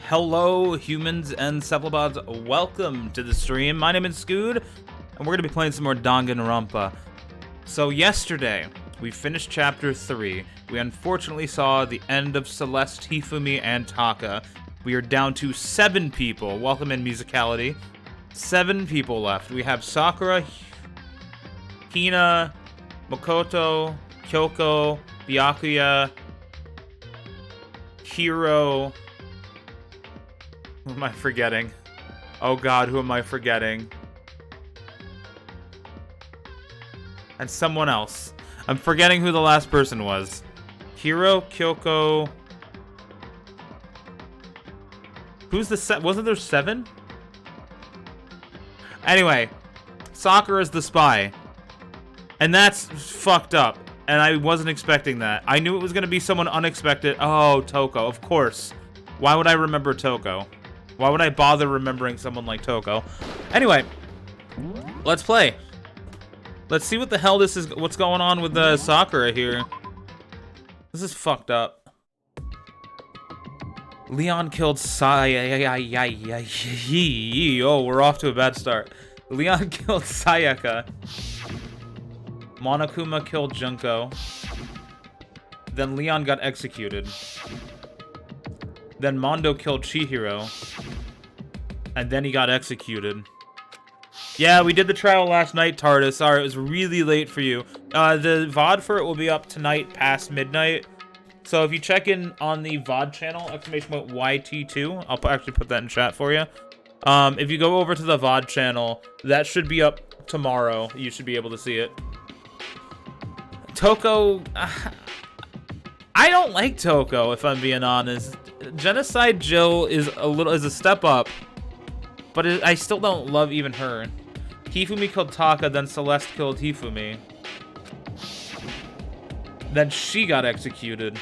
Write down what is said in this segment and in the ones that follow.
Hello, humans and cephalopods. Welcome to the stream. My name is Scood, and we're going to be playing some more Danganronpa. So yesterday, we finished Chapter 3. We unfortunately saw the end of Celeste, Hifumi, and Taka. We are down to 7 people. Welcome in, Musicality. 7 people left. We have Sakura, Hina, Makoto, Kyoko, Byakuya, Hiro. Who am I forgetting? Oh god, who am I forgetting? And someone else. I'm forgetting who the last person was. Hiro, Kyoko. Who's the wasn't there 7? Anyway, Sakura's the spy. And that's fucked up. And I wasn't expecting that. I knew it was gonna be someone unexpected. Oh, Toko, of course. Why would I remember Toko? Why would I bother remembering someone like Toko? Anyway, let's play. Let's see what the hell this is. What's going on with Sakura here? This is fucked up. Leon killed Oh, we're off to a bad start. Leon killed Sayaka. Monokuma killed Junko. Then Leon got executed. Then Mondo killed Chihiro. And then he got executed. Yeah, we did the trial last night, TARDIS. Sorry, it was really late for you. The VOD for it will be up tonight past midnight. So if you check in on the VOD channel, !YT2, I'll actually put that in chat for you. If you go over to the VOD channel, that should be up tomorrow. You should be able to see it. Toko... I don't like Toko, if I'm being honest. Genocide Jill is a step up, but I still don't love even her. Hifumi killed Taka, then Celeste killed Hifumi. Then she got executed.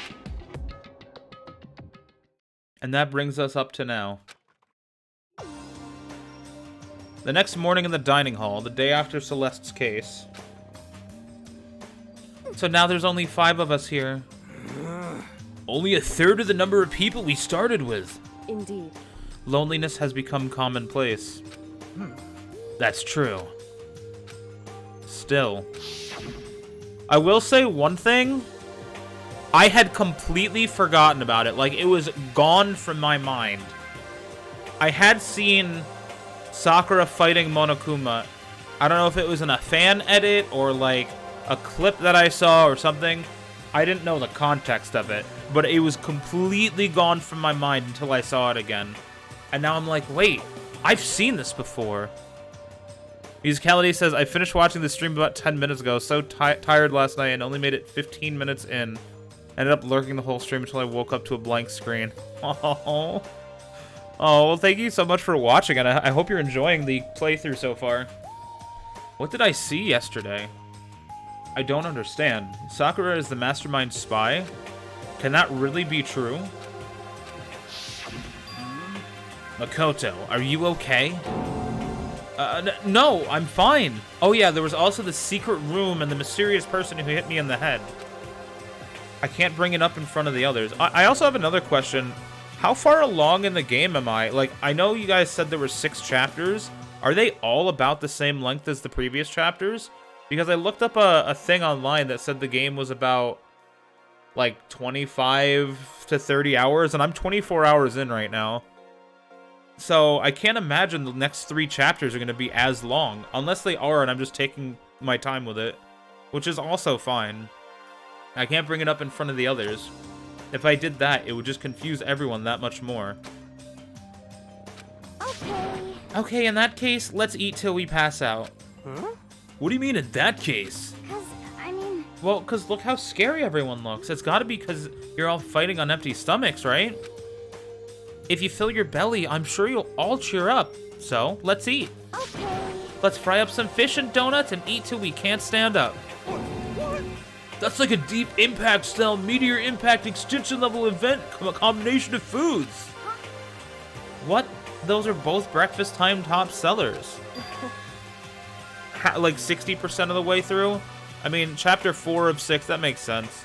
And that brings us up to now. The next morning in the dining hall, the day after Celeste's case. So now there's only 5 of us here. Only a third of the number of people we started with. Indeed. Loneliness has become commonplace. That's true. Still. I will say one thing. I had completely forgotten about it. Like, it was gone from my mind. I had seen Sakura fighting Monokuma. I don't know if it was in a fan edit or, like, a clip that I saw or something. I didn't know the context of it, but it was completely gone from my mind until I saw it again. And now I'm like, wait, I've seen this before. Musicality says, I finished watching the stream about 10 minutes ago, so tired last night and only made it 15 minutes in. Ended up lurking the whole stream until I woke up to a blank screen. Oh, well, thank you so much for watching, and I hope you're enjoying the playthrough so far. What did I see yesterday? I don't understand. Sakura is the mastermind spy? Can that really be true? Makoto, are you okay? No, I'm fine. Oh yeah, there was also the secret room and the mysterious person who hit me in the head. I can't bring it up in front of the others. I also have another question. How far along in the game am I? Like, I know you guys said there were 6 chapters. Are they all about the same length as the previous chapters? Because I looked up a thing online that said the game was about, like, 25 to 30 hours, and I'm 24 hours in right now. So I can't imagine the next 3 chapters are going to be as long, unless they are and I'm just taking my time with it, which is also fine. I can't bring it up in front of the others. If I did that, it would just confuse everyone that much more. Okay, in that case, let's eat till we pass out. Huh? What do you mean in that case? Well, because look how scary everyone looks. It's got to be because you're all fighting on empty stomachs, right? If you fill your belly, I'm sure you'll all cheer up. So, let's eat. Okay. Let's fry up some fish and donuts and eat till we can't stand up. What? That's like a deep impact style meteor impact extinction level event, a combination of foods. Huh? What? Those are both breakfast time top sellers. Like 60% of the way through? I mean, chapter 4 of 6, that makes sense.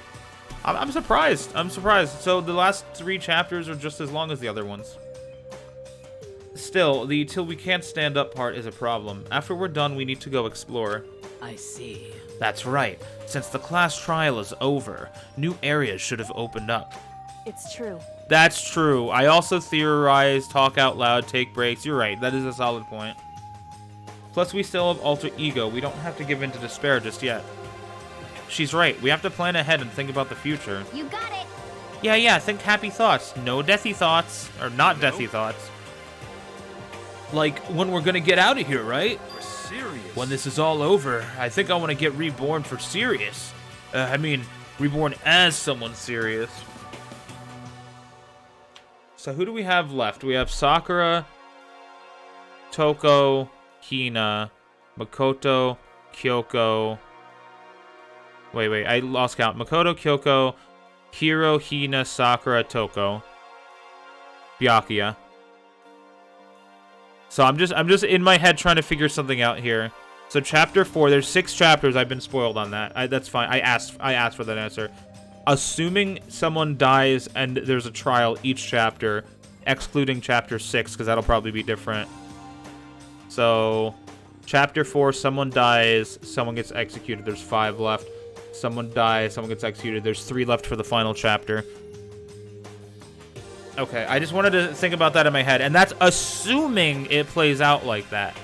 I'm surprised. I'm surprised. So the last 3 chapters are just as long as the other ones. Still, the till we can't stand up part is a problem. After we're done, we need to go explore. I see. That's right. Since the class trial is over, new areas should have opened up. It's true. That's true. I also theorize, talk out loud, take breaks. You're right. That is a solid point. Plus, we still have alter ego. We don't have to give in to despair just yet. She's right. We have to plan ahead and think about the future. You got it. Yeah, think happy thoughts. No deathy thoughts. Or not deathy thoughts. Like, when we're gonna get out of here, right? For serious. When this is all over, I think I want to get reborn for serious. I mean, reborn as someone serious. So who do we have left? We have Sakura, Toko, Hina, Makoto, Kyoko. Wait, I lost count. Makoto, Kyoko, Hiro, Hina, Sakura, Toko, Byakuya. So I'm just in my head trying to figure something out here. So chapter 4, there's 6 chapters. I've been spoiled on that. That's fine. I asked for that answer. Assuming someone dies and there's a trial each chapter, excluding chapter 6, because that'll probably be different. So chapter 4, someone dies, someone gets executed. There's 5 left. Someone dies, someone gets executed. There's 3 left for the final chapter. Okay, I just wanted to think about that in my head, and that's assuming it plays out like that.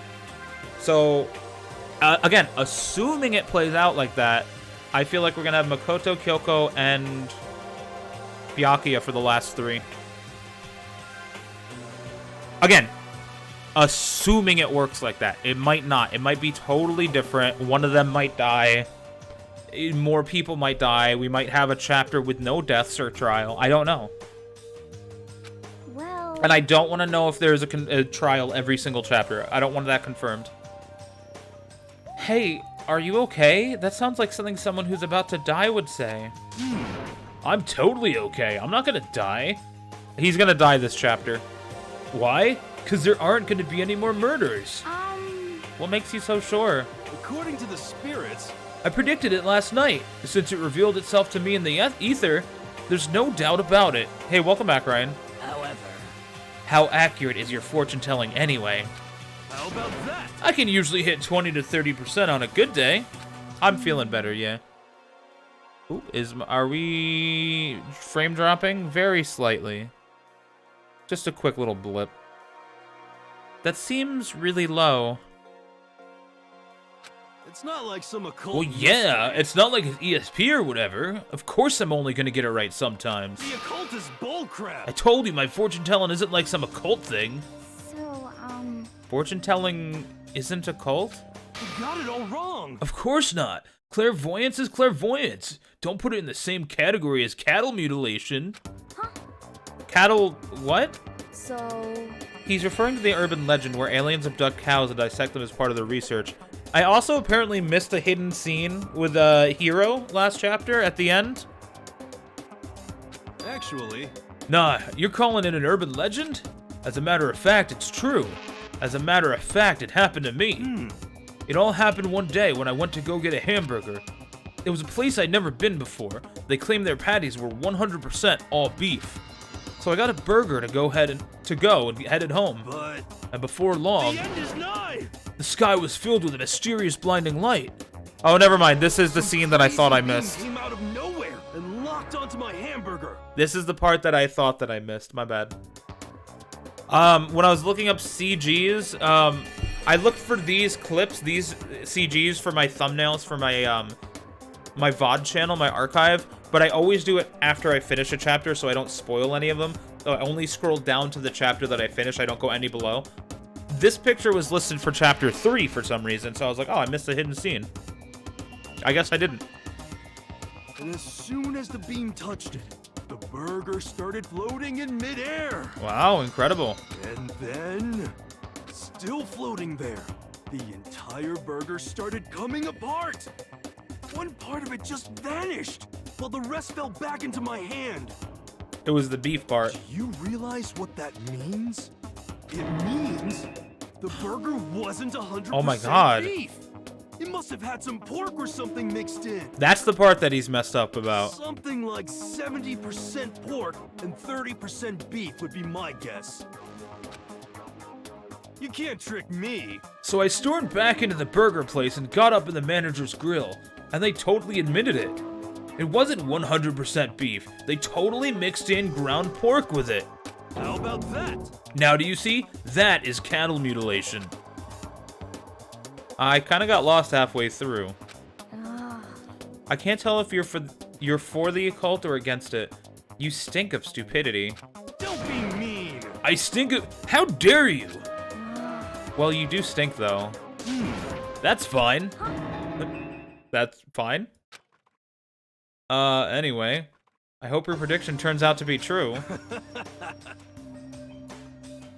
So, again, assuming it plays out like that, I feel like we're gonna have Makoto, Kyoko, and Byakuya for the last 3. Again, assuming it works like that. It might not. It might be totally different. One of them might die. More people might die. We might have a chapter with no deaths or trial. I don't know. Well... And I don't want to know if there's a trial every single chapter. I don't want that confirmed. Hey, are you okay? That sounds like something someone who's about to die would say. I'm totally okay. I'm not gonna die. He's gonna die this chapter. Why? Because there aren't gonna be any more murders. What makes you so sure? According to the spirits... I predicted it last night. Since it revealed itself to me in the ether, there's no doubt about it. Hey, welcome back, Ryan. However... How accurate is your fortune telling anyway? How about that? I can usually hit 20 to 30% on a good day. I'm feeling better, yeah. Ooh, are we frame dropping? Very slightly. Just a quick little blip. That seems really low. It's not like some occult... Well, yeah, it's not like it's ESP or whatever. Of course I'm only gonna get it right sometimes. The occult is bullcrap. I told you my fortune telling isn't like some occult thing. So, Fortune telling isn't a cult? You got it all wrong. Of course not. Clairvoyance is clairvoyance. Don't put it in the same category as cattle mutilation. Huh? Cattle what? So... He's referring to the urban legend where aliens abduct cows and dissect them as part of their research. I also apparently missed a hidden scene with Hiro last chapter at the end. Actually... Nah, you're calling it an urban legend? As a matter of fact, it's true. As a matter of fact, it happened to me. It all happened one day when I went to go get a hamburger. It was a place I'd never been before. They claimed their patties were 100% all beef. So I got a burger to go and headed home. But... And before long, the end is nigh! the sky was filled with a mysterious blinding light. Oh, never mind. This is the scene that I thought I missed. Came out of nowhere and locked onto my hamburger. This is the part that I thought that I missed. My bad. When I was looking up CGs, I looked for these clips, these CGs for my thumbnails for my my VOD channel, my archive, but I always do it after I finish a chapter so I don't spoil any of them. So I only scroll down to the chapter that I finish. I don't go any below. This picture was listed for chapter 3 for some reason, so I was like, oh, I missed a hidden scene. I guess I didn't. And as soon as the beam touched it, the burger started floating in midair. Wow, incredible. And then, still floating there, the entire burger started coming apart. One part of it just vanished, while the rest fell back into my hand. It was the beef part. Do you realize what that means? It means the burger wasn't 100% Oh my God. beef. It must have had some pork or something mixed in. That's the part that he's messed up about. Something like 70% pork and 30% beef would be my guess. You can't trick me. So I stormed back into the burger place and got up in the manager's grill, and they totally admitted it. It wasn't 100% beef. They totally mixed in ground pork with it. How about that? Now do you see? That is cattle mutilation. I kind of got lost halfway through. I can't tell if you're for the occult or against it. You stink of stupidity. Don't be mean. I stink of... How dare you? Well, you do stink, though. That's fine. That's fine. Anyway. I hope your prediction turns out to be true.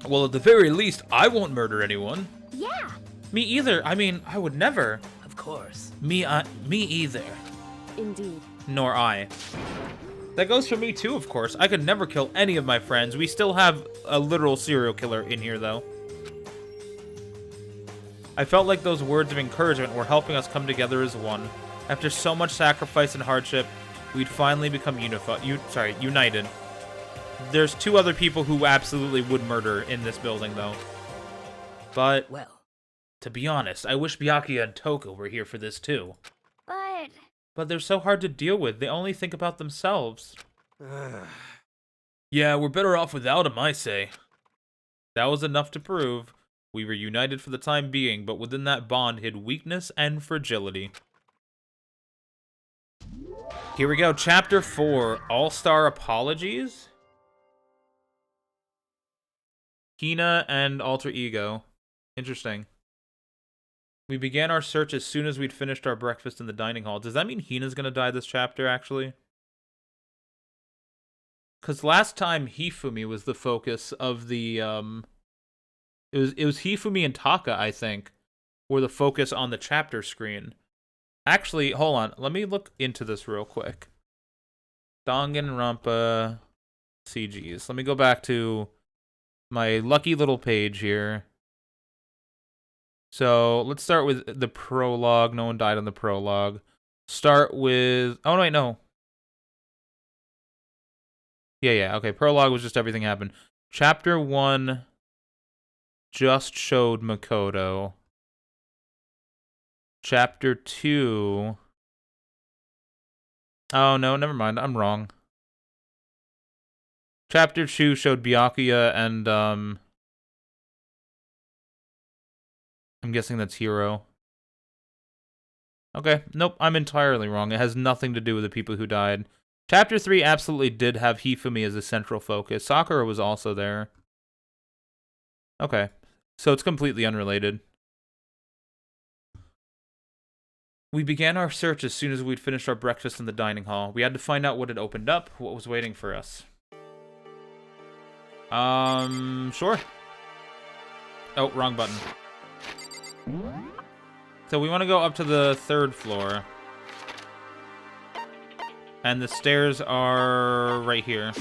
Well, at the very least, I won't murder anyone. Yeah. Me either. I mean, I would never. Of course. Me either. Indeed. Nor I. That goes for me too, of course. I could never kill any of my friends. We still have a literal serial killer in here, though. I felt like those words of encouragement were helping us come together as one. After so much sacrifice and hardship, we'd finally become united. There's 2 other people who absolutely would murder in this building, though. But, Well, to be honest, I wish Byakuya and Toka were here for this, too. But They're so hard to deal with. They only think about themselves. Yeah, we're better off without him, I say. That was enough to prove. We were united for the time being, but within that bond hid weakness and fragility. Here we go, Chapter 4, All-Star Apologies? Hina and Alter Ego. Interesting. We began our search as soon as we'd finished our breakfast in the dining hall. Does that mean Hina's gonna die this chapter, actually? Because last time Hifumi was the focus of the, It was Hifumi and Taka, I think, were the focus on the chapter screen. Actually, hold on. Let me look into this real quick. Danganronpa CGs. Let me go back to my lucky little page here. So, let's start with the prologue. No one died on the prologue. Start with... Oh, no, wait, no. Yeah, okay. Prologue was just everything happened. Chapter 1 just showed Makoto. Chapter 2... Oh, no, never mind. I'm wrong. Chapter 2 showed Byakuya and, I'm guessing that's Hiro. Okay, nope, I'm entirely wrong. It has nothing to do with the people who died. Chapter 3 absolutely did have Hifumi as a central focus. Sakura was also there. Okay, so it's completely unrelated. We began our search as soon as we'd finished our breakfast in the dining hall. We had to find out what had opened up, what was waiting for us. Sure. Oh, wrong button. So we want to go up to the 3rd floor. And the stairs are right here.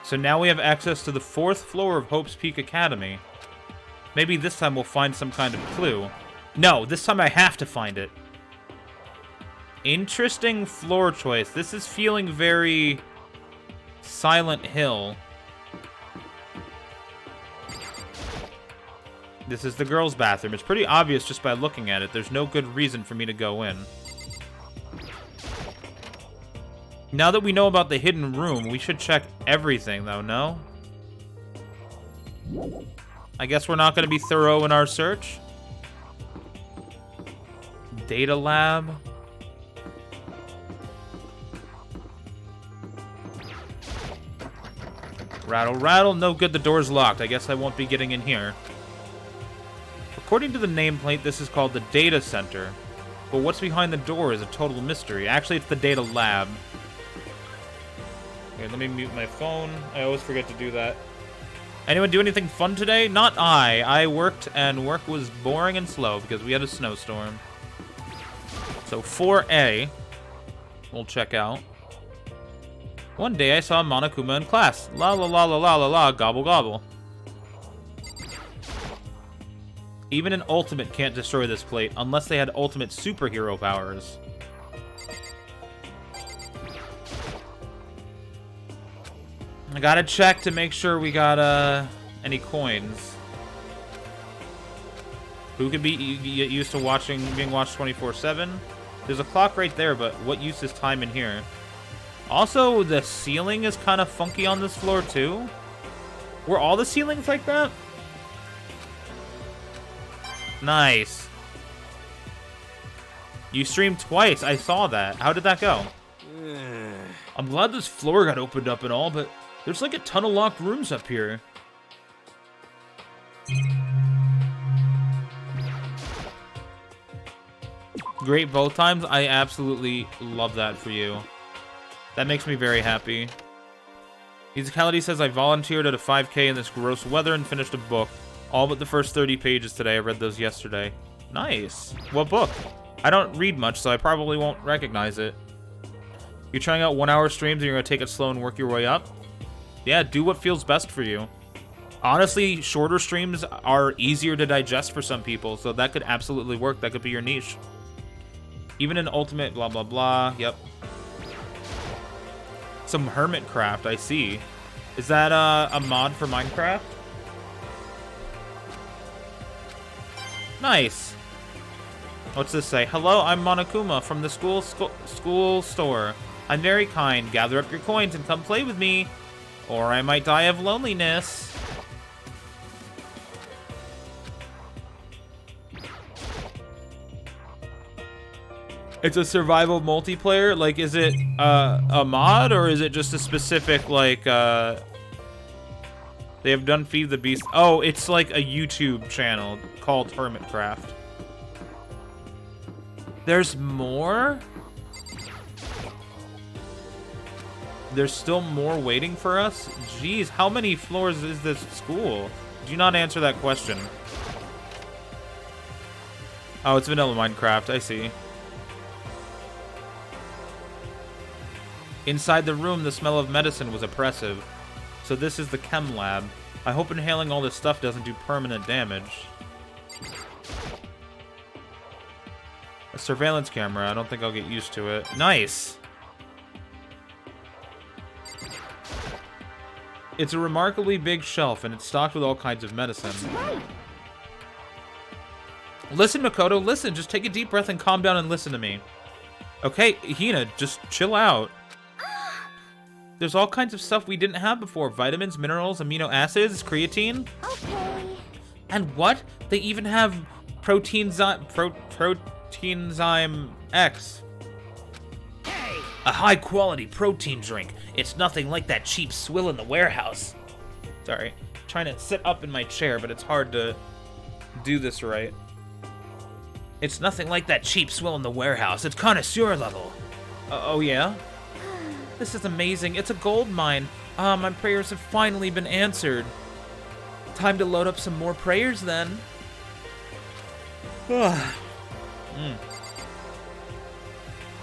So now we have access to the 4th floor of Hope's Peak Academy. Maybe this time we'll find some kind of clue. No, this time I have to find it. Interesting floor choice. This is feeling very Silent Hill. This is the girls' bathroom. It's pretty obvious just by looking at it. There's no good reason for me to go in. Now that we know about the hidden room, we should check everything, though, no? I guess we're not going to be thorough in our search. Data lab. Rattle, rattle. No good, the door's locked. I guess I won't be getting in here. According to the nameplate, this is called the Data Center. But what's behind the door is a total mystery. Actually, it's the Data Lab. Okay, let me mute my phone. I always forget to do that. Anyone do anything fun today? Not I. I worked, and work was boring and slow because we had a snowstorm. So 4A, we'll check out. One day I saw Monokuma in class. La la la la la la la, gobble gobble. Even an ultimate can't destroy this plate unless they had ultimate superhero powers. I gotta check to make sure we got any coins. Who could be get used to being watched 24/7? There's a clock right there, but what use is time in here? Also, the ceiling is kind of funky on this floor too. Were all the ceilings like that? Nice. You streamed twice. I saw that. How did that go? I'm glad this floor got opened up and all, but there's like a ton of locked rooms up here. Great both times. I absolutely love that for you. That makes me very happy. Musicality says I volunteered at a 5K in this gross weather and finished a book. All but the first 30 pages today. I read those yesterday. Nice. What book? I don't read much, so I probably won't recognize it. You're trying out 1 hour streams and you're going to take it slow and work your way up? Yeah, do what feels best for you. Honestly, shorter streams are easier to digest for some people, so that could absolutely work. That could be your niche. Even in Ultimate, blah, blah, blah. Yep. Some hermit craft, I see. Is that a mod for Minecraft? Nice. What's this say? Hello, I'm Monokuma from the school store. I'm very kind. Gather up your coins and come play with me, or I might die of loneliness. It's a survival multiplayer? Like, is it a mod, or is it just a specific, like, they have done Feed the Beast? Oh, it's like a YouTube channel called Hermitcraft. There's more? There's still more waiting for us? Jeez, how many floors is this school? Do not answer that question. Oh, it's vanilla Minecraft, I see. Inside the room, the smell of medicine was oppressive. So this is the chem lab. I hope inhaling all this stuff doesn't do permanent damage. A surveillance camera. I don't think I'll get used to it. Nice! It's a remarkably big shelf, and it's stocked with all kinds of medicine. Listen, Makoto, listen. Just take a deep breath and calm down and listen to me. Okay, Hina, just chill out. There's all kinds of stuff we didn't have before. Vitamins, minerals, amino acids, creatine. Okay. And what? They even have proteinzyme X. Hey. A high-quality protein drink. It's nothing like that cheap swill in the warehouse. Sorry. I'm trying to sit up in my chair, but it's hard to do this right. It's nothing like that cheap swill in the warehouse. It's connoisseur level. Oh, yeah? This is amazing. It's a gold mine. My prayers have finally been answered. Time to load up some more prayers, then.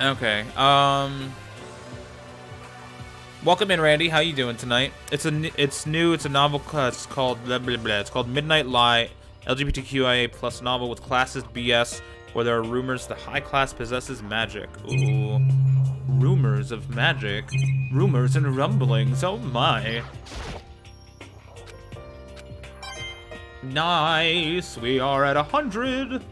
Okay. Welcome in, Randy. How you doing tonight? It's new. It's a novel. It's called blah, blah, blah. It's called Midnight Lie, LGBTQIA plus novel with classist BS, where there are rumors the high class possesses magic. Ooh. Rumors of magic. Rumors and rumblings. Oh my. Nice. We are at 100.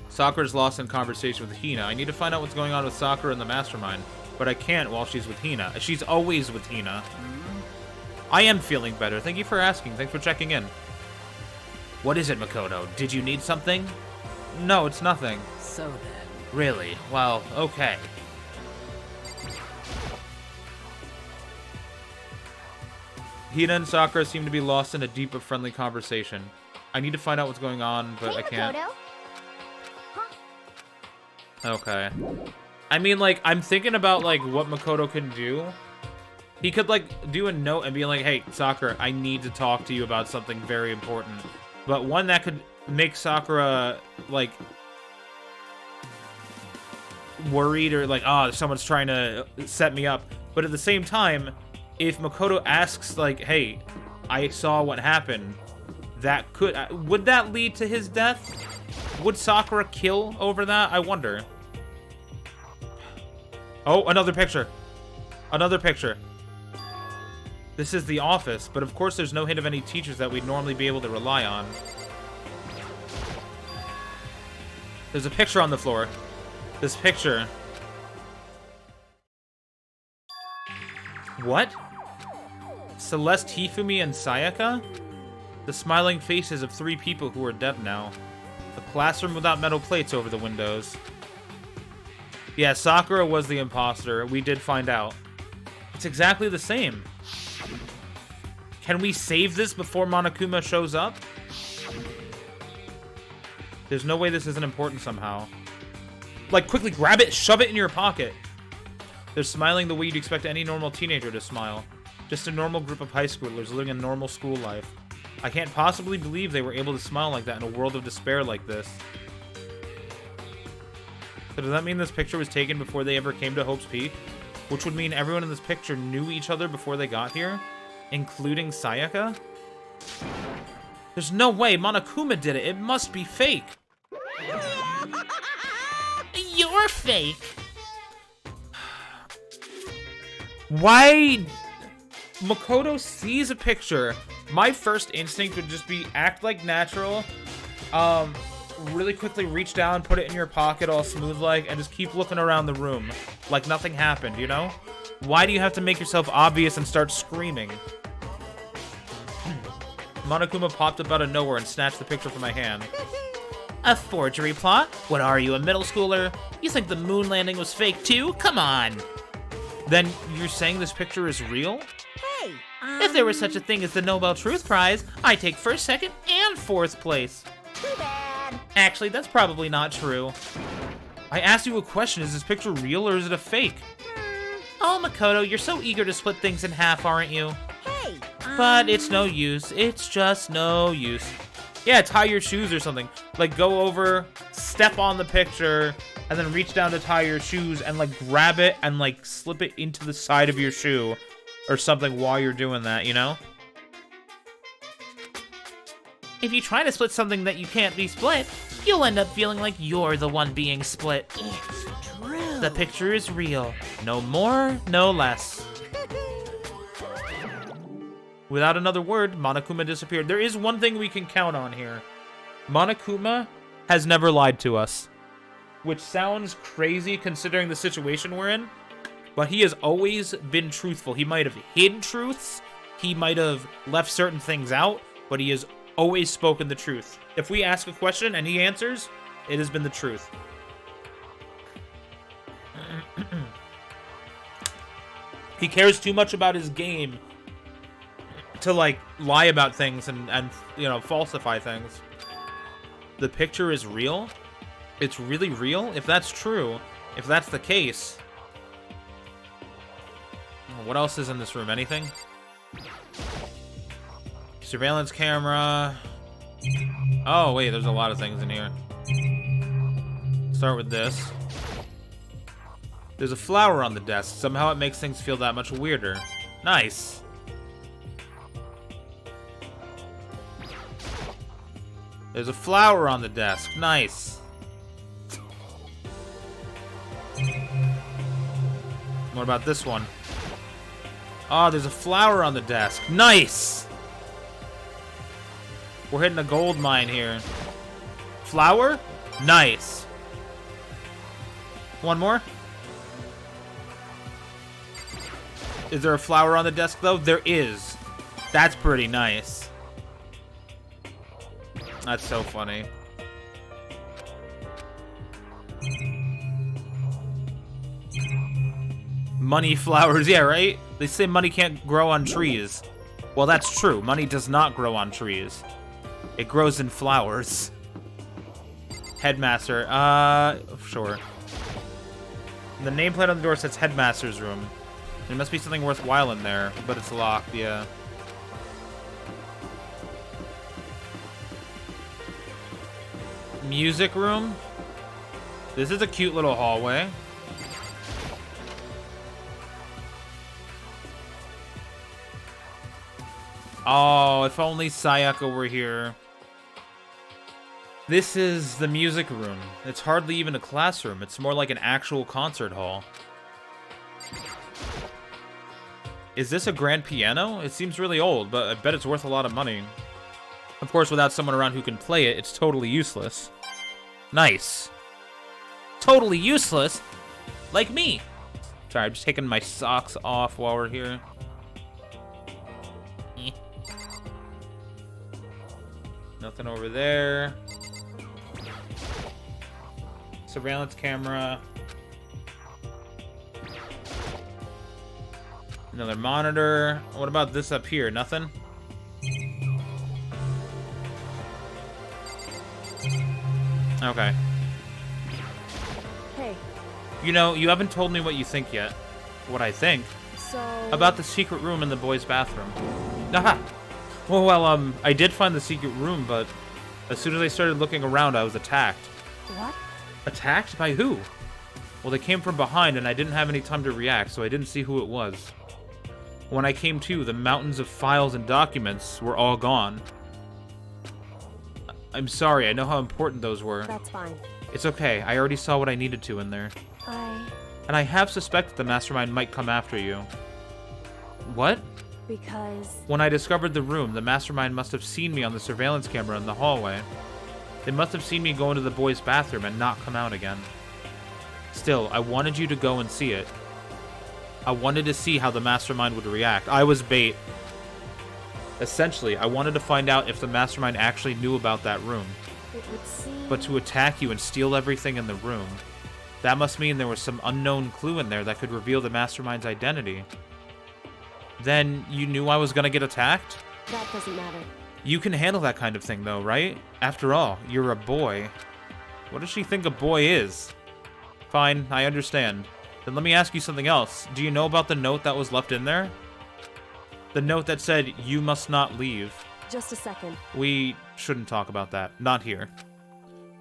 Sakura's lost in conversation with Hina. I need to find out what's going on with Sakura and the mastermind, but I can't while she's with Hina. She's always with Hina. I am feeling better. Thank you for asking. Thanks for checking in. What is it, Makoto? Did you need something? No, it's nothing. So then. Really? Well, okay. Hina and Sakura seem to be lost in a deep but friendly conversation. I need to find out what's going on, but Hey, I can't. Makoto. Okay. I mean, like, I'm thinking about, like, what Makoto can do. He could, like, do a note and be like, hey, Sakura, I need to talk to you about something very important. But one that could make Sakura, like, worried or like, oh, someone's trying to set me up. But at the same time, if Makoto asks, like, hey, I saw what happened, that could... would that lead to his death? Would Sakura kill over that? I wonder. Oh, another picture. Another picture. This is the office, but of course there's no hint of any teachers that we'd normally be able to rely on. There's a picture on the floor. This picture. What? Celeste, Hifumi, and Sayaka? The smiling faces of 3 people who are dead now. A classroom without metal plates over the windows. Yeah, Sakura was the imposter. We did find out. It's exactly the same. Can we save this before Monokuma shows up? There's no way this isn't important somehow. Like, quickly grab it, shove it in your pocket. They're smiling the way you'd expect any normal teenager to smile. Just a normal group of high schoolers living a normal school life. I can't possibly believe they were able to smile like that in a world of despair like this. So does that mean this picture was taken before they ever came to Hope's Peak? Which would mean everyone in this picture knew each other before they got here? Including Sayaka? There's no way Monokuma did it. It must be fake. You're fake. Why? Makoto sees a picture. My first instinct would just be act like natural. Really quickly reach down, put it in your pocket all smooth like, and just keep looking around the room like nothing happened, you know? Why do you have to make yourself obvious and start screaming? Monokuma popped up out of nowhere and snatched the picture from my hand. A forgery plot? What are you, a middle schooler? You think the moon landing was fake too? Come on. Then you're saying this picture is real? Hey, if there was such a thing as the Nobel Truth Prize, I'd take first, second, and fourth place. Too bad. Actually, that's probably not true. I asked you a question. Is this picture real or is it a fake? Oh, Makoto, you're so eager to split things in half, aren't you? Hey. But it's no use. It's just no use. Yeah, tie your shoes or something. Like, go over, step on the picture, and then reach down to tie your shoes and, like, grab it and, like, slip it into the side of your shoe or something while you're doing that, you know? If you try to split something that you can't be split, you'll end up feeling like you're the one being split. It's true. The picture is real. No more, no less. Without another word, Monokuma disappeared. There is one thing we can count on here. Monokuma has never lied to us. Which sounds crazy considering the situation we're in, but he has always been truthful. He might have hid truths, he might have left certain things out, but he has always spoken the truth. If we ask a question and he answers, it has been the truth. He cares too much about his game to, like, lie about things and you know, falsify things. The picture is real? It's really real? If that's true, if that's the case... What else is in this room? Anything? Surveillance camera. Oh, wait, there's a lot of things in here. Start with this. There's a flower on the desk. Somehow it makes things feel that much weirder. Nice. There's a flower on the desk. Nice. What about this one? Oh, there's a flower on the desk. Nice! We're hitting a gold mine here. Flower? Nice. One more? Is there a flower on the desk, though? There is. That's pretty nice. That's so funny. Money flowers, yeah, right? They say money can't grow on trees. Well, that's true. Money does not grow on trees. It grows in flowers. Headmaster, sure. The nameplate on the door says Headmaster's room. There must be something worthwhile in there, but it's locked, yeah. Music room. This is a cute little hallway. Oh, if only Sayaka were here. This is the music room. It's hardly even a classroom. It's more like an actual concert hall. Is this a grand piano? It seems really old, but I bet it's worth a lot of money. Of course, without someone around who can play it, it's totally useless. Nice. Totally useless? Like me. Sorry, I'm just taking my socks off while we're here. Nothing over there. Surveillance camera. Another monitor. What about this up here? Nothing? Okay. Hey, You know, you haven't told me what you think yet. What I think? so... About the secret room in the boys' bathroom. Aha! Well, I did find the secret room, but as soon as I started looking around, I was attacked. What? Attacked? By who? Well, they came from behind, and I didn't have any time to react, so I didn't see who it was. When I came to, the mountains of files and documents were all gone. I'm sorry, I know how important those were. That's fine. It's okay, I already saw what I needed to in there. And I have suspected the mastermind might come after you. What? Because... When I discovered the room, the mastermind must have seen me on the surveillance camera in the hallway. They must have seen me go into the boys' bathroom and not come out again. Still, I wanted you to go and see it. I wanted to see how the mastermind would react. I was bait. Essentially, I wanted to find out if the mastermind actually knew about that room. It would seem... But to attack you and steal everything in the room, that must mean there was some unknown clue in there that could reveal the mastermind's identity. Then you knew I was gonna get attacked? That doesn't matter. You can handle that kind of thing though, right? After all, you're a boy. What does she think a boy is? Fine, I understand. Then let me ask you something else. Do you know about the note that was left in there? The note that said, "You must not leave." Just a second. We shouldn't talk about that. Not here.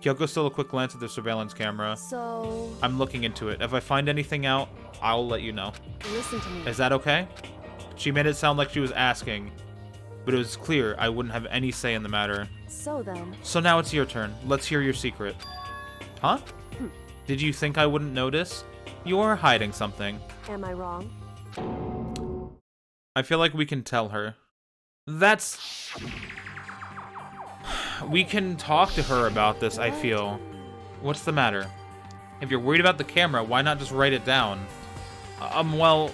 Kyoko stole a quick glance at the surveillance camera. So... I'm looking into it. If I find anything out, I'll let you know. Listen to me. Is that okay? She made it sound like she was asking, but it was clear I wouldn't have any say in the matter. So then... So now it's your turn. Let's hear your secret. Huh? Did you think I wouldn't notice? You're hiding something. Am I wrong? I feel like we can tell her. That's... We can talk to her about this, I feel. What's the matter? If you're worried about the camera, why not just write it down? Well...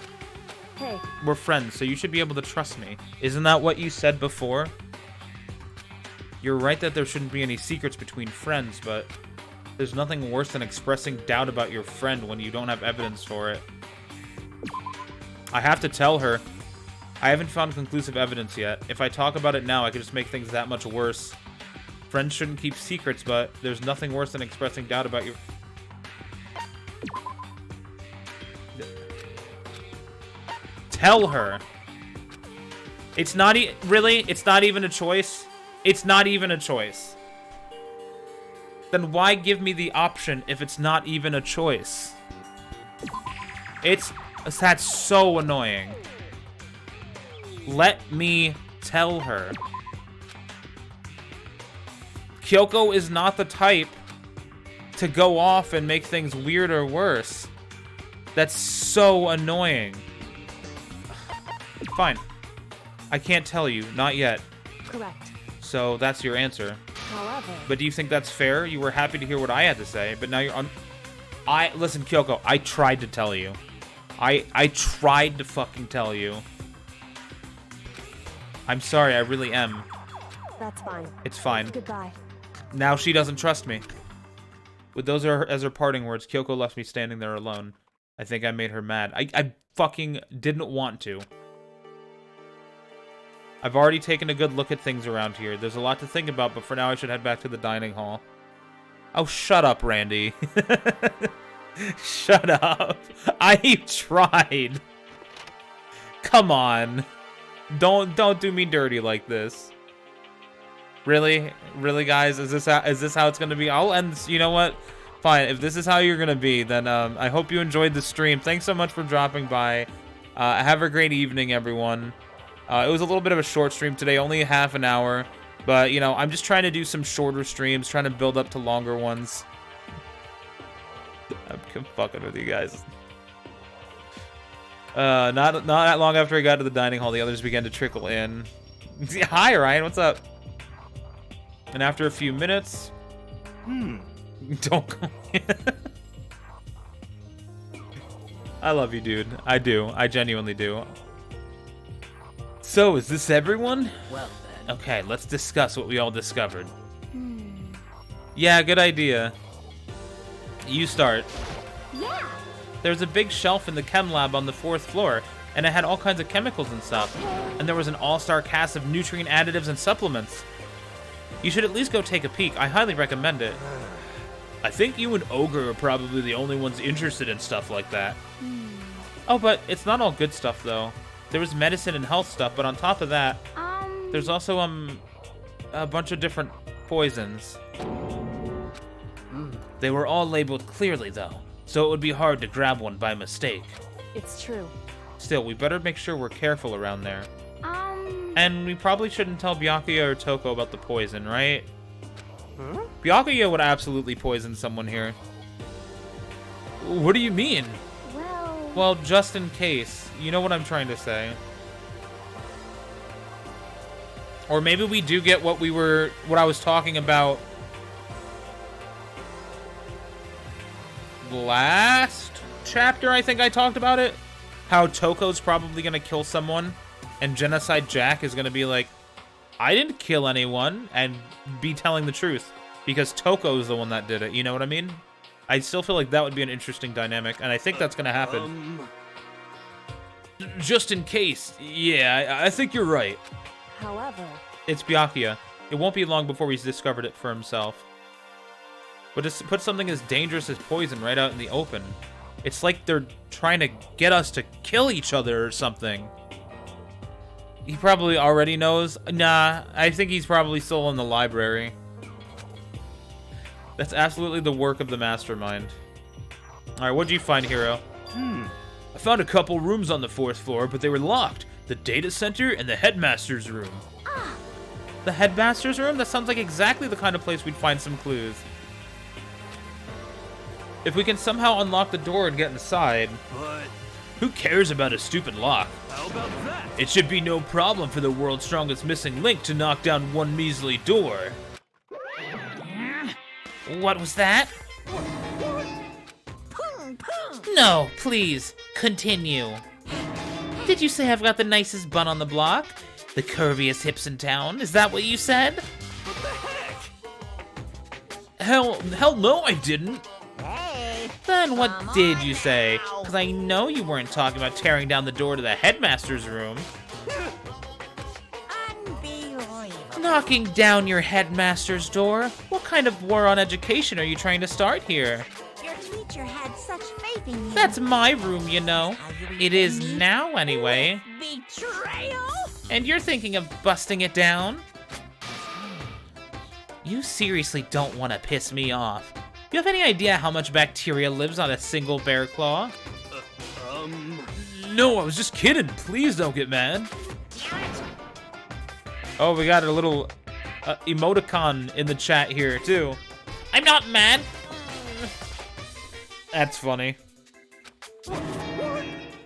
Hey. We're friends, so you should be able to trust me. Isn't that what you said before? You're right that there shouldn't be any secrets between friends, but there's nothing worse than expressing doubt about your friend when you don't have evidence for it. I have to tell her. I haven't found conclusive evidence yet. If I talk about it now, I could just make things that much worse. Friends shouldn't keep secrets, but there's nothing worse than expressing doubt about your... Tell her. It's not really? It's not even a choice? It's not even a choice. Then why give me the option if it's not even a choice? That's so annoying. Let me tell her. Kyoko is not the type to go off and make things weird or worse. That's so annoying. Fine. I can't tell you. Not yet. Correct. So that's your answer. However... But do you think that's fair? You were happy to hear what I had to say, but now you're on... Listen, Kyoko, I tried to tell you. I tried to fucking tell you. I'm sorry, I really am. That's fine. It's fine. Goodbye. Now she doesn't trust me. With those as her parting words, Kyoko left me standing there alone. I think I made her mad. I fucking didn't want to. I've already taken a good look at things around here. There's a lot to think about, but for now I should head back to the dining hall. Oh, shut up, Randy. Shut up. I tried. Come on. Don't do me dirty like this. Really? Really, guys? Is this how it's gonna be? I'll end this. You know what? Fine. If this is how you're gonna be, then I hope you enjoyed the stream. Thanks so much for dropping by. Have a great evening, everyone. It was a little bit of a short stream today, only half an hour. But, you know, I'm just trying to do some shorter streams, trying to build up to longer ones. I'm fucking with you guys. Not that long after he got to the dining hall, the others began to trickle in. Hi, Ryan. What's up? And after a few minutes... Don't go I love you, dude. I do. I genuinely do. So, is this everyone? Well then. Okay, let's discuss what we all discovered. Yeah, good idea. You start. Yeah. There's a big shelf in the chem lab on the 4th floor, and it had all kinds of chemicals and stuff. And there was an all-star cast of nutrient additives and supplements. You should at least go take a peek. I highly recommend it. I think you and Ogre are probably the only ones interested in stuff like that. Oh, but it's not all good stuff, though. There was medicine and health stuff, but on top of that, there's also, a bunch of different poisons. They were all labeled clearly, though, so it would be hard to grab one by mistake. It's true. Still, we better make sure we're careful around there. And we probably shouldn't tell Byakuya or Toko about the poison, right? Byakuya would absolutely poison someone here. What do you mean? Well, just in case. You know what I'm trying to say. Or maybe we do get what I was talking about last chapter, I think I talked about it. How Toko's probably gonna kill someone, and Genocide Jack is gonna be like, I didn't kill anyone, and be telling the truth. Because Toko's the one that did it, you know what I mean? I still feel like that would be an interesting dynamic, and I think that's gonna happen. Just in case. Yeah, I think you're right. However, It's Byakuya. It won't be long before he's discovered it for himself. But to put something as dangerous as poison right out in the open, it's like they're trying to get us to kill each other or something. He probably already knows. Nah, I think he's probably still in the library. That's absolutely the work of the mastermind. Alright, what'd you find, Hero? I found a couple rooms on the 4th floor, but they were locked. The data center and the headmaster's room. The headmaster's room? That sounds like exactly the kind of place we'd find some clues. If we can somehow unlock the door and get inside... But Who cares about a stupid lock? how about that? It should be no problem for the world's strongest missing link to knock down one measly door. What was that? No, please, continue. Did you say I've got the nicest bun on the block? The curviest hips in town? Is that what you said? Hell no, I didn't. Then what did you say? Because I know you weren't talking about tearing down the door to the headmaster's room. Knocking down your headmaster's door? What kind of war on education are you trying to start here? Your teacher had such faith in you. That's my room, you know. It is now, anyway. Betrayal? And you're thinking of busting it down? You seriously don't want to piss me off. You have any idea how much bacteria lives on a single bear claw? No, I was just kidding. Please don't get mad. Oh, we got a little emoticon in the chat here, too. I'm not mad. That's funny.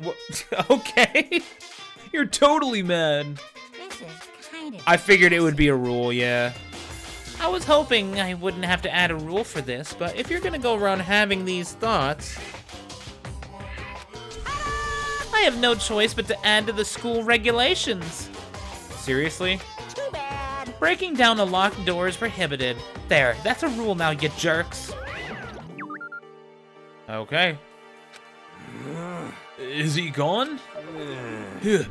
What? Okay. You're totally mad. This is kind of... I figured it would be a rule, yeah. I was hoping I wouldn't have to add a rule for this, but if you're gonna go around having these thoughts... I have no choice but to add to the school regulations. Seriously? Too bad. Breaking down a locked door is prohibited. There, that's a rule now, you jerks. Okay. Is he gone?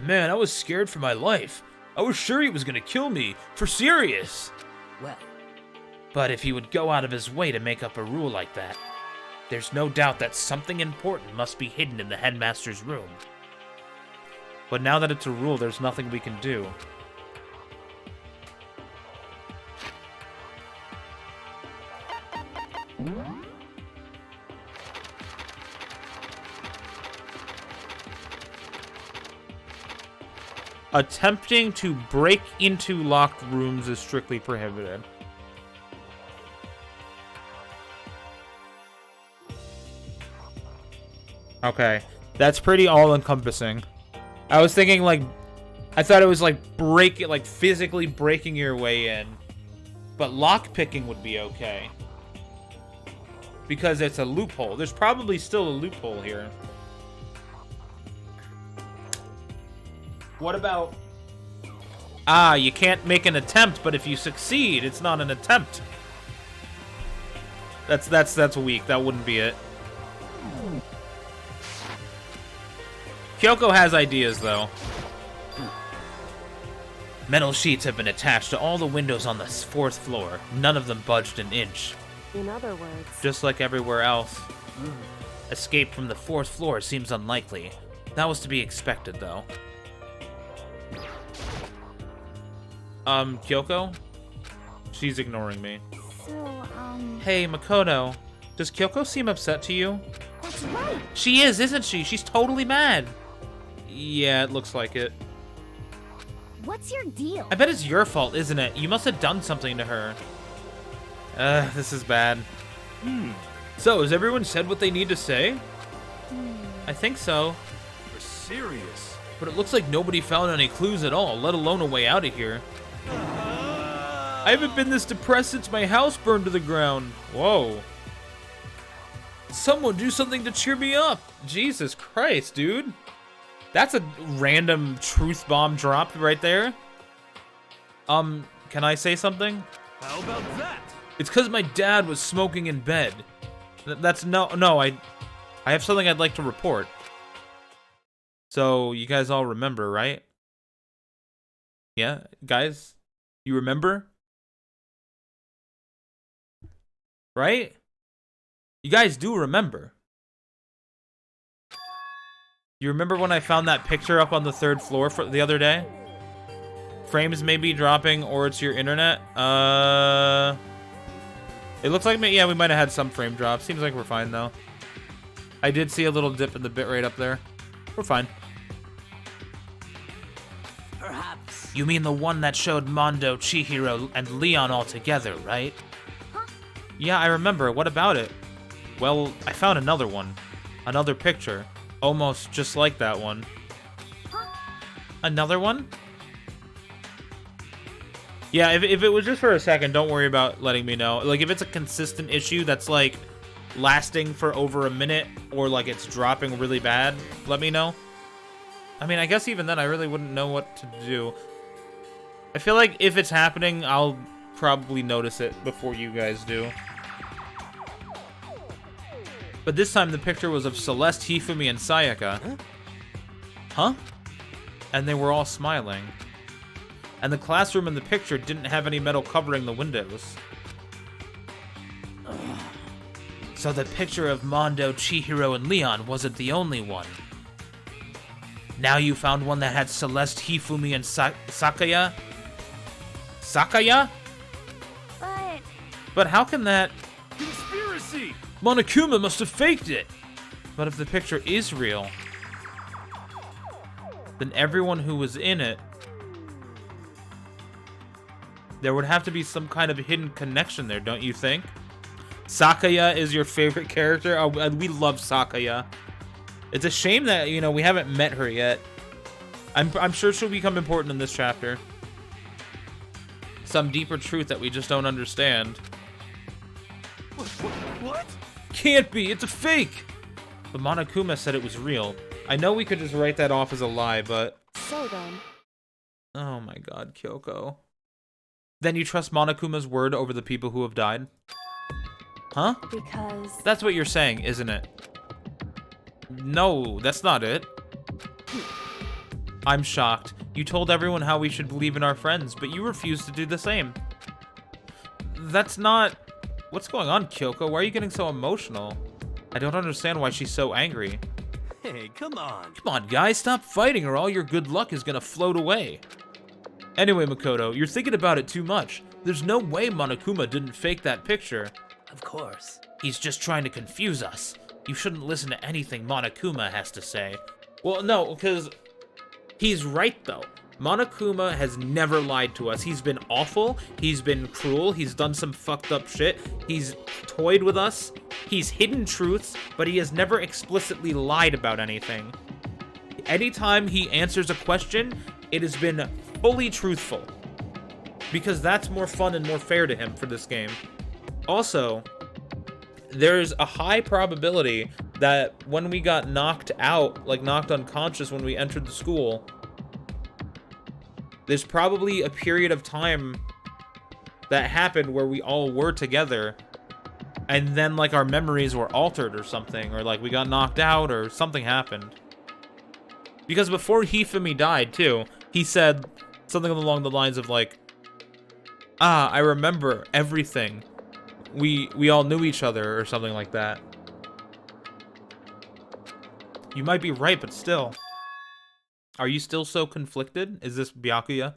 Man, I was scared for my life. I was sure he was gonna kill me, for serious. Well, But if he would go out of his way to make up a rule like that, there's no doubt that something important must be hidden in the headmaster's room. But now that it's a rule, there's nothing we can do. Attempting to break into locked rooms is strictly prohibited. Okay. That's pretty all-encompassing. I was thinking, like... I thought it was, like, physically breaking your way in. But lockpicking would be okay. Because it's a loophole. There's probably still a loophole here. What about... Ah, you can't make an attempt, but if you succeed, it's not an attempt. That's weak. That wouldn't be it. Kyoko has ideas, though. Metal sheets have been attached to all the windows on the 4th floor. None of them budged an inch. In other words, Just like everywhere else. Escape from the 4th floor seems unlikely. That was to be expected, though. Kyoko? She's ignoring me. so, Hey, Makoto. Does Kyoko seem upset to you? that's right. She is, isn't she? She's totally mad. Yeah, it looks like it. What's your deal? I bet it's your fault, isn't it? You must have done something to her. This is bad. So, has everyone said what they need to say? I think so. You're serious? But it looks like nobody found any clues at all, let alone a way out of here. I haven't been this depressed since my house burned to the ground. Whoa. Someone do something to cheer me up. Jesus Christ, dude. That's a random truth bomb drop right there. Can I say something? How about that? It's because my dad was smoking in bed. I have something I'd like to report. So, you guys all remember, right? Yeah, guys? You remember? Right? You guys do remember. You remember when I found that picture up on the 3rd floor for the other day? Frames may be dropping, or it's your internet. It looks like, yeah, we might have had some frame drops. Seems like we're fine, though. I did see a little dip in the bitrate up there. We're fine. Perhaps. You mean the one that showed Mondo, Chihiro, and Leon all together, right? Yeah, I remember. What about it? Well, I found another one. Another picture. Almost just like that one. Another one? Yeah, if it was just for a second, don't worry about letting me know. Like, if it's a consistent issue that's, like, lasting for over a minute, or, like, it's dropping really bad, let me know. I mean, I guess even then, I really wouldn't know what to do. I feel like if it's happening, I'll probably notice it before you guys do. But this time, the picture was of Celeste, Hifumi, and Sayaka. Huh? And they were all smiling. And the classroom in the picture didn't have any metal covering the windows. So the picture of Mondo, Chihiro, and Leon wasn't the only one. Now you found one that had Celeste, Hifumi, and Sakaya? Sakaya? But how can that... Conspiracy! Monokuma must have faked it! But if the picture is real, then everyone who was in it... There would have to be some kind of hidden connection there, don't you think? Sakaya is your favorite character? Oh, we love Sakaya. It's a shame that, you know, we haven't met her yet. I'm sure she'll become important in this chapter. Some deeper truth that we just don't understand. What? Can't be, it's a fake! But Monokuma said it was real. I know we could just write that off as a lie, but... So then, Oh my god, Kyoko. Then you trust Monokuma's word over the people who have died? Huh? because That's what you're saying, isn't it? No, that's not it. I'm shocked. You told everyone how we should believe in our friends, but you refused to do the same. That's not... What's going on, Kyoko? Why are you getting so emotional? I don't understand why she's so angry. Hey, come on. Come on, guys, stop fighting or all your good luck is gonna float away. Anyway, Makoto, you're thinking about it too much. There's no way Monokuma didn't fake that picture. Of course. He's just trying to confuse us. You shouldn't listen to anything Monokuma has to say. Well, no, because he's right, though. Monokuma has never lied to us. He's been awful. He's been cruel. He's done some fucked up shit. He's toyed with us. He's hidden truths, but he has never explicitly lied about anything. Anytime he answers a question, it has been fully truthful. Because that's more fun and more fair to him for this game. Also, there's a high probability that when we got knocked out, like knocked unconscious when we entered the school, there's probably a period of time that happened where we all were together, and then like our memories were altered or something, or like we got knocked out or something happened. Because before Hifumi died too, he said something along the lines of like, I remember everything. We all knew each other or something like that. You might be right, but still. Are you still so conflicted? Is this Byakuya?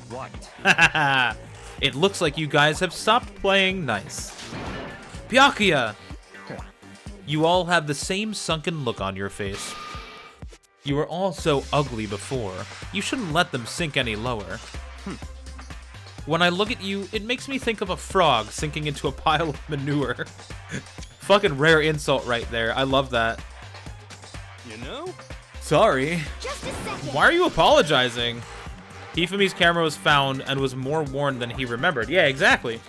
What? It looks like you guys have stopped playing nice. Byakuya! You all have the same sunken look on your face. You were all so ugly before. You shouldn't let them sink any lower. When I look at you, it makes me think of a frog sinking into a pile of manure. Fucking rare insult right there. I love that. You know? Sorry. Just a second. Why are you apologizing? Hifumi's camera was found and was more worn than he remembered. Yeah, exactly.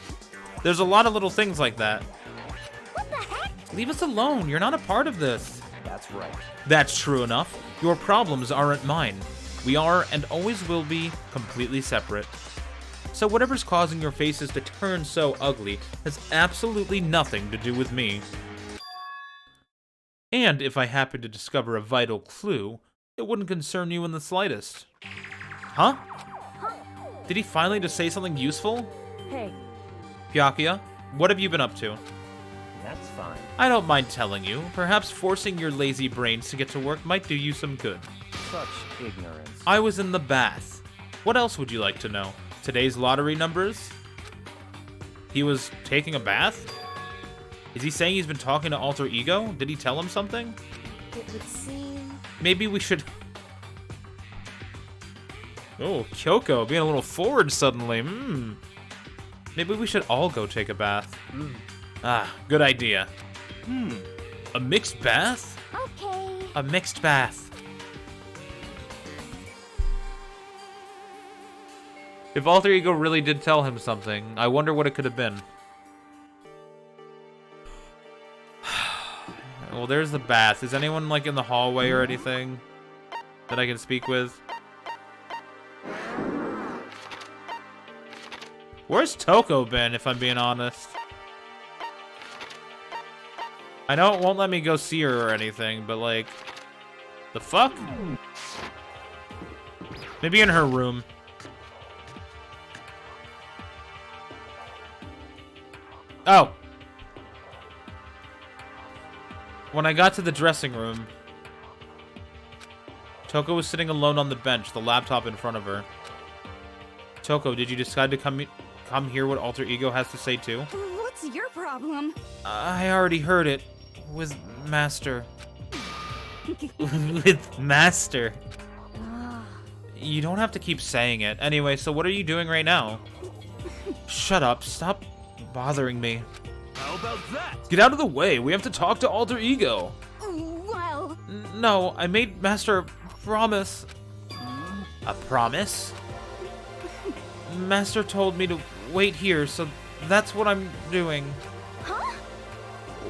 There's a lot of little things like that. What the heck? Leave us alone. You're not a part of this. That's right. That's true enough. Your problems aren't mine. We are, and always will be, completely separate. So whatever's causing your faces to turn so ugly has absolutely nothing to do with me. And if I happen to discover a vital clue, it wouldn't concern you in the slightest. Huh? Did he finally just say something useful? Hey, Byakuya, what have you been up to? That's fine. I don't mind telling you. Perhaps forcing your lazy brains to get to work might do you some good. Such ignorance. I was in the bath. What else would you like to know? Today's lottery numbers? He was taking a bath? Is he saying he's been talking to Alter Ego? Did he tell him something? it would seem... Maybe we should... Oh, Kyoko being a little forward suddenly. Maybe we should all go take a bath. Ah, good idea. A mixed bath? Okay. A mixed bath. If Alter Ego really did tell him something, I wonder what it could have been. Well, there's the bath. Is anyone, like, in the hallway or anything that I can speak with? Where's Toko been, if I'm being honest? I know it won't let me go see her or anything, but, like... The fuck? Maybe in her room. Oh! When I got to the dressing room, Toko was sitting alone on the bench, the laptop in front of her. Toko, did you decide to come hear what Alter Ego has to say too? What's your problem? I already heard it. With Master. With Master. You don't have to keep saying it. Anyway, so what are you doing right now? Shut up. Stop bothering me. How about that? Get out of the way. We have to talk to Alter Ego. Well... No, I made Master a promise. A promise? Master told me to wait here, so that's what I'm doing. Huh?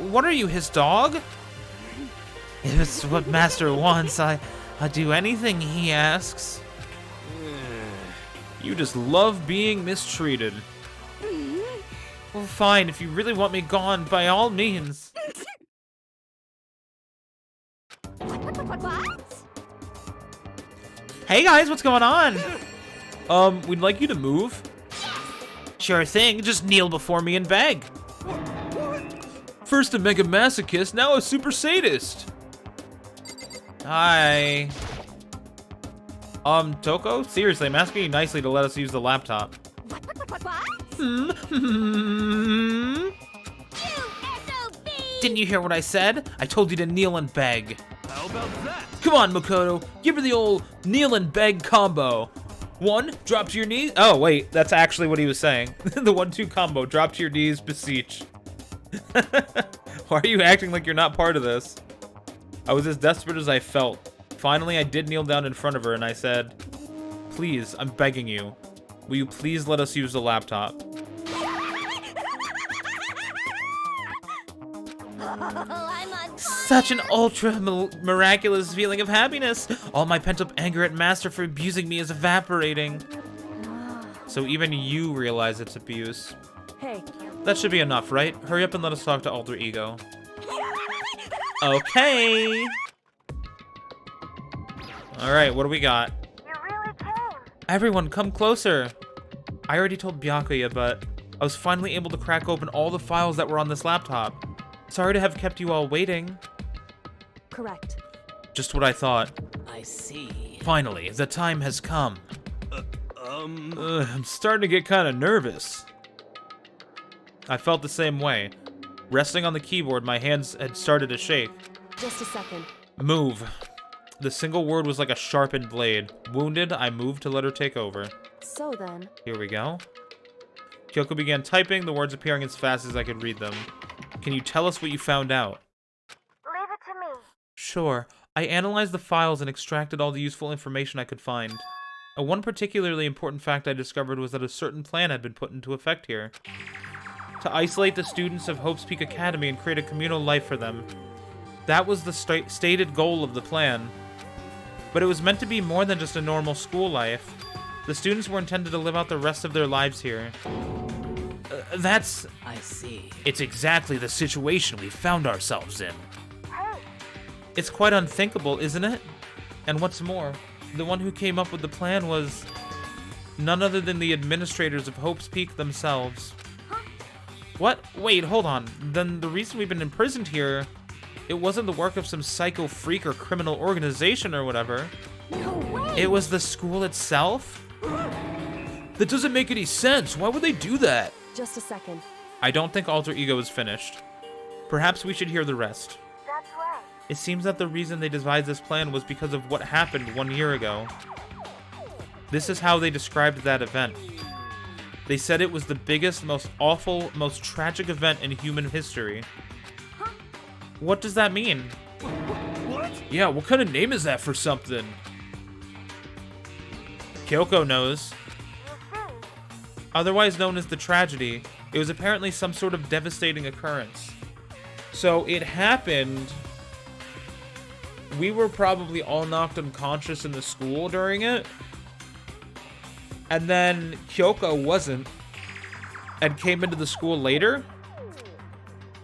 What are you, his dog? If it's what Master wants, I'll do anything he asks. You just love being mistreated. Well, fine, if you really want me gone, by all means. What? Hey guys, what's going on? We'd like you to move. Sure thing, just kneel before me and beg. First a mega masochist, now a super sadist. Hi. Toko? Seriously, I'm asking you nicely to let us use the laptop. Didn't you hear what I said? I told you to kneel and beg. How about that? Come on, Makoto. Give her the old kneel and beg combo. 1, drop to your knees. Oh, wait, that's actually what he was saying. The 1-2 combo, drop to your knees, beseech. Why are you acting like you're not part of this? I was as desperate as I felt. Finally, I did kneel down in front of her and I said, please, I'm begging you. Will you please let us use the laptop? Such an miraculous feeling of happiness. All my pent-up anger at Master for abusing me is evaporating. So even you realize it's abuse. Hey. That should be enough, right? Hurry up and let us talk to Alter Ego. Okay. Alright, what do we got? You really came. Everyone, come closer. I already told Byakuya, but I was finally able to crack open all the files that were on this laptop. Sorry to have kept you all waiting. Correct. Just what I thought. I see. Finally, the time has come. I'm starting to get kind of nervous. I felt the same way. Resting on the keyboard, my hands had started to shake. Just a second. Move. The single word was like a sharpened blade. Wounded, I moved to let her take over. So then. Here we go. Kyoko began typing, the words appearing as fast as I could read them. Can you tell us what you found out? Leave it to me. Sure. I analyzed the files and extracted all the useful information I could find. One particularly important fact I discovered was that a certain plan had been put into effect here. To isolate the students of Hope's Peak Academy and create a communal life for them. That was the stated goal of the plan. But it was meant to be more than just a normal school life. The students were intended to live out the rest of their lives here. That's... I see. It's exactly the situation we found ourselves in. Hey, It's quite unthinkable, isn't it? And what's more, the one who came up with the plan was none other than the administrators of Hope's Peak themselves. What? Wait, hold on. Then the reason we've been imprisoned here, it wasn't the work of some psycho freak or criminal organization or whatever. No way! It was the school itself? That doesn't make any sense. Why would they do that? Just a second. I don't think Alter Ego is finished. Perhaps we should hear the rest. that's right. It seems that the reason they devised this plan was because of what happened 1 year ago. This is how they described that event. They said it was the biggest, most awful, most tragic event in human history. What does that mean? What? Yeah, what kind of name is that for something? Kyoko knows. You see, Otherwise known as the tragedy, it was apparently some sort of devastating occurrence. So it happened. We were probably all knocked unconscious in the school during it. And then Kyoko wasn't. And came into the school later.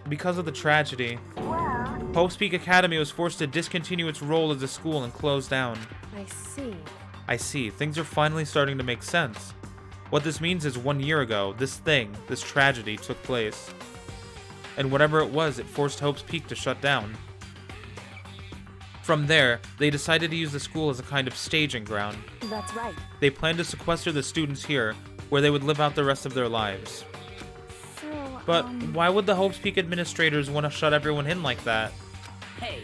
Because of the tragedy. well, Hope's Peak Academy was forced to discontinue its role as a school and close down. I see. I see. Things are finally starting to make sense. What this means is 1 year ago, this tragedy took place. And whatever it was, it forced Hope's Peak to shut down. From there, they decided to use the school as a kind of staging ground. That's right. They planned to sequester the students here, where they would live out the rest of their lives. So, But why would the Hope's Peak administrators want to shut everyone in like that? Hey.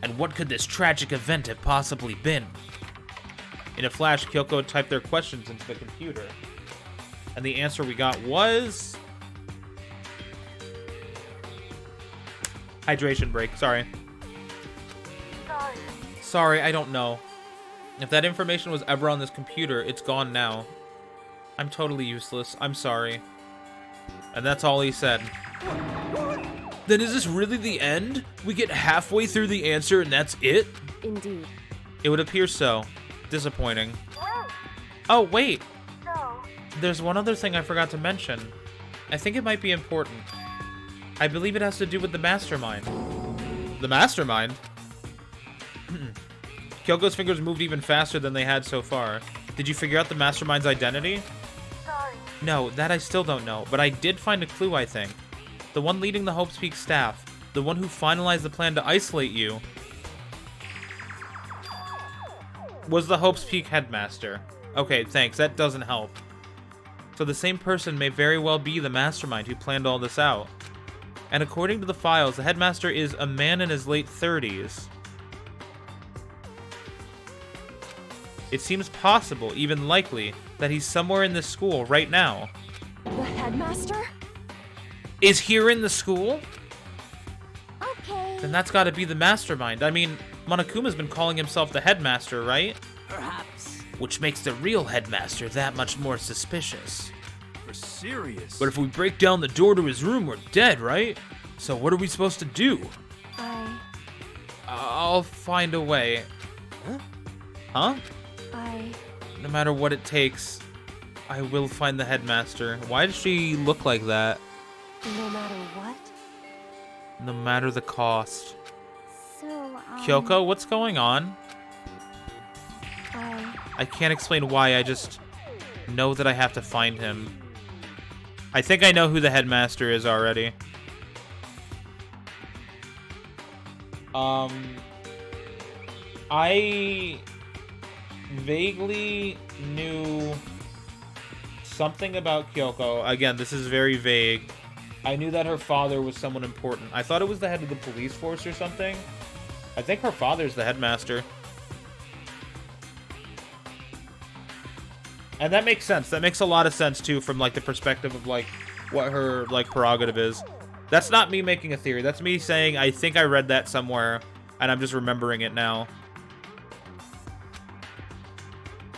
And what could this tragic event have possibly been? In a flash, Kyoko typed their questions into the computer. And the answer we got was... Hydration break, sorry. sorry. Sorry, I don't know. If that information was ever on this computer, it's gone now. I'm totally useless. I'm sorry. And that's all he said. Then is this really the end? We get halfway through the answer and that's it? indeed. It would appear so. Disappointing. Wait, Oh, wait. so, There's one other thing I forgot to mention. I think it might be important. I believe it has to do with the mastermind. The mastermind? Kyoko's fingers moved even faster than they had so far. Did you figure out the mastermind's identity? sorry. No, that I still don't know, but I did find a clue, I think. The one leading the Hope's Peak staff. The one who finalized the plan to isolate you. Was the Hope's Peak headmaster. Okay, thanks, that doesn't help. So the same person may very well be the mastermind who planned all this out. And according to the files, the headmaster is a man in his late 30s. It seems possible, even likely, that he's somewhere in this school right now. The headmaster? Is here in the school? Okay. Then that's gotta be the mastermind. I mean, Monokuma's been calling himself the headmaster, right? Perhaps. Which makes the real headmaster that much more suspicious. For serious. But if we break down the door to his room, we're dead, right? So what are we supposed to do? I'll find a way. Huh? No matter what it takes, I will find the headmaster. Why does she look like that? No matter what? No matter the cost. So, Kyoko, what's going on? I can't explain why, I just know that I have to find him. I think I know who the headmaster is already. I vaguely knew something about Kyoko. Again, this is very vague. I knew that her father was someone important. I thought it was the head of the police force or something. I think her father's the headmaster. And that makes sense. That makes a lot of sense, too, from, like, the perspective of, like, what her, like, prerogative is. That's not me making a theory. That's me saying I think I read that somewhere, and I'm just remembering it now.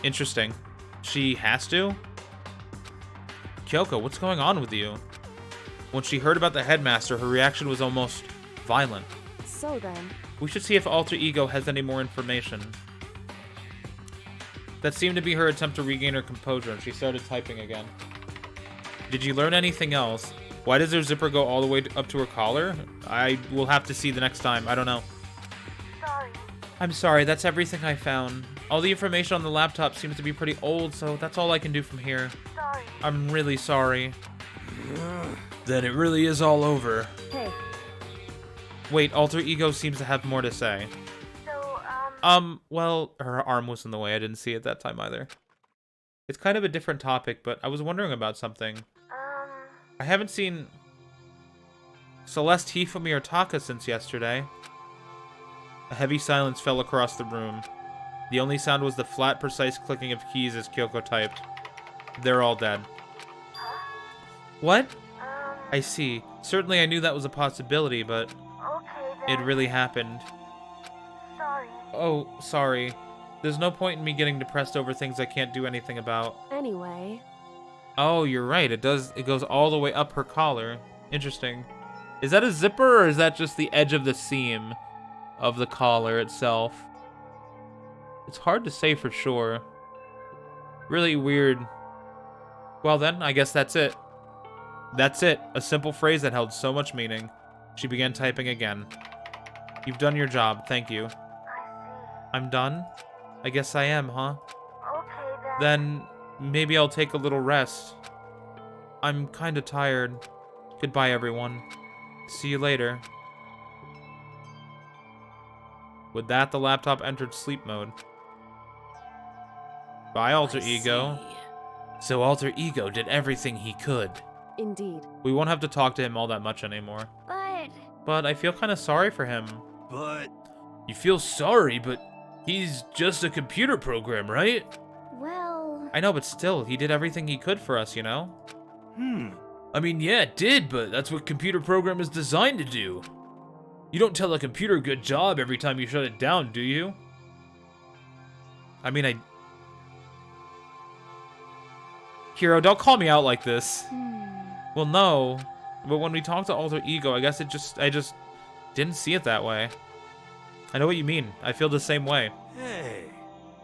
Interesting. She has to? Kyoko, what's going on with you? When she heard about the headmaster, her reaction was almost violent. So then, We should see if Alter Ego has any more information. That seemed to be her attempt to regain her composure, and she started typing again. Did you learn anything else? Why does her zipper go all the way up to her collar? I will have to see the next time. I don't know. Sorry. I'm sorry, that's everything I found. All the information on the laptop seems to be pretty old, so that's all I can do from here. Sorry. I'm really sorry. Then it really is all over. hey, Wait, Alter Ego seems to have more to say. So, Well, her arm was in the way. I didn't see it that time either. It's kind of a different topic, but I was wondering about something. I haven't seen Celeste, Hifumi, or Taka since yesterday. A heavy silence fell across the room. The only sound was the flat, precise clicking of keys as Kyoko typed. They're all dead. What? I see. Certainly I knew that was a possibility, but okay it then. really happened. Sorry. Oh, sorry. There's no point in me getting depressed over things I can't do anything about. anyway, Oh, you're right. It goes all the way up her collar. Interesting. Is that a zipper, or is that just the edge of the seam of the collar itself? It's hard to say for sure. Really weird. Well then, I guess that's it. That's it. A simple phrase that held so much meaning. She began typing again. You've done your job. Thank you. I see. I'm done? I guess I am, huh? Okay then. Then maybe I'll take a little rest. I'm kinda tired. Goodbye, everyone. See you later. With that, the laptop entered sleep mode. Bye, Alter Ego. So Alter Ego did everything he could. indeed. We won't have to talk to him all that much anymore. But I feel kinda sorry for him. But You feel sorry, but he's just a computer program, right? Well, I know, but still, he did everything he could for us, you know? I mean, yeah, it did, but that's what computer program is designed to do. You don't tell a computer good job every time you shut it down, do you? I mean, Hiro, don't call me out like this. Well, no. But when we talked to Alter Ego, I guess I just didn't see it that way. I know what you mean. I feel the same way. hey,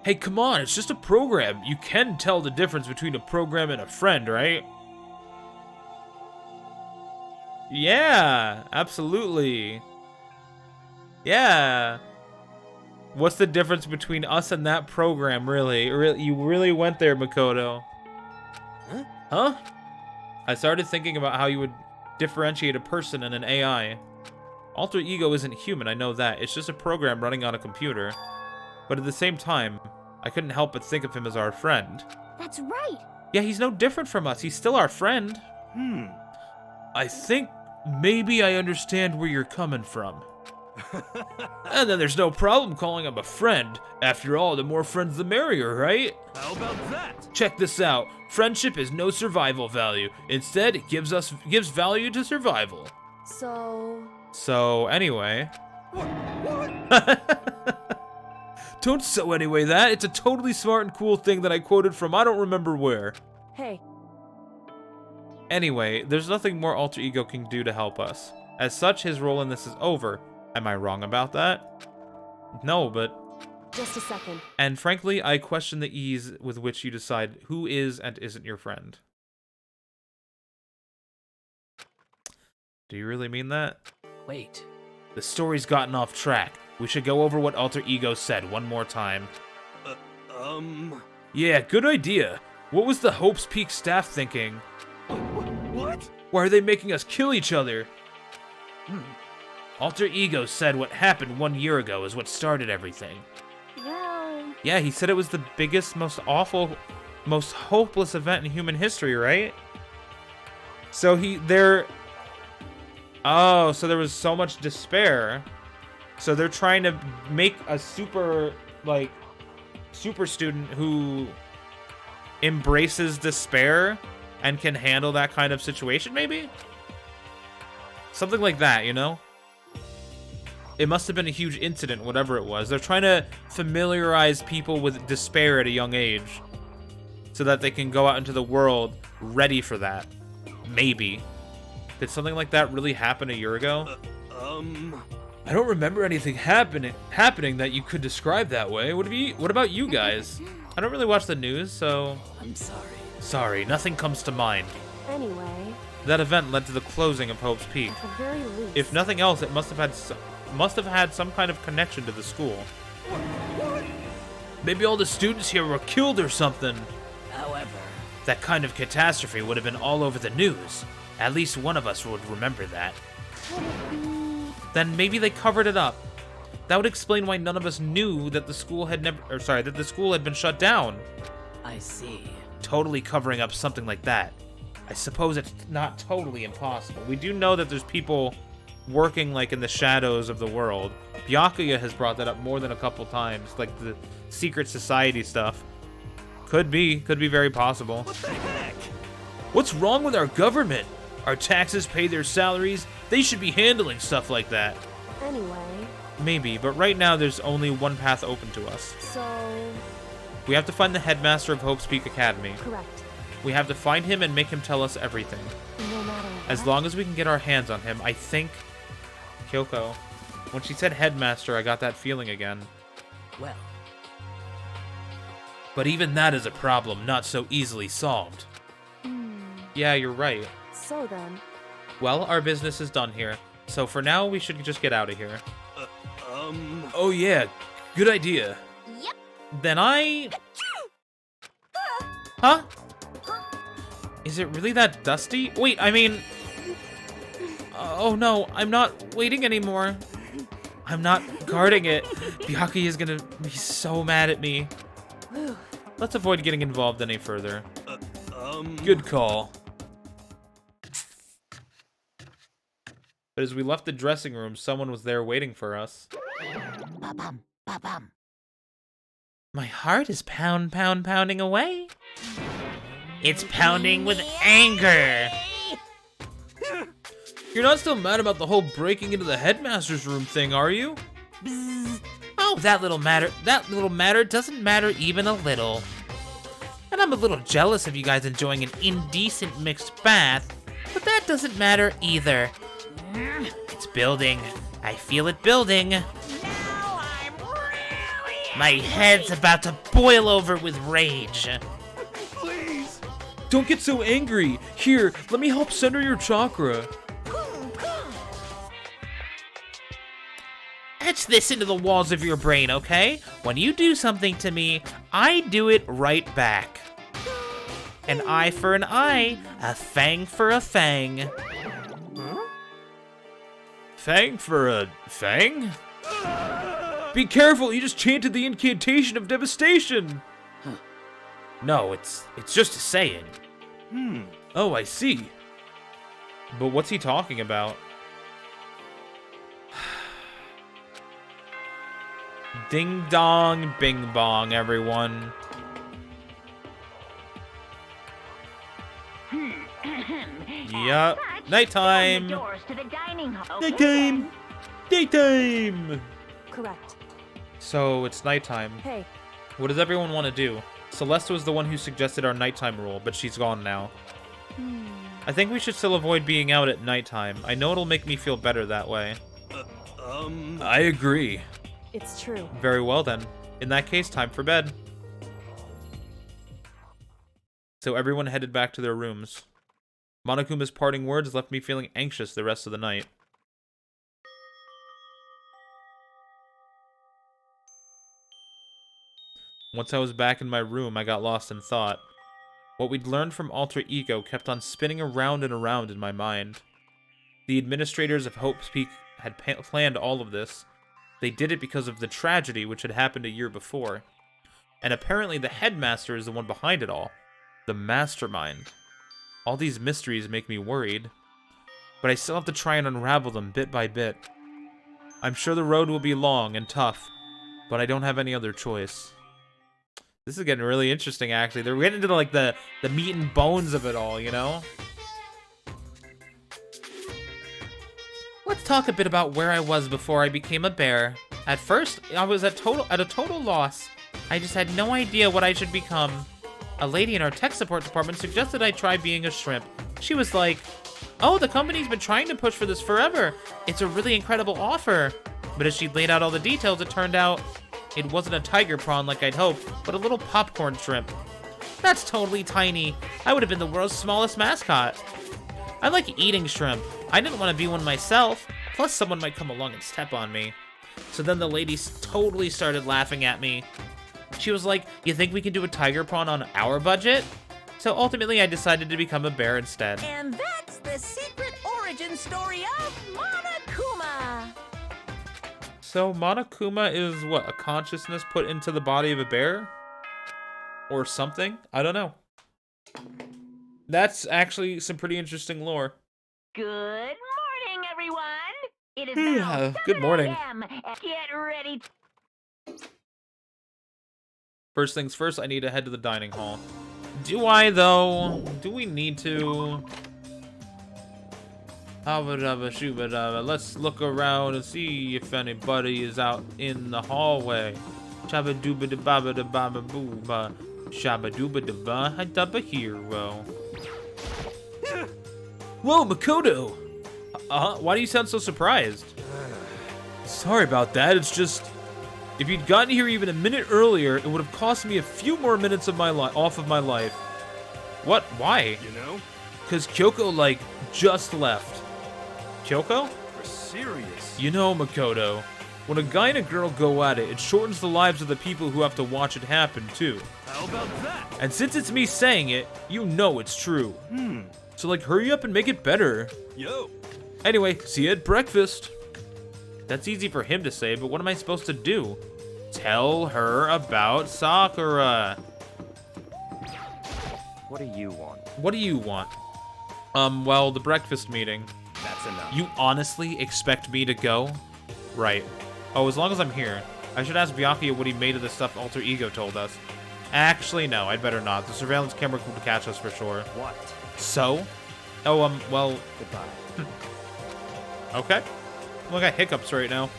Hey, come on, it's just a program. You can tell the difference between a program and a friend, right? Yeah, absolutely. Yeah. What's the difference between us and that program, really? You really went there, Makoto. Huh? I started thinking about how you would differentiate a person and an AI. Alter Ego isn't human, I know that. It's just a program running on a computer. But at the same time, I couldn't help but think of him as our friend. that's right. Yeah, he's no different from us. He's still our friend. I think maybe I understand where you're coming from. And then there's no problem calling him a friend. After all, the more friends the merrier, right? How about that? Check this out. Friendship is no survival value. Instead, it gives value to survival. So, Anyway. What? Don't so anyway that. It's a totally smart and cool thing that I quoted from I don't remember where. hey, Anyway, there's nothing more Alter Ego can do to help us. As such, his role in this is over. Am I wrong about that? No, but... just a second. And frankly, I question the ease with which you decide who is and isn't your friend. Do you really mean that? Wait. The story's gotten off track. We should go over what Alter Ego said one more time. Yeah, good idea. What was the Hope's Peak staff thinking? What? Why are they making us kill each other? Alter Ego said what happened 1 year ago is what started everything. Well, Yeah, he said it was the biggest, most awful, most hopeless event in human history, right? So oh, so there was so much despair. So they're trying to make a super student who embraces despair and can handle that kind of situation, maybe? Something like that, you know? It must have been a huge incident, whatever it was. They're trying to familiarize people with despair at a young age so that they can go out into the world ready for that. Maybe. Did something like that really happen a year ago? I don't remember anything happening that you could describe that way. What about you guys? I don't really watch the news, so... I'm sorry. Sorry, nothing comes to mind. Anyway, That event led to the closing of Hope's Peak. at the very least. If nothing else, it must have had some kind of connection to the school. Maybe all the students here were killed or something. However, That kind of catastrophe would have been all over the news. At least one of us would remember that. Then maybe they covered it up. That would explain why none of us knew that the school had been shut down. I see. Totally covering up something like that. I suppose it's not totally impossible. We do know that there's people working like in the shadows of the world. Byakuya has brought that up more than a couple times, like the secret society stuff. Could be very possible. What the heck? What's wrong with our government? Our taxes pay their salaries. They should be handling stuff like that. Anyway, Maybe, but right now there's only one path open to us. so, We have to find the headmaster of Hope's Peak Academy. correct. We have to find him and make him tell us everything. No matter what. As long as we can get our hands on him, I think... Kyoko. When she said headmaster, I got that feeling again. Well, But even that is a problem not so easily solved. Yeah, you're right. So then, Well, our business is done here. So for now, we should just get out of here. Oh yeah, good idea. Yep. Then I... Huh? Is it really that dusty? Wait, I mean... Oh no, I'm not waiting anymore. I'm not guarding it. Byakuya is gonna be so mad at me. Let's avoid getting involved any further. Good call. But as we left the dressing room, someone was there waiting for us. ba-bum, ba-bum. My heart is pounding away. It's pounding with anger. You're not still mad about the whole breaking into the headmaster's room thing, are you? Oh, that little matter doesn't matter even a little. And I'm a little jealous of you guys enjoying an indecent mixed bath, but that doesn't matter either. It's building. I feel it building. My head's about to boil over with rage. Please! Don't get so angry. Here, let me help center your chakra. Etch this into the walls of your brain, okay? When you do something to me, I do it right back. An eye for an eye, a fang for a fang. Fang for a fang? Be careful, you just chanted the incantation of devastation. No, it's just a saying. Oh, I see. But what's he talking about? Ding dong, bing bong, everyone. Yup. Nighttime. Nighttime. Daytime. Correct. So it's nighttime. Hey, What does everyone want to do? Celeste was the one who suggested our nighttime rule, but she's gone now. I think we should still avoid being out at nighttime. I know it'll make me feel better that way. I agree. it's true. Very well then. In that case, time for bed. So everyone headed back to their rooms. Monokuma's parting words left me feeling anxious the rest of the night. Once I was back in my room, I got lost in thought. What we'd learned from Alter Ego kept on spinning around and around in my mind. The administrators of Hope's Peak had planned all of this. They did it because of the tragedy which had happened a year before. And apparently the headmaster is the one behind it all. The mastermind. All these mysteries make me worried. But I still have to try and unravel them bit by bit. I'm sure the road will be long and tough, but I don't have any other choice. This is getting really interesting, actually. They're getting into, like, the meat and bones of it all, you know? Let's talk a bit about where I was before I became a bear. At first, I was at a total loss. I just had no idea what I should become. A lady in our tech support department suggested I try being a shrimp. She was like, "Oh, the company's been trying to push for this forever. It's a really incredible offer." But as she laid out all the details, it turned out it wasn't a tiger prawn like I'd hoped, but a little popcorn shrimp. That's totally tiny. I would have been the world's smallest mascot. I like eating shrimp. I didn't want to be one myself. Plus, someone might come along and step on me. So then the lady totally started laughing at me. She was like, "You think we can do a tiger prawn on our budget?" So ultimately, I decided to become a bear instead. And that's the secret origin story of Monokuma. So Monokuma is what? A consciousness put into the body of a bear? Or something? I don't know. That's actually some pretty interesting lore. Good morning, everyone. It is Yeah, now good morning. 7 a.m. Get ready. First things first, I need to head to the dining hall. Do I, though? Do we need to? Let's look around and see if anybody is out in the hallway. Shabba-dooba-da-ba-ba-da-ba-ba-boo-ba. Shabba-dooba-da-ba-da-ba hero. Whoa, Makoto! Why do you sound so surprised? Sorry about that, it's just... If you'd gotten here even a minute earlier, it would have cost me a few more minutes of my off of my life. What? Why? You know? Because Kyoko, like, just left. Kyoko? We're serious. You know, Makoto, when a guy and a girl go at it, it shortens the lives of the people who have to watch it happen, too. How about that? And since it's me saying it, you know it's true. So, like, hurry up and make it better. Yo. Anyway, see you at breakfast. That's easy for him to say, but what am I supposed to do? Tell her about Sakura. What do you want? What do you want? Well, the breakfast meeting. That's enough. You honestly expect me to go? Right. Oh, as long as I'm here. I should ask Byakuya what he made of the stuff Alter Ego told us. Actually, no, I'd better not. The surveillance camera could catch us for sure. What? So? Oh, well... Goodbye. Okay. I got hiccups right now.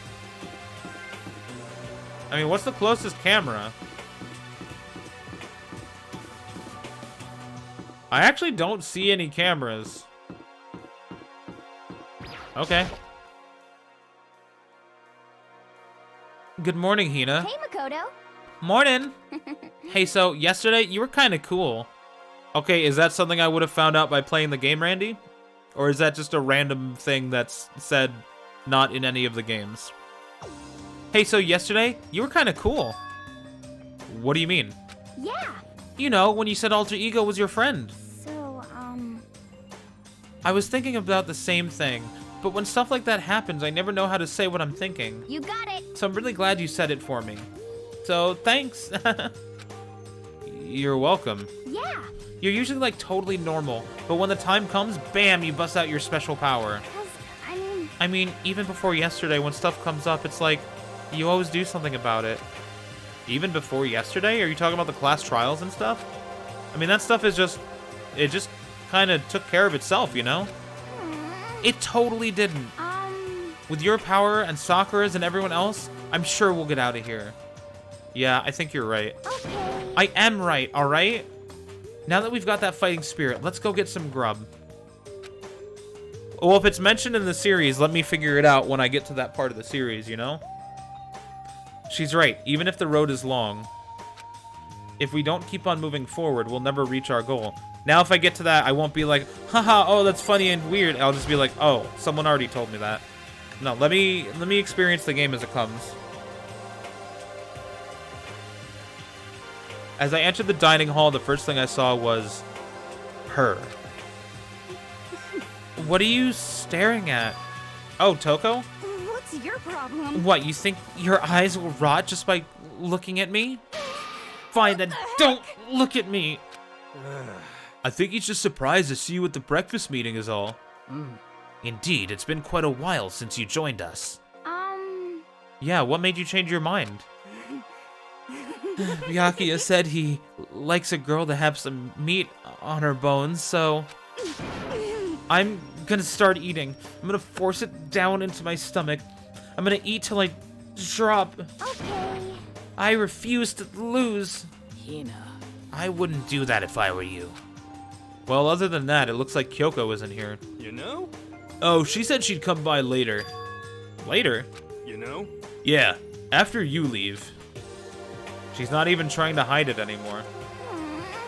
I mean, what's the closest camera? I actually don't see any cameras. Okay. Good morning, Hina. Hey, Makoto. Morning. Hey, so yesterday you were kind of cool. Okay, is that something I would have found out by playing the game, Randy? Or is that just a random thing that's said not in any of the games? Hey, so yesterday you were kind of cool. What do you mean? Yeah. You know, when you said Alter Ego was your friend. So, I was thinking about the same thing, but when stuff like that happens, I never know how to say what I'm thinking. you got it. So I'm really glad you said it for me. So, thanks. You're welcome. Yeah. You're usually, like, totally normal, but when the time comes, bam, you bust out your special power. 'Cause, I mean, even before yesterday, when stuff comes up, it's like, You always do something about it. Even before yesterday? Are you talking about the class trials and stuff? I mean, that stuff is just... It just kind of took care of itself, you know? It totally didn't. With your power and Sakura's and everyone else, I'm sure we'll get out of here. Yeah, I think you're right. Okay. I am right, alright? Now that we've got that fighting spirit, let's go get some grub. Well, if it's mentioned in the series, let me figure it out when I get to that part of the series, you know? She's right, even if the road is long. If we don't keep on moving forward, we'll never reach our goal. Now if I get to that, I won't be like, haha, oh, that's funny and weird. I'll just be like, oh, someone already told me that. No, let me experience the game as it comes. As I entered the dining hall, the first thing I saw was her. What are you staring at? Oh, Toko? What's your problem? What, you think your eyes will rot just by looking at me? Fine, then don't look at me. I think he's just surprised to see you at the breakfast meeting is all. Indeed, it's been quite a while since you joined us. Yeah, what made you change your mind? Byakuya said he likes a girl to have some meat on her bones, so... I'm gonna start eating. I'm gonna force it down into my stomach. I'm gonna eat till I drop. Okay. I refuse to lose. Hina. I wouldn't do that if I were you. Well, other than that, it looks like Kyoko isn't here. You know? Oh, she said she'd come by later. Later? You know? Yeah, after you leave. She's not even trying to hide it anymore.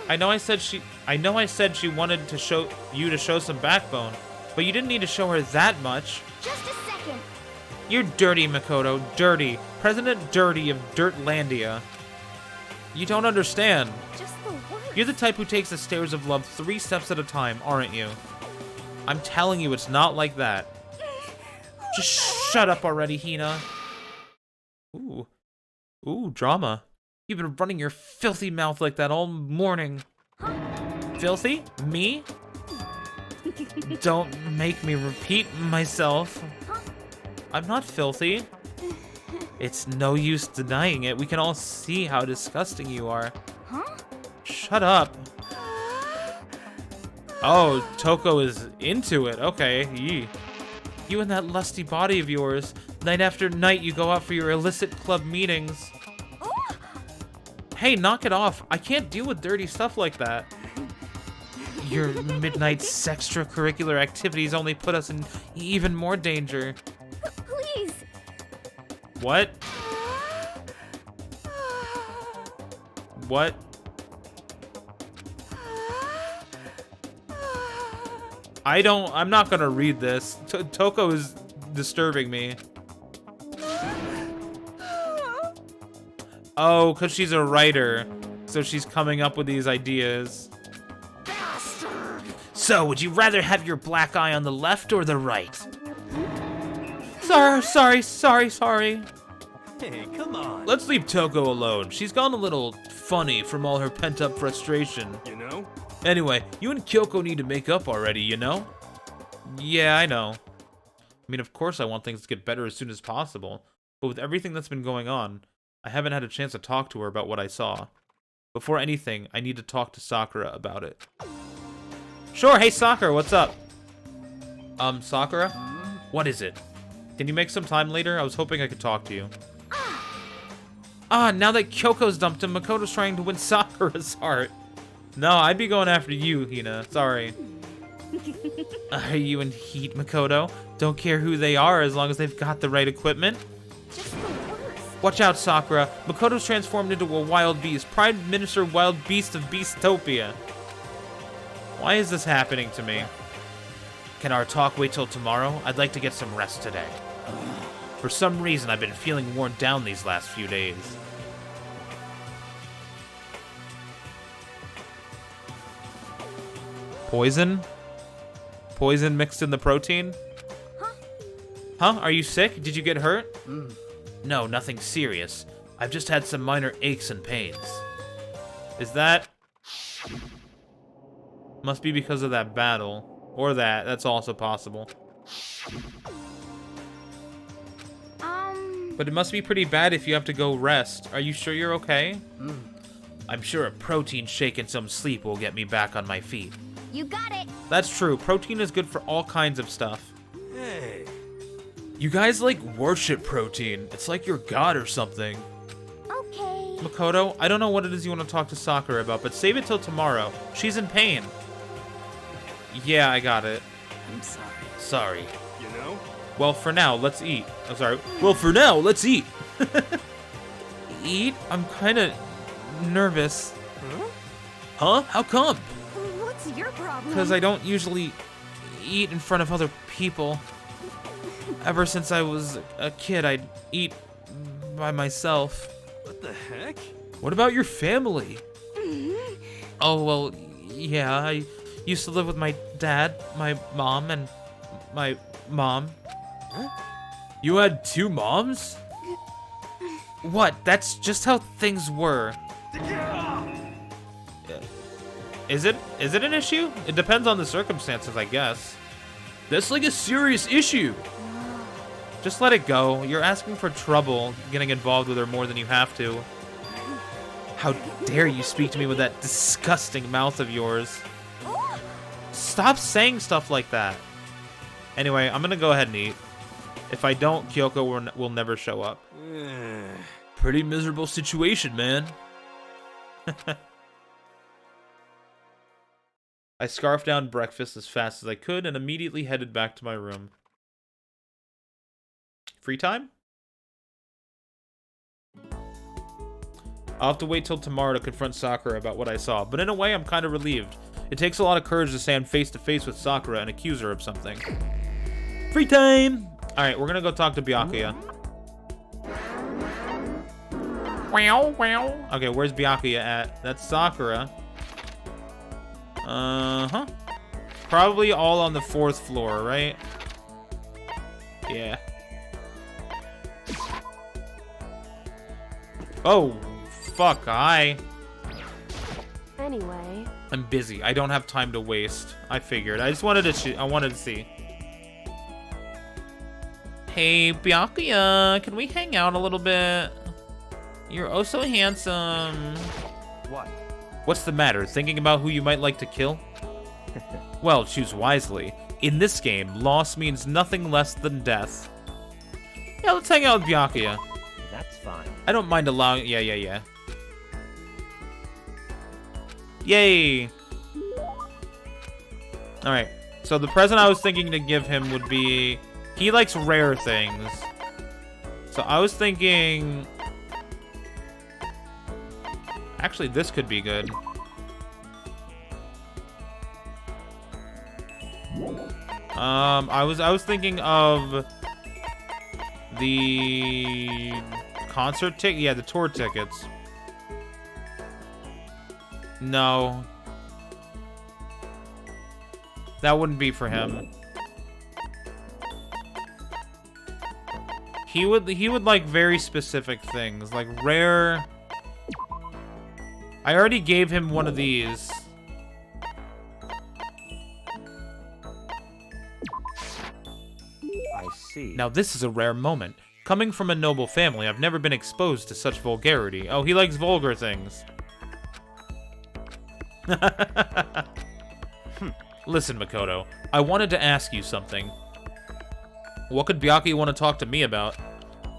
I know I said she wanted to show some backbone, but you didn't need to show her that much. Just a second. You're dirty, Makoto. Dirty. President Dirty of Dirtlandia. You don't understand. Just the worst. You're the type who takes the stairs of love 3 steps at a time, aren't you? I'm telling you, it's not like that. Just shut up already, Hina. Ooh. Ooh, drama. You've been running your filthy mouth like that all morning. Filthy? Me? Don't make me repeat myself. I'm not filthy. It's no use denying it. We can all see how disgusting you are. Huh? Shut up. Oh, Toko is into it. Okay. Yee. You and that lusty body of yours. Night after night, you go out for your illicit club meetings. Hey, knock it off. I can't deal with dirty stuff like that. Your midnight extracurricular activities only put us in even more danger. Please. What? What? I'm not gonna read this. Toko is disturbing me. Oh, because she's a writer. So she's coming up with these ideas. Bastard! So, would you rather have your black eye on the left or the right? Sorry. Hey, come on. Let's leave Toko alone. She's gone a little funny from all her pent-up frustration. You know? Anyway, you and Kyoko need to make up already, you know? Yeah, I know. I mean, of course I want things to get better as soon as possible. But with everything that's been going on, I haven't had a chance to talk to her about what I saw. Before anything, I need to talk to Sakura about it. Sure, hey Sakura, what's up? Sakura? What is it? Can you make some time later? I was hoping I could talk to you. Now that Kyoko's dumped him, Makoto's trying to win Sakura's heart. No, I'd be going after you, Hina. Sorry. Are you in heat, Makoto? Don't care who they are as long as they've got the right equipment. Just the worst. Watch out, Sakura. Makoto's transformed into a wild beast. Prime Minister Wild Beast of Beastopia. Why is this happening to me? Can our talk wait till tomorrow? I'd like to get some rest today. For some reason, I've been feeling worn down these last few days. Poison? Poison mixed in the protein? Huh? Are you sick? Did you get hurt? No, nothing serious. I've just had some minor aches and pains. Is that... Must be because of that battle. Or that's also possible. But it must be pretty bad if you have to go rest. Are you sure you're okay? I'm sure a protein shake and some sleep will get me back on my feet. You got it. That's true. Protein is good for all kinds of stuff. Hey. You guys, like, worship protein. It's like your god or something. Okay. Makoto, I don't know what it is you want to talk to Sakura about, but save it till tomorrow. She's in pain. Yeah, I got it. I'm sorry. Sorry. You know? Well, for now, let's eat. I'm sorry. Well, for now, let's eat. Eat? I'm kind of nervous. Huh? How come? What's your problem? Because I don't usually eat in front of other people. Ever since I was a kid, I'd eat by myself. What the heck? What about your family? Oh, well, yeah, I used to live with my dad, my mom, and my mom. You had 2 moms? What? That's just how things were. Is it an issue? It depends on the circumstances, I guess. That's like a serious issue. Just let it go. You're asking for trouble, getting involved with her more than you have to. How dare you speak to me with that disgusting mouth of yours? Stop saying stuff like that. Anyway, I'm gonna go ahead and eat. If I don't, Kyoko will never show up. Pretty miserable situation, man. I scarfed down breakfast as fast as I could and immediately headed back to my room. Free time? I'll have to wait till tomorrow to confront Sakura about what I saw, but in a way I'm kind of relieved. It takes a lot of courage to stand face to face with Sakura and accuse her of something. Free time! Alright, we're gonna go talk to Byakuya. Wow. Okay, where's Byakuya at? That's Sakura. Uh-huh. Probably all on the 4th floor, right? Yeah. Oh, fuck, hi. Anyway, I'm busy. I don't have time to waste. I figured. I just wanted to I wanted to see. Hey, Byakuya, can we hang out a little bit? You're oh so handsome. What? What's the matter? Thinking about who you might like to kill? Well, choose wisely. In this game, loss means nothing less than death. Yeah, let's hang out with Byakuya. That's fine. I don't mind allowing... Yeah. Yay! Alright, so the present I was thinking to give him would be... He likes rare things. So I was thinking... Actually, this could be good. I was thinking of the concert ticket. Yeah, the tour tickets. No, that wouldn't be for him. He would like very specific things, like rare. I already gave him one of these. I see. Now this is a rare moment. Coming from a noble family, I've never been exposed to such vulgarity. Oh, he likes vulgar things. Listen, Makoto, I wanted to ask you something. What could Byakuya want to talk to me about?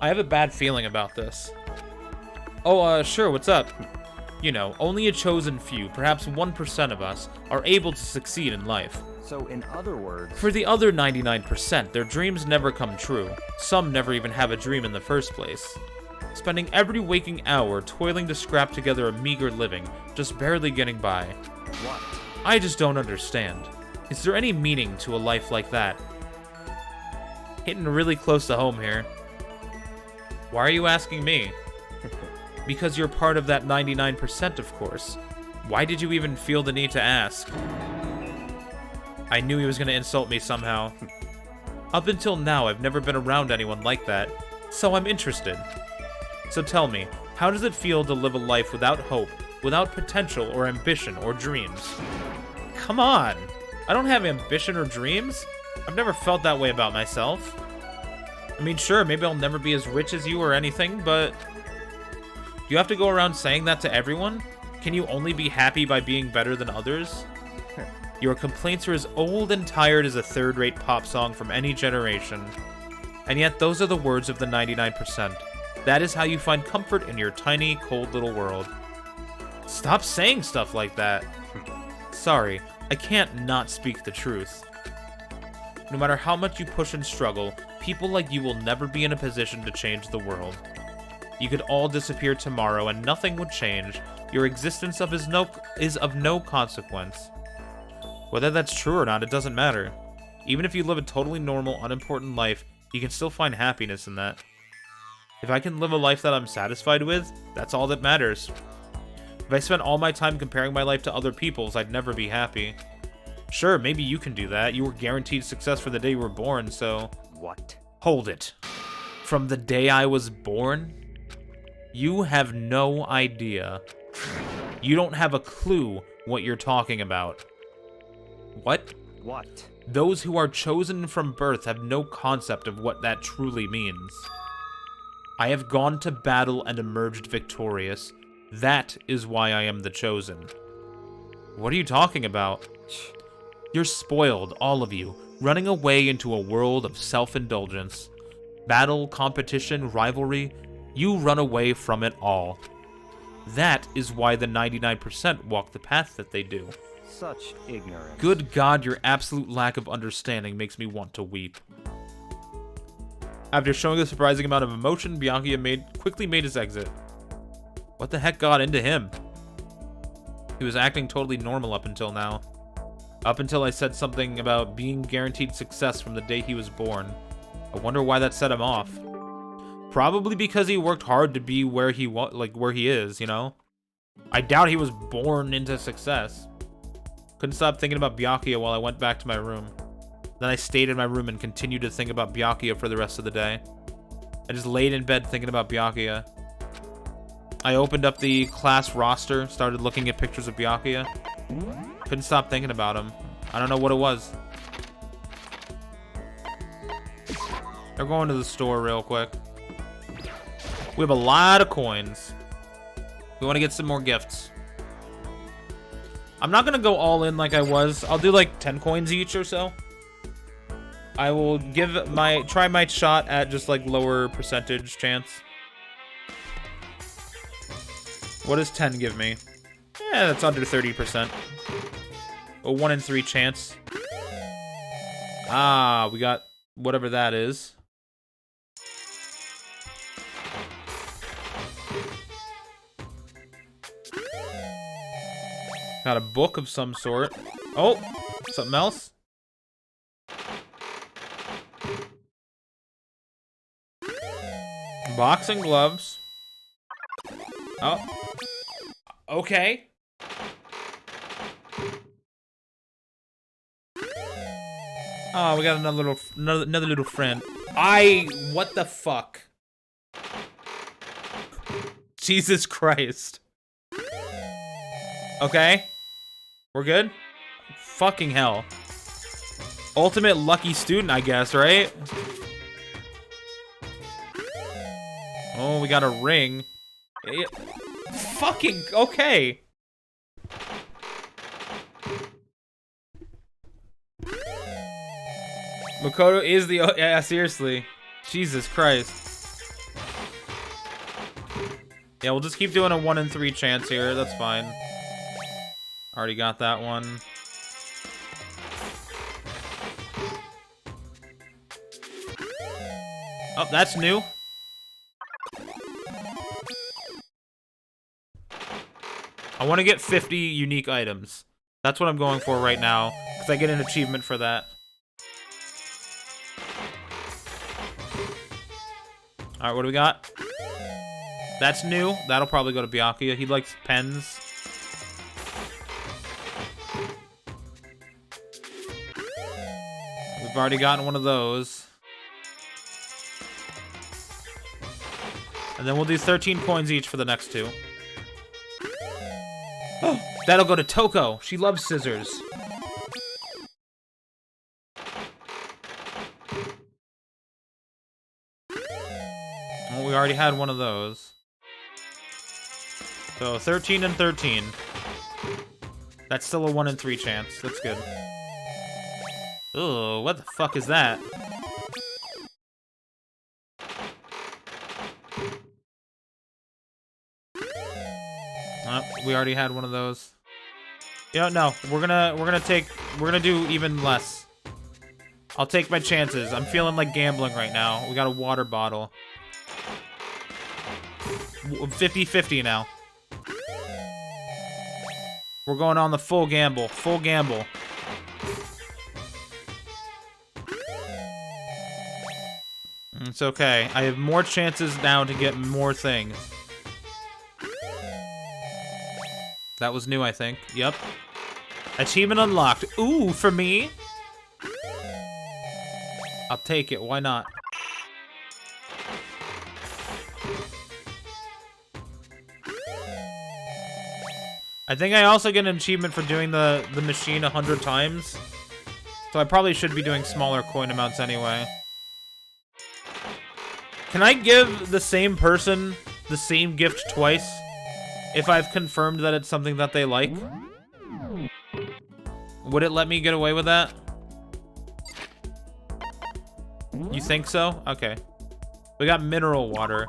I have a bad feeling about this. Oh, sure, what's up? You know, only a chosen few, perhaps 1% of us, are able to succeed in life. So, in other words... For the other 99%, their dreams never come true. Some never even have a dream in the first place. Spending every waking hour toiling to scrap together a meager living, just barely getting by. What? I just don't understand. Is there any meaning to a life like that? Hitting really close to home here. Why are you asking me? Because you're part of that 99%, of course. Why did you even feel the need to ask? I knew he was going to insult me somehow. Up until now, I've never been around anyone like that, so I'm interested. So tell me, how does it feel to live a life without hope, without potential or ambition or dreams? Come on! I don't have ambition or dreams? I've never felt that way about myself. I mean, sure, maybe I'll never be as rich as you or anything, but... Do you have to go around saying that to everyone? Can you only be happy by being better than others? Your complaints are as old and tired as a third-rate pop song from any generation. And yet those are the words of the 99%. That is how you find comfort in your tiny, cold little world. Stop saying stuff like that. Sorry, I can't not speak the truth. No matter how much you push and struggle, people like you will never be in a position to change the world. You could all disappear tomorrow and nothing would change. Your existence is of no consequence. Whether that's true or not, it doesn't matter. Even if you live a totally normal, unimportant life, you can still find happiness in that. If I can live a life that I'm satisfied with, that's all that matters. If I spent all my time comparing my life to other people's, I'd never be happy. Sure, maybe you can do that. You were guaranteed success for the day you were born, so... What? Hold it. From the day I was born? You have no idea. You don't have a clue what you're talking about. What? What? Those who are chosen from birth have no concept of what that truly means. I have gone to battle and emerged victorious. That is why I am the chosen. What are you talking about? You're spoiled, all of you, running away into a world of self-indulgence. Battle, competition, rivalry, you run away from it all. That is why the 99% walk the path that they do. Such ignorance. Good God, your absolute lack of understanding makes me want to weep. After showing a surprising amount of emotion, Bianchi quickly made his exit. What the heck got into him? He was acting totally normal up until now. Up until I said something about being guaranteed success from the day he was born. I wonder why that set him off. Probably because he worked hard to be where he is, you know? I doubt he was born into success. Couldn't stop thinking about Byakuya while I went back to my room. Then I stayed in my room and continued to think about Byakuya for the rest of the day. I just laid in bed thinking about Byakuya. I opened up the class roster, started looking at pictures of Byakuya. Couldn't stop thinking about him. I don't know what it was. They're going to the store real quick. We have a lot of coins. We want to get some more gifts. I'm not going to go all in like I was. I'll do like 10 coins each or so. I will try my shot at just like lower percentage chance. What does 10 give me? Yeah, that's under 30%. A 1 in 3 chance. Ah, we got whatever that is. Got a book of some sort. Oh, something else? Boxing gloves. Oh. Okay. Oh, we got another little friend. What the fuck? Jesus Christ. Okay. We're good? Fucking hell. Ultimate lucky student, I guess, right? Oh, we got a ring. Fucking okay. Makoto is the... Yeah, seriously. Jesus Christ. Yeah, we'll just keep doing a 1 in 3 chance here. That's fine. Already got that one. Oh, that's new. I want to get 50 unique items. That's what I'm going for right now, because I get an achievement for that. Alright, what do we got? That's new. That'll probably go to Byakuya. He likes pens. We've already gotten one of those. And then we'll do 13 coins each for the next two. Oh, that'll go to Toko. She loves scissors. already had one of those. So 13 and 13. That's still a 1 in 3 chance. That's good. Ugh, what the fuck is that? We already had one of those. You know, no, we're gonna do even less. I'll take my chances. I'm feeling like gambling right now. We got a water bottle. 50-50 now. We're going on the full gamble. Full gamble. It's okay. I have more chances now to get more things. That was new, I think. Yep. Achievement unlocked. Ooh, for me? I'll take it. Why not? I think I also get an achievement for doing the machine 100 times. So I probably should be doing smaller coin amounts anyway. Can I give the same person the same gift twice if I've confirmed that it's something that they like? Would it let me get away with that? You think so? Okay. We got mineral water.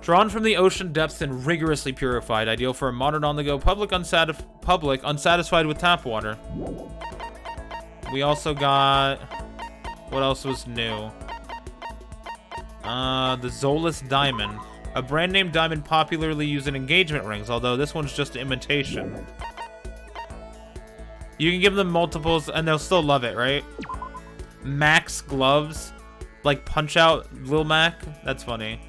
Drawn from the ocean depths and rigorously purified, ideal for a modern on-the-go public unsatisfied with tap water. We also got... What else was new? The Zolus Diamond. A brand name diamond popularly used in engagement rings, although this one's just an imitation. You can give them multiples and they'll still love it, right? Max gloves. Like Punch-Out Lil Mac. That's funny.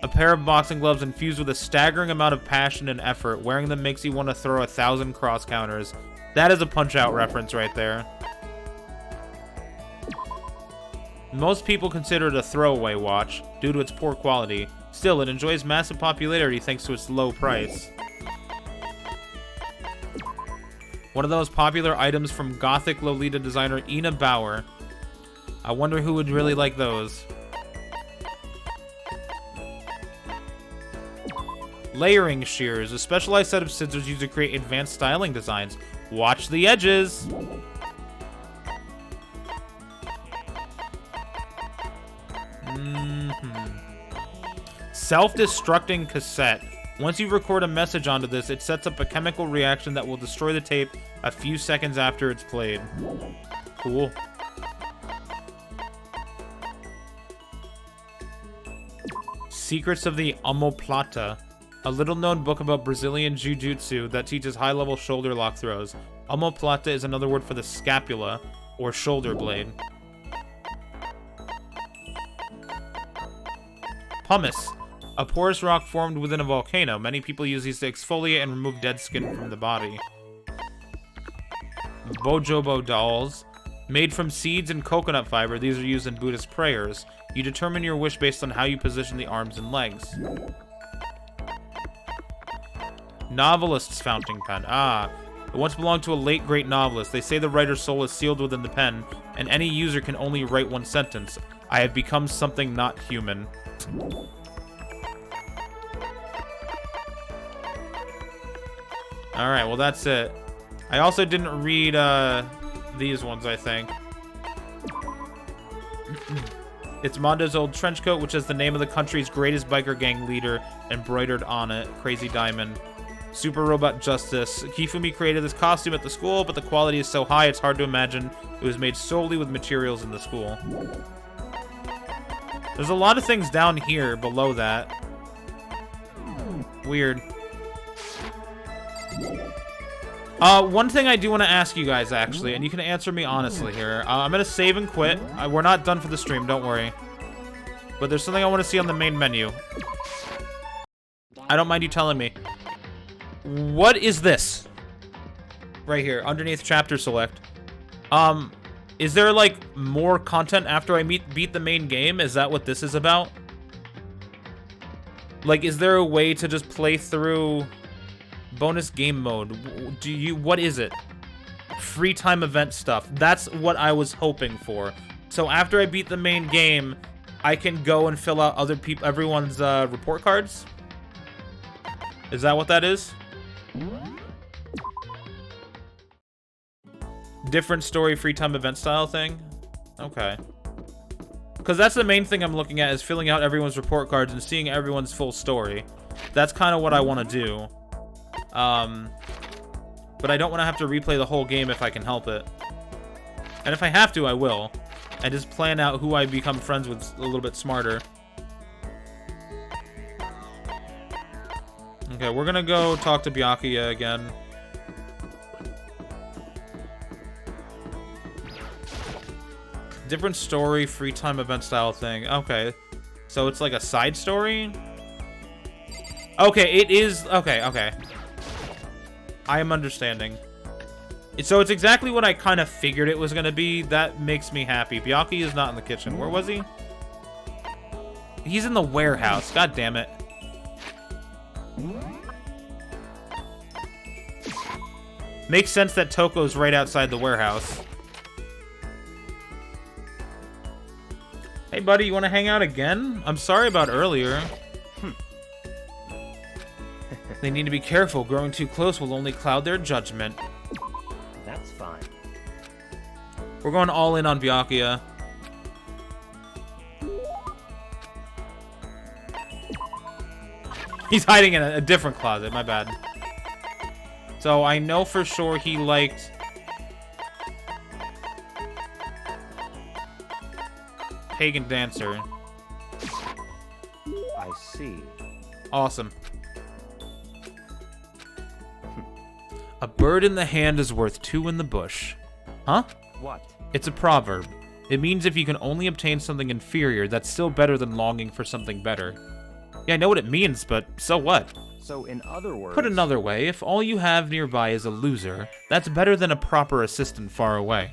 A pair of boxing gloves infused with a staggering amount of passion and effort. Wearing them makes you want to throw 1,000 cross counters. That is a Punch-Out reference right there. Most people consider it a throwaway watch due to its poor quality. Still, it enjoys massive popularity thanks to its low price. One of the most popular items from Gothic Lolita designer Ina Bauer. I wonder who would really like those. Layering shears, a specialized set of scissors used to create advanced styling designs. Watch the edges! Self-destructing cassette. Once you record a message onto this, it sets up a chemical reaction that will destroy the tape a few seconds after it's played. Cool. Secrets of the Omoplata. A little-known book about Brazilian jiu-jitsu that teaches high-level shoulder lock throws. Omoplata is another word for the scapula, or shoulder blade. Pumice. A porous rock formed within a volcano. Many people use these to exfoliate and remove dead skin from the body. Bojobo dolls. Made from seeds and coconut fiber, these are used in Buddhist prayers. You determine your wish based on how you position the arms and legs. Novelist's fountain pen. Ah, it once belonged to a late great novelist. They say the writer's soul is sealed within the pen, and any user can only write one sentence. I have become something not human. Alright, well that's it. I also didn't read these ones, I think. It's Mondo's old trench coat, which has the name of the country's greatest biker gang leader embroidered on it. Crazy Diamond. Super Robot Justice. Kifumi created this costume at the school, but the quality is so high it's hard to imagine it was made solely with materials in the school. There's a lot of things down here below that. Weird. One thing I do want to ask you guys, actually, and you can answer me honestly here. I'm going to save and quit. We're not done for the stream, don't worry. But there's something I want to see on the main menu. I don't mind you telling me. What is this? Right here, underneath chapter select. Is there, like, more content after I beat the main game? Is that what this is about? Like, is there a way to just play through bonus game mode? What is it? Free time event stuff. That's what I was hoping for. So after I beat the main game, I can go and fill out everyone's report cards? Is that what that is? Different story, free time event style thing? Okay. Because that's the main thing I'm looking at, is filling out everyone's report cards and seeing everyone's full story. That's kind of what I want to do. But I don't want to have to replay the whole game if I can help it. And if I have to, I will. And just plan out who I become friends with a little bit smarter. Okay, we're gonna go talk to Byakuya again. Different story, free time event style thing. Okay. So it's like a side story? Okay, it is... Okay, okay. I am understanding. So it's exactly what I kind of figured it was going to be. That makes me happy. Byakuya is not in the kitchen. Where was he? He's in the warehouse. God damn it. Makes sense that Toko's right outside the warehouse. Hey, buddy, you want to hang out again? I'm sorry about earlier. They need to be careful. Growing too close will only cloud their judgment. That's fine. We're going all in on Byakuya. He's hiding in a different closet, my bad. So I know for sure he liked... Pagan Dancer. I see. Awesome. A bird in the hand is worth two in the bush. Huh? What? It's a proverb. It means if you can only obtain something inferior, that's still better than longing for something better. Yeah, I know what it means, but so what? So in other words... Put another way, if all you have nearby is a loser, that's better than a proper assistant far away.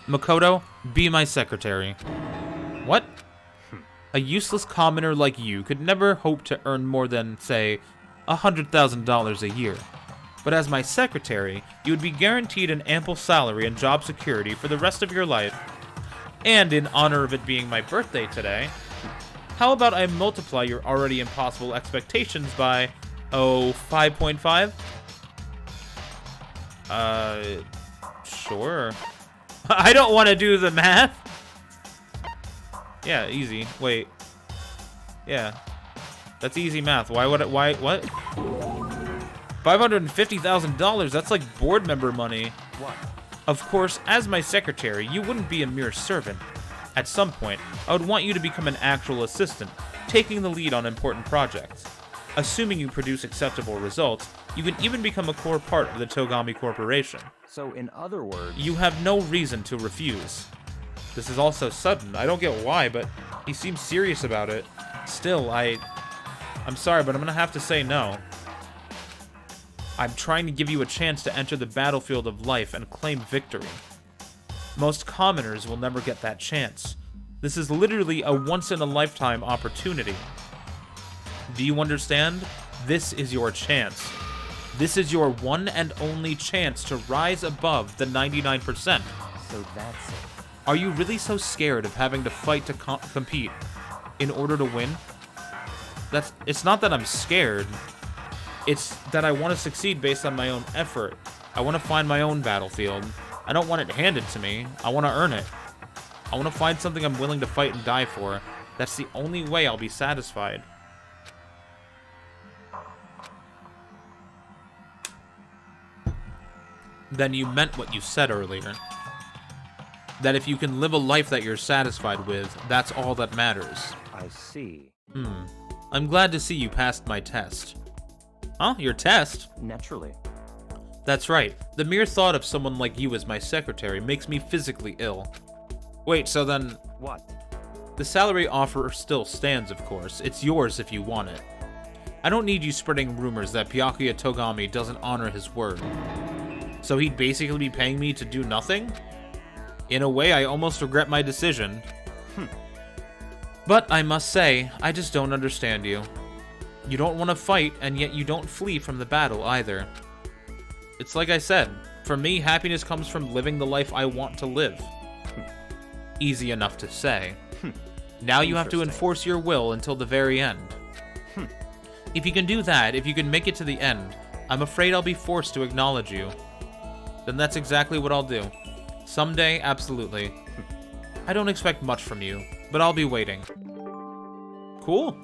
Makoto, be my secretary. What? A useless commoner like you could never hope to earn more than, say, $100,000 a year. But as my secretary, you would be guaranteed an ample salary and job security for the rest of your life. And in honor of it being my birthday today, how about I multiply your already impossible expectations by, 5.5? Sure. I don't want to do the math. Yeah, easy. Wait. Yeah. That's easy math. Why would it, what? $550,000, that's like board member money. What? Of course, as my secretary, you wouldn't be a mere servant. At some point, I would want you to become an actual assistant, taking the lead on important projects. Assuming you produce acceptable results, you can even become a core part of the Togami Corporation. So in other words... You have no reason to refuse. This is all so sudden. I don't get why, but he seems serious about it. Still, I'm sorry, but I'm gonna have to say no. I'm trying to give you a chance to enter the battlefield of life and claim victory. Most commoners will never get that chance. This is literally a once-in-a-lifetime opportunity. Do you understand? This is your chance. This is your one and only chance to rise above the 99%. So that's it. Are you really so scared of having to fight to compete in order to win? It's not that I'm scared. It's that I want to succeed based on my own effort. I want to find my own battlefield. I don't want it handed to me. I want to earn it. I want to find something I'm willing to fight and die for. That's the only way I'll be satisfied. Then you meant what you said earlier. That if you can live a life that you're satisfied with, that's all that matters. I see. I'm glad to see you passed my test. Huh? Your test? Naturally. That's right. The mere thought of someone like you as my secretary makes me physically ill. Wait, so then... What? The salary offer still stands, of course. It's yours if you want it. I don't need you spreading rumors that Byakuya Togami doesn't honor his word. So he'd basically be paying me to do nothing? In a way, I almost regret my decision. But I must say, I just don't understand you. You don't want to fight, and yet you don't flee from the battle either. It's like I said, for me, happiness comes from living the life I want to live. Easy enough to say. Now you have to Interesting. enforce your will until the very end. If you can do that, if you can make it to the end, I'm afraid I'll be forced to acknowledge you. Then that's exactly what I'll do. Someday, absolutely. I don't expect much from you, but I'll be waiting. Cool.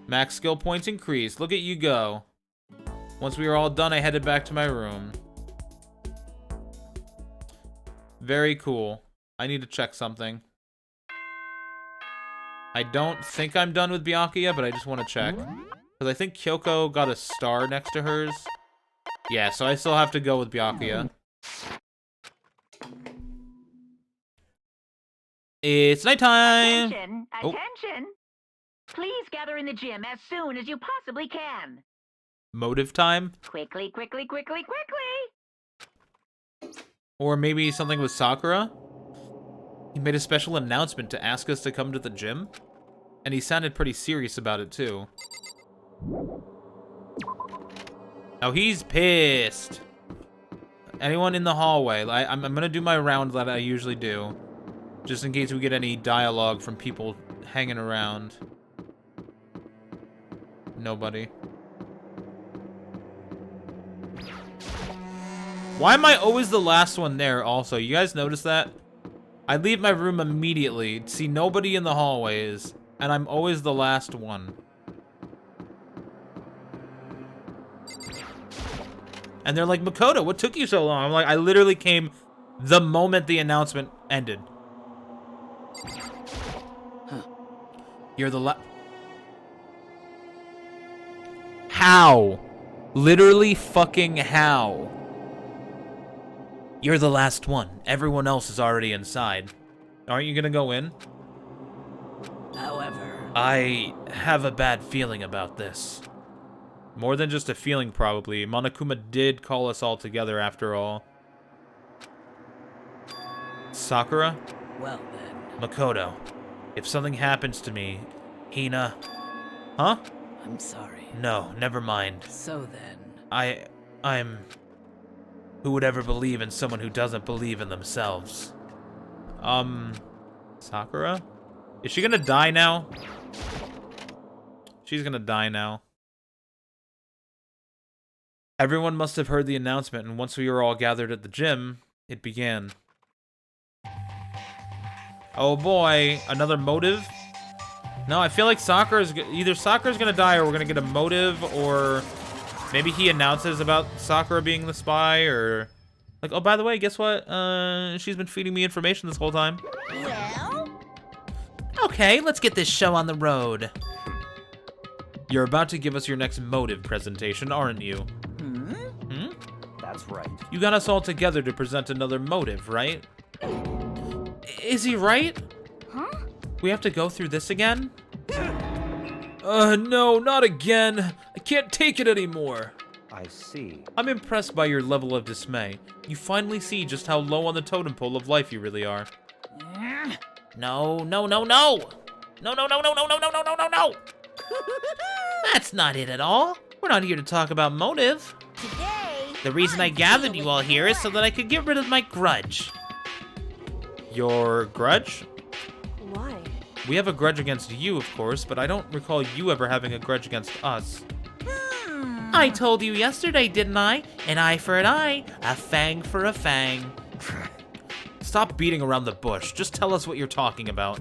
Max skill points increased. Look at you go. Once we were all done, I headed back to my room. Very cool. I need to check something. I don't think I'm done with Byakuya, but I just want to check. Because I think Kyoko got a star next to hers. Yeah, so I still have to go with Byakuya. It's nighttime! Attention! Oh. Attention! Please gather in the gym as soon as you possibly can. Motive time? Quickly, quickly, quickly, quickly! Or maybe something with Sakura? He made a special announcement to ask us to come to the gym? And he sounded pretty serious about it, too. Oh, he's pissed. Anyone in the hallway? I'm gonna do my round that I usually do. Just in case we get any dialogue from people hanging around. Nobody. Why am I always the last one there also? You guys notice that? I leave my room immediately, see nobody in the hallways, and I'm always the last one. And they're like, Makoto, what took you so long? I'm like, I literally came the moment the announcement ended. You're the How? Literally fucking how? You're the last one. Everyone else is already inside. Aren't you gonna go in? However, I have a bad feeling about this. More than just a feeling, probably. Monokuma did call us all together, after all. Sakura? well then, Makoto. If something happens to me, Hina... Huh? I'm sorry. No, never mind. So then, I'm... Who would ever believe in someone who doesn't believe in themselves? Sakura? Is she gonna die now? She's gonna die now. Everyone must have heard the announcement, and once we were all gathered at the gym, it began. Oh boy, another motive? No, I feel like either Sakura's gonna die or we're gonna get a motive, or maybe he announces about Sakura being the spy, or like, oh, by the way, guess what? She's been feeding me information this whole time. well, Okay, let's get this show on the road. You're about to give us your next motive presentation, aren't you? That's right. You got us all together to present another motive, right? Is he right? Huh? We have to go through this again? No, not again. I can't take it anymore. I see. I'm impressed by your level of dismay. You finally see just how low on the totem pole of life you really are. No, no, no, no! No, no, no, no, no, no, no, no, no, no, no! That's not it at all. We're not here to talk about motive. Today, The reason I gathered you all here is so that I could get rid of my grudge. Your grudge? Why? We have a grudge against you, of course, but I don't recall you ever having a grudge against us. I told you yesterday, didn't I? An eye for an eye, a fang for a fang. Stop beating around the bush. Just tell us what you're talking about.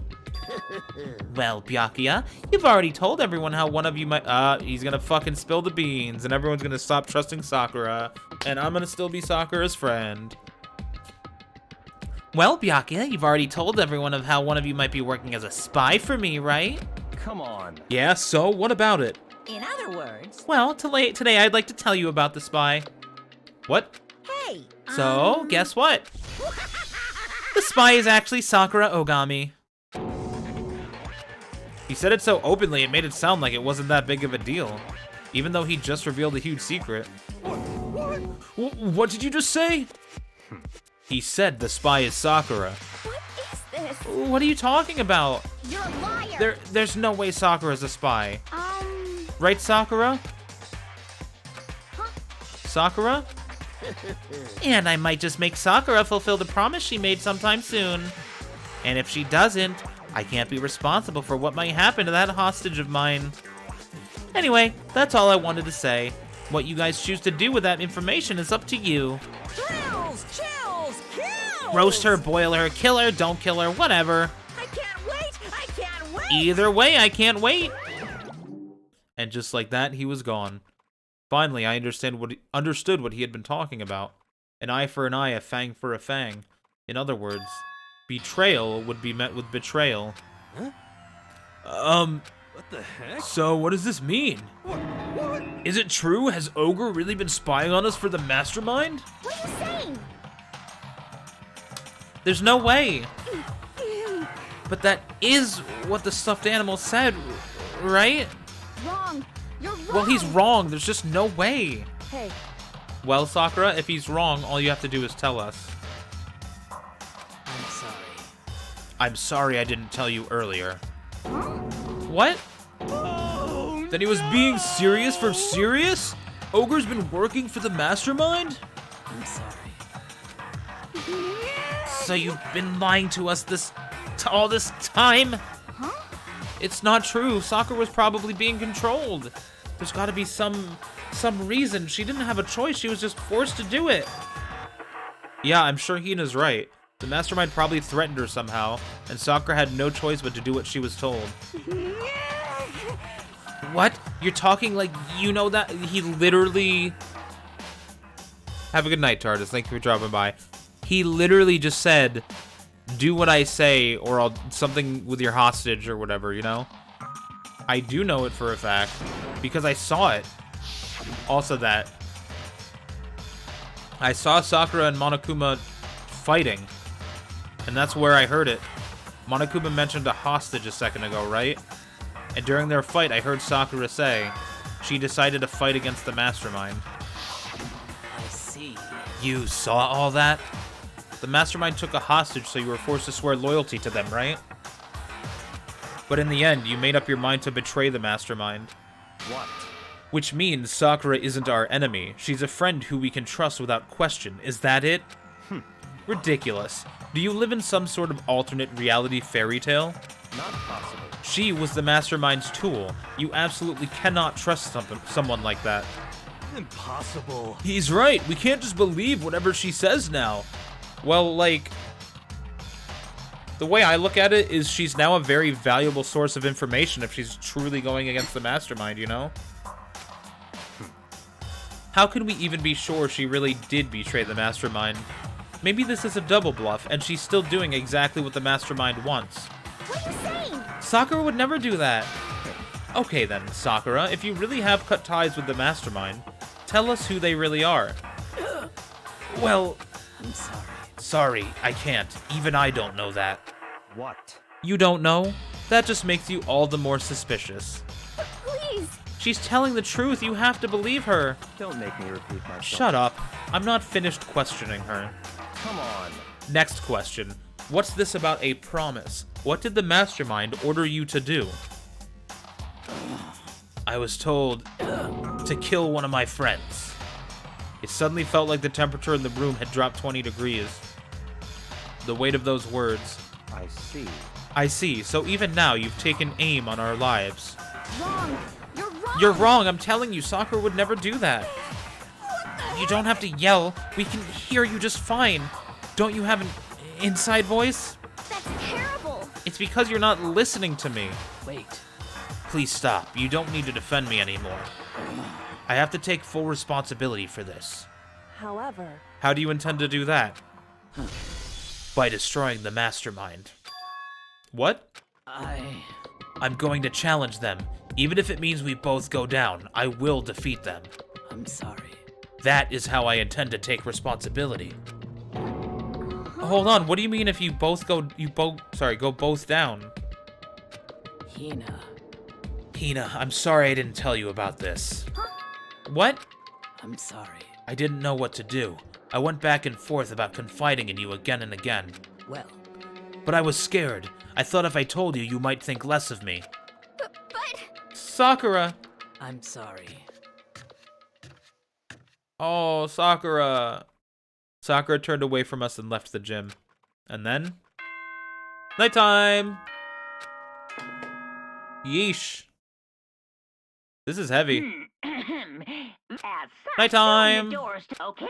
Well, Byakuya, you've already told everyone how one of you might- He's gonna fucking spill the beans, and everyone's gonna stop trusting Sakura, and I'm gonna still be Sakura's friend. Well, Byakuya, you've already told everyone of how one of you might be working as a spy for me, right? Come on. Yeah, so what about it? in other words, Well, today I'd like to tell you about the spy. What? hey, So, guess what? The spy is actually Sakura Ogami. He said it so openly, it made it sound like it wasn't that big of a deal. Even though he just revealed a huge secret. What did you just say? He said the spy is Sakura. what is this? What are you talking about? You're a liar. There's no way Sakura's a spy. Right, Sakura? Sakura? And I might just make Sakura fulfill the promise she made sometime soon. And if she doesn't, I can't be responsible for what might happen to that hostage of mine. Anyway, that's all I wanted to say. What you guys choose to do with that information is up to you. Thrills, chills, kills! Roast her, boil her, kill her, don't kill her, whatever. I can't wait! I can't wait! Either way, I can't wait. And just like that, he was gone. Finally, I understood what he had been talking about. An eye for an eye, a fang for a fang. In other words, betrayal would be met with betrayal. Huh? What the heck? So what does this mean? What? Is it true? Has Ogre really been spying on us for the mastermind? What are you saying? There's no way. But that is what the stuffed animal said, right? Wrong. You're wrong. Well, he's wrong. There's just no way. Hey, Well, Sakura, if he's wrong, all you have to do is tell us. I'm sorry. I'm sorry I didn't tell you earlier. What? Oh, Then he was being serious for serious? Ogre's been working for the mastermind? I'm sorry. So you've been lying to us all this time? Huh? It's not true. Sakura was probably being controlled. There's got to be some reason. She didn't have a choice. She was just forced to do it. Yeah, I'm sure Hina's right. The mastermind probably threatened her somehow, and Sakura had no choice but to do what she was told. What? You're talking like you know that? He literally... Have a good night, TARDIS. Thank you for dropping by. He literally just said, do what I say, or I'll something with your hostage or whatever, you know? I do know it for a fact, because I saw it. Also that. I saw Sakura and Monokuma fighting, and that's where I heard it. Monokuma mentioned a hostage a second ago, right? And during their fight, I heard Sakura say she decided to fight against the mastermind. I see. You saw all that? The mastermind took a hostage, so you were forced to swear loyalty to them, right? But in the end, you made up your mind to betray the mastermind. What? Which means Sakura isn't our enemy. She's a friend who we can trust without question. Is that it? Ridiculous. Do you live in some sort of alternate reality fairy tale? Not possible. She was the mastermind's tool. You absolutely cannot trust someone like that. impossible. He's right. We can't just believe whatever she says now. Well, like, the way I look at it is she's now a very valuable source of information if she's truly going against the mastermind, you know? How can we even be sure she really did betray the mastermind? Maybe this is a double bluff, and she's still doing exactly what the mastermind wants. What are you saying? Sakura would never do that. Okay then, Sakura, if you really have cut ties with the mastermind, tell us who they really are. Well, I'm sorry. sorry, I can't. Even I don't know that. What? You don't know? That just makes you all the more suspicious. Please. She's telling the truth. You have to believe her. Don't make me repeat myself. Shut up. I'm not finished questioning her. Come on. Next question. What's this about a promise? What did the mastermind order you to do? I was told to kill one of my friends. It suddenly felt like the temperature in the room had dropped 20 degrees. The weight of those words. I see. I see. So even now, you've taken aim on our lives. Wrong. You're wrong. You're wrong. I'm telling you, Sakura would never do that. You don't have to yell. We can hear you just fine. Don't you have an inside voice? That's terrible. It's because you're not listening to me. Wait. Please stop. You don't need to defend me anymore. I have to take full responsibility for this. However, How do you intend to do that? By destroying the mastermind. What? I'm going to challenge them. Even if it means we both go down, I will defeat them. I'm sorry. That is how I intend to take responsibility. Hold on, what do you mean if you both go both down? Hina. Hina, I'm sorry I didn't tell you about this. What? I'm sorry. I didn't know what to do. I went back and forth about confiding in you again and again. Well, But I was scared. I thought if I told you, you might think less of me. But Sakura! I'm sorry. Oh, Sakura. Sakura turned away from us and left the gym. And then? Nighttime! Yeesh. This is heavy. Nighttime. Nighttime. Okay.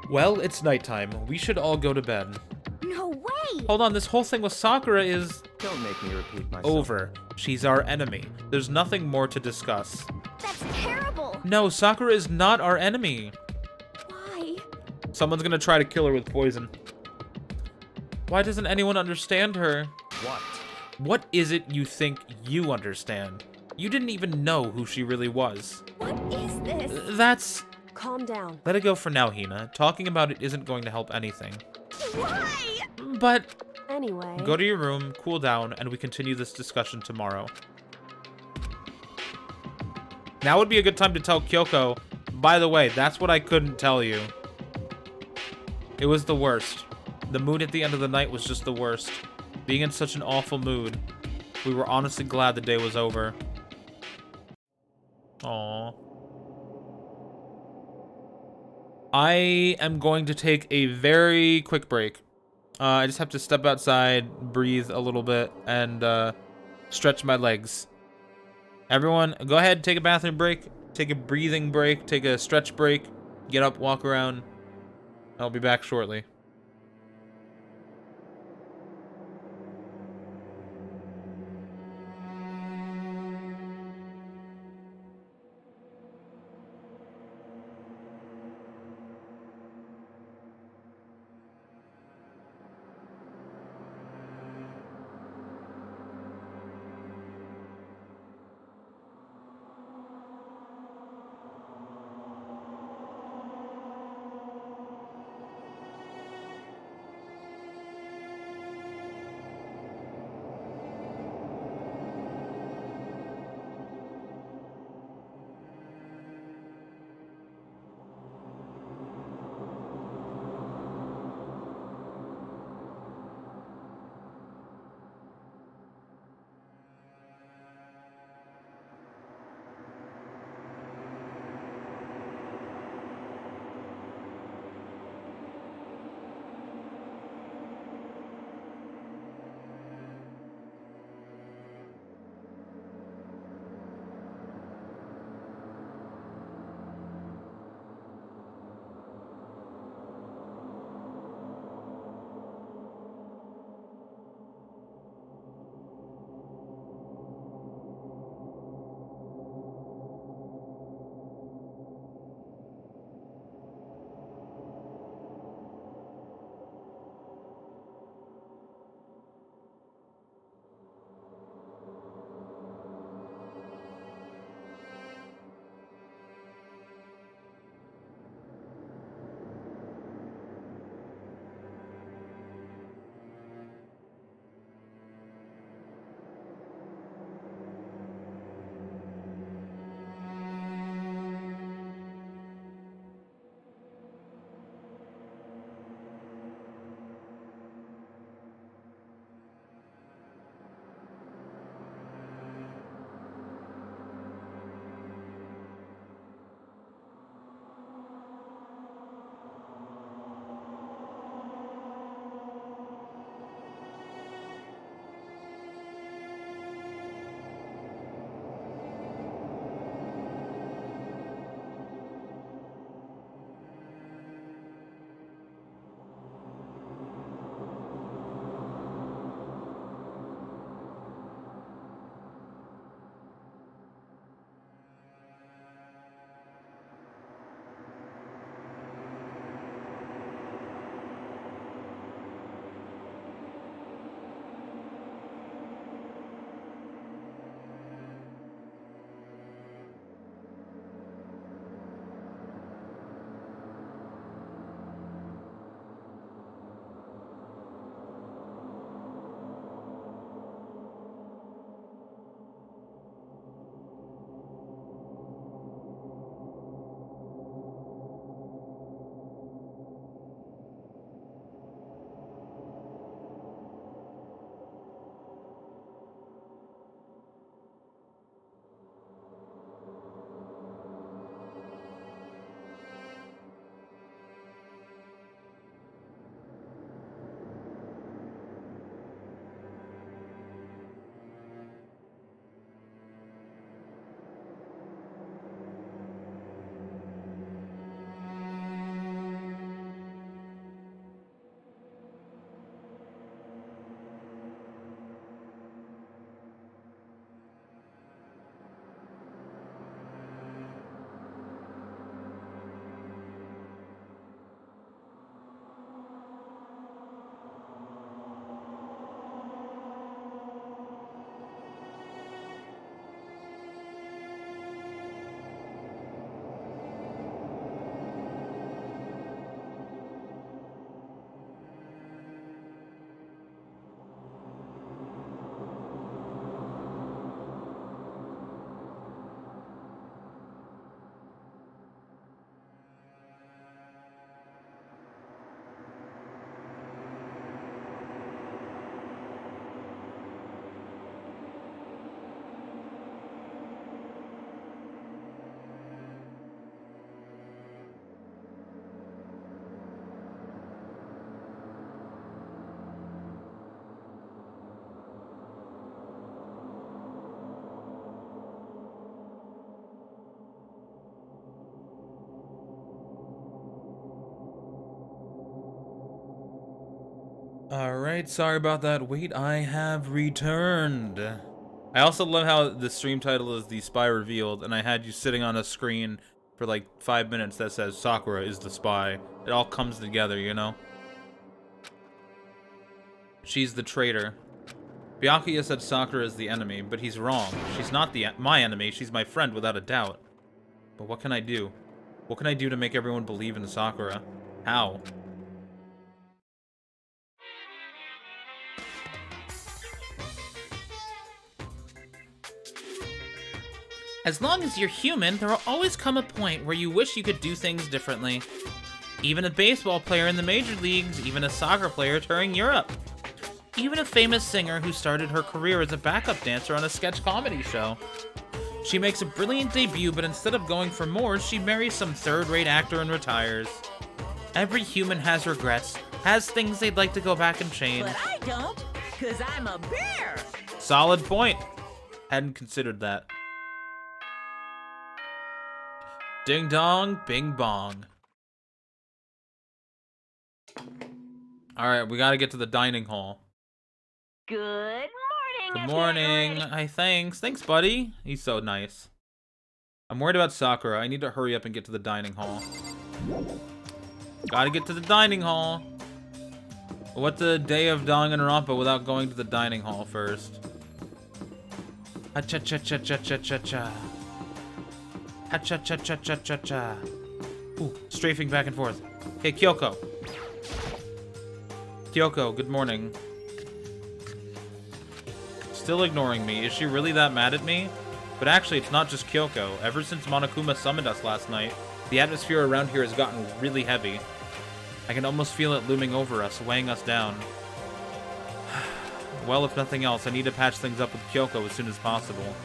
Well, it's nighttime. We should all go to bed. No way! Hold on, this whole thing with Sakura is Don't make me repeat myself. over. She's our enemy. There's nothing more to discuss. That's terrible! No, Sakura is not our enemy. Why? Someone's gonna try to kill her with poison. Why doesn't anyone understand her? What? What is it you think you understand? You didn't even know who she really was. What is this? That's... Calm down. Let it go for now, Hina. Talking about it isn't going to help anything. Why? But Anyway. go to your room, cool down, and we continue this discussion tomorrow. Now would be a good time to tell Kyoko, by the way, that's what I couldn't tell you. It was the worst. The mood at the end of the night was just the worst. Being in such an awful mood. We were honestly glad the day was over. Aww. I am going to take a very quick break. I just have to step outside, breathe a little bit, and stretch my legs. Everyone, go ahead, take a bathroom break, take a breathing break, take a stretch break, get up, walk around. I'll be back shortly. Alright, sorry about that. Wait, I have returned. I also love how the stream title is The Spy Revealed, and I had you sitting on a screen for like 5 minutes that says Sakura is the spy. It all comes together, you know? She's the traitor. Byakuya said Sakura is the enemy, but he's wrong. She's not my enemy, she's my friend without a doubt. But what can I do? What can I do to make everyone believe in Sakura? How? As long as you're human, there will always come a point where you wish you could do things differently. Even a baseball player in the major leagues, even a soccer player touring Europe. Even a famous singer who started her career as a backup dancer on a sketch comedy show. She makes a brilliant debut, but instead of going for more, she marries some third-rate actor and retires. Every human has regrets, has things they'd like to go back and change. But I don't, because I'm a bear. Solid point. Hadn't considered that. Ding dong, bing bong. Alright, we gotta get to the dining hall. Good morning, Good morning. Hi, thanks. Thanks, buddy. He's so nice. I'm worried about Sakura. I need to hurry up and get to the dining hall. Gotta get to the dining hall. What's a day of Danganronpa without going to the dining hall first? Ha-cha-cha-cha-cha-cha-cha-cha. Ha-cha-cha-cha-cha-cha-cha. Ooh, strafing back and forth. Hey, Kyoko. Kyoko, good morning. Still ignoring me. Is she really that mad at me? But actually, it's not just Kyoko. Ever since Monokuma summoned us last night, the atmosphere around here has gotten really heavy. I can almost feel it looming over us, weighing us down. Well, if nothing else, I need to patch things up with Kyoko as soon as possible.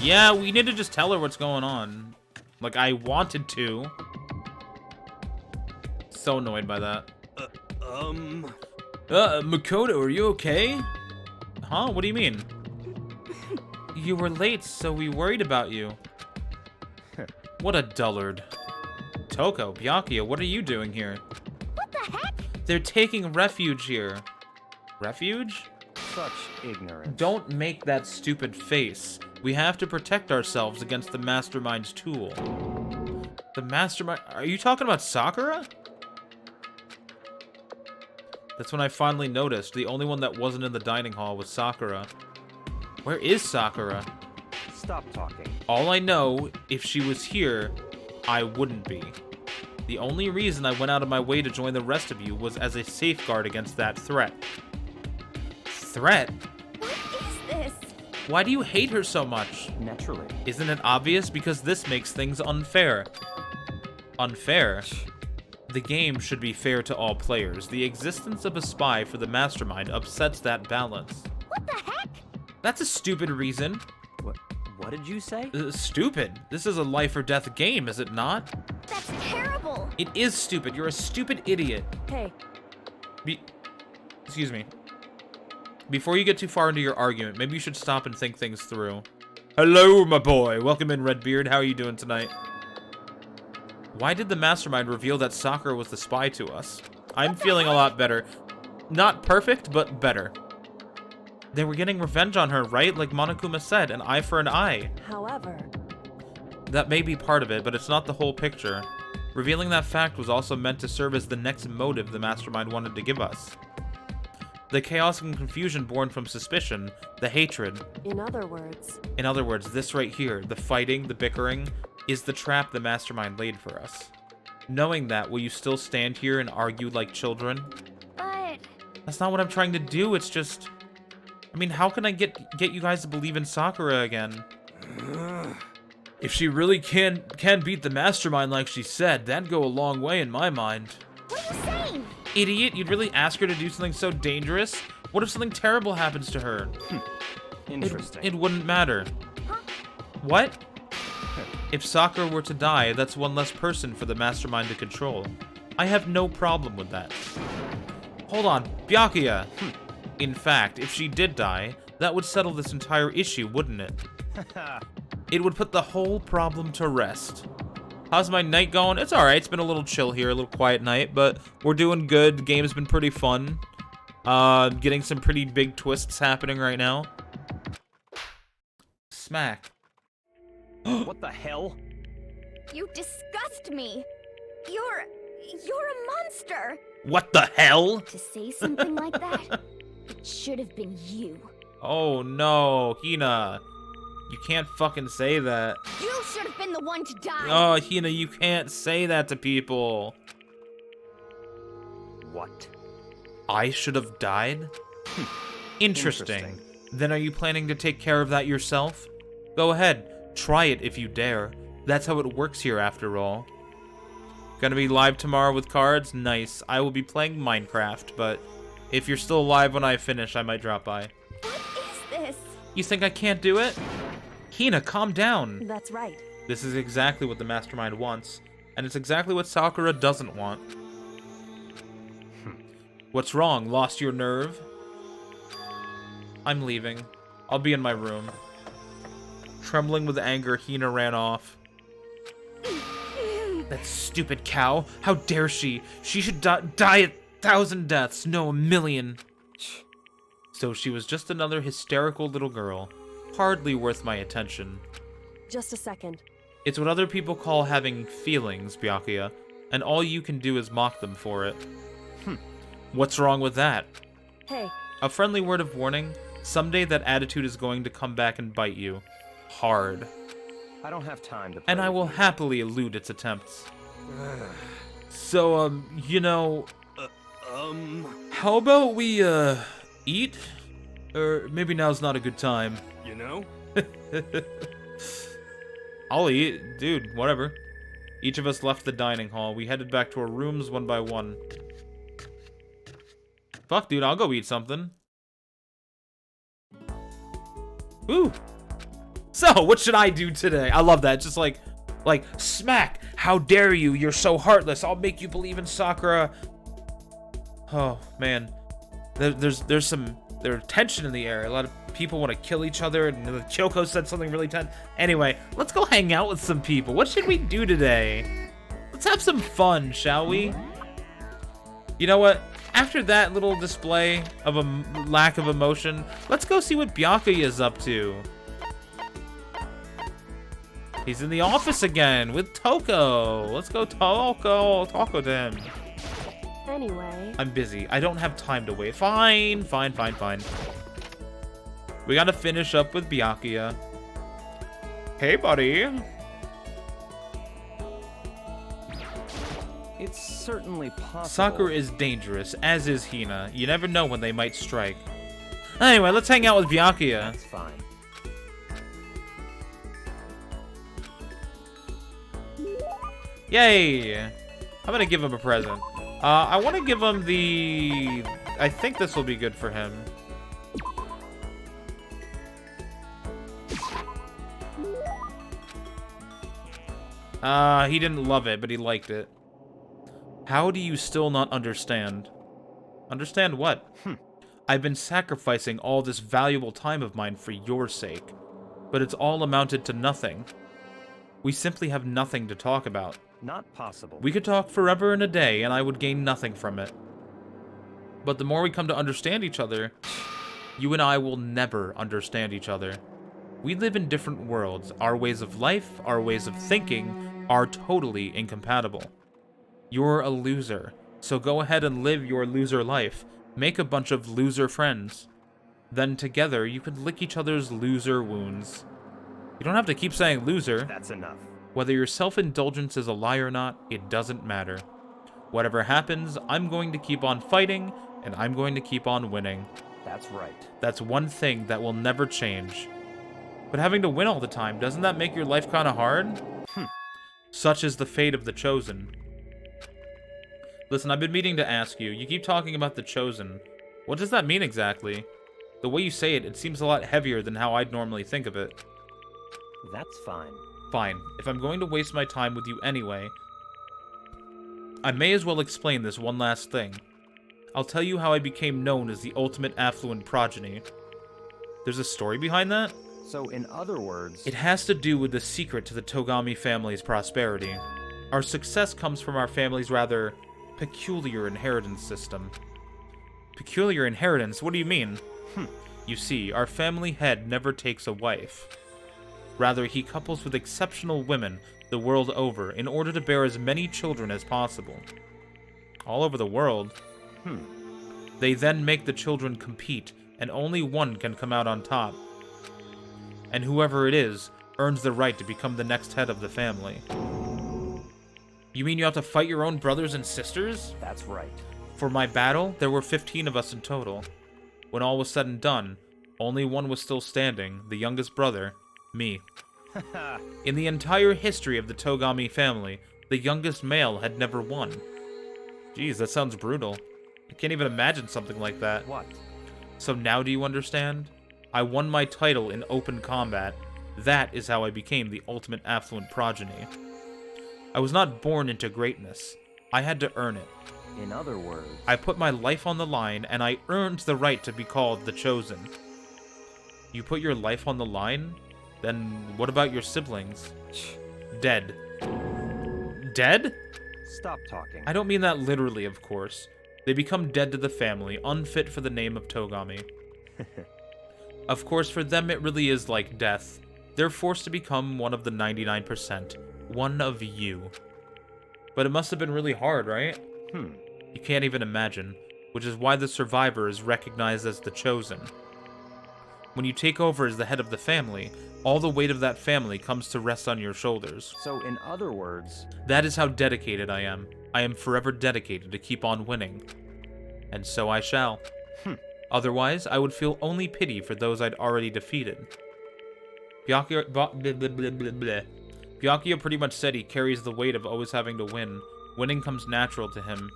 Yeah, we need to just tell her what's going on. Like, I wanted to. So annoyed by that. Makoto, are you okay? Huh? What do you mean? You were late, so we worried about you. What a dullard. Toko, Byakuya, what are you doing here? What the heck? They're taking refuge here. Refuge? Such ignorance. Don't make that stupid face. We have to protect ourselves against the Mastermind's tool. The Mastermind... Are you talking about Sakura? That's when I finally noticed. The only one that wasn't in the dining hall was Sakura. Where is Sakura? Stop talking. All I know, if she was here, I wouldn't be. The only reason I went out of my way to join the rest of you was as a safeguard against that threat. Threat? What is this? Why do you hate her so much? Naturally. Isn't it obvious? Because this makes things unfair. Unfair? The game should be fair to all players. The existence of a spy for the Mastermind upsets that balance. What the heck? That's a stupid reason. What did you say? Stupid. This is a life or death game, is it not? That's terrible. It is stupid. You're a stupid idiot. Hey, Excuse me. Before you get too far into your argument, maybe you should stop and think things through. Hello, my boy. Welcome in, Redbeard. How are you doing tonight? Why did the Mastermind reveal that Sakura was the spy to us? I'm feeling a lot better. Not perfect, but better. They were getting revenge on her, right? Like Monokuma said, an eye for an eye. however, That may be part of it, but it's not the whole picture. Revealing that fact was also meant to serve as the next motive the Mastermind wanted to give us. The chaos and confusion born from suspicion, the hatred. in other words, This right here, the fighting, the bickering, is the trap the Mastermind laid for us. Knowing that, will you still stand here and argue like children? But That's not what I'm trying to do, it's just... I mean, how can I get you guys to believe in Sakura again? If she really can beat the Mastermind like she said, that'd go a long way in my mind. what are you saying? Idiot, you'd really ask her to do something so dangerous? What if something terrible happens to her? Interesting. It wouldn't matter. What? If Sakura were to die, that's one less person for the Mastermind to control. I have no problem with that. Hold on, Byakuya! In fact, if she did die, that would settle this entire issue, wouldn't it? It would put the whole problem to rest. How's my night going? It's alright. It's been a little chill here, a little quiet night, but we're doing good. The game's been pretty fun. Getting some pretty big twists happening right now. Smack. What the hell? You disgust me. You're a monster. What the hell? To say something like that, it should have been you. Oh no, Hina. You can't fucking say that. You should have been the one to die. Oh, Hina, you can't say that to people. What? I should have died? Interesting. Then are you planning to take care of that yourself? Go ahead, try it if you dare. That's how it works here after all. Gonna be live tomorrow with cards? Nice. I will be playing Minecraft, but if you're still alive when I finish, I might drop by. What is this? You think I can't do it? Hina, calm down. That's right. This is exactly what the mastermind wants, and it's exactly what Sakura doesn't want. What's wrong? Lost your nerve? I'm leaving. I'll be in my room. Trembling with anger, Hina ran off. That stupid cow. How dare she? She should die 1,000 deaths, no, 1,000,000. So she was just another hysterical little girl. Hardly worth my attention. Just a second. It's what other people call having feelings, Byakuya, and all you can do is mock them for it. What's wrong with that? Hey, A friendly word of warning, someday that attitude is going to come back and bite you. Hard. I don't have time to play And I with will you. happily elude its attempts. So, you know, how about we, eat? Or maybe now's not a good time. You know? I'll eat. Dude, whatever. Each of us left the dining hall. We headed back to our rooms one by one. Fuck, dude, I'll go eat something. Woo! So, what should I do today? I love that. Just like, smack! How dare you? You're so heartless. I'll make you believe in Sakura. Oh, man. There's tension in the air. A lot of people want to kill each other, and Kyoko said something really tense. Anyway, let's go hang out with some people. What should we do today? Let's have some fun, shall we? You know what? After that little display of a lack of emotion, let's go see what Byakuya is up to. He's in the office again with Toko. Let's go talk to him. anyway. I'm busy. I don't have time to wait. Fine. We gotta finish up with Byakuya. Hey, buddy. It's certainly possible. Sakura is dangerous, as is Hina. You never know when they might strike. Anyway, let's hang out with Byakuya. That's fine. Yay! I'm gonna give him a present. I want to give him the... I think this will be good for him. He didn't love it, but he liked it. How do you still not understand? Understand what? I've been sacrificing all this valuable time of mine for your sake, but it's all amounted to nothing. We simply have nothing to talk about. Not possible. We could talk forever and a day, and I would gain nothing from it. But the more we come to understand each other, you and I will never understand each other. We live in different worlds. Our ways of life, our ways of thinking, are totally incompatible. You're a loser, so go ahead and live your loser life. Make a bunch of loser friends. Then together, you could lick each other's loser wounds. You don't have to keep saying loser. That's enough. Whether your self-indulgence is a lie or not, it doesn't matter. Whatever happens, I'm going to keep on fighting, and I'm going to keep on winning. That's right. That's one thing that will never change. But having to win all the time, doesn't that make your life kind of hard? Such is the fate of the Chosen. Listen, I've been meaning to ask you. You keep talking about the Chosen. What does that mean exactly? The way you say it, it seems a lot heavier than how I'd normally think of it. That's fine. Fine. If I'm going to waste my time with you anyway, I may as well explain this one last thing. I'll tell you how I became known as the ultimate affluent progeny. There's a story behind that? So, in other words... It has to do with the secret to the Togami family's prosperity. Our success comes from our family's rather peculiar inheritance system. Peculiar inheritance? What do you mean? You see, our family head never takes a wife. Rather, he couples with exceptional women the world over in order to bear as many children as possible. All over the world? They then make the children compete, and only one can come out on top. And whoever it is earns the right to become the next head of the family. You mean you have to fight your own brothers and sisters? That's right. For my battle, there were 15 of us in total. When all was said and done, only one was still standing, the youngest brother, me. In the entire history of the Togami family, the youngest male had never won. Jeez, that sounds brutal. I can't even imagine something like that. What? So now do you understand? I won my title in open combat. That is how I became the ultimate affluent progeny. I was not born into greatness. I had to earn it. In other words... I put my life on the line, and I earned the right to be called the Chosen. You put your life on the line? Then what about your siblings? Dead. Dead? Stop talking. I don't mean that literally, of course. They become dead to the family, unfit for the name of Togami. Of course, for them it really is like death. They're forced to become one of the 99%. One of you. But it must have been really hard, right? You can't even imagine, which is why the survivor is recognized as the Chosen. When you take over as the head of the family, all the weight of that family comes to rest on your shoulders. So, in other words... That is how dedicated I am. I am forever dedicated to keep on winning. And so I shall. Otherwise, I would feel only pity for those I'd already defeated. Byakuya pretty much said he carries the weight of always having to win. Winning comes natural to him.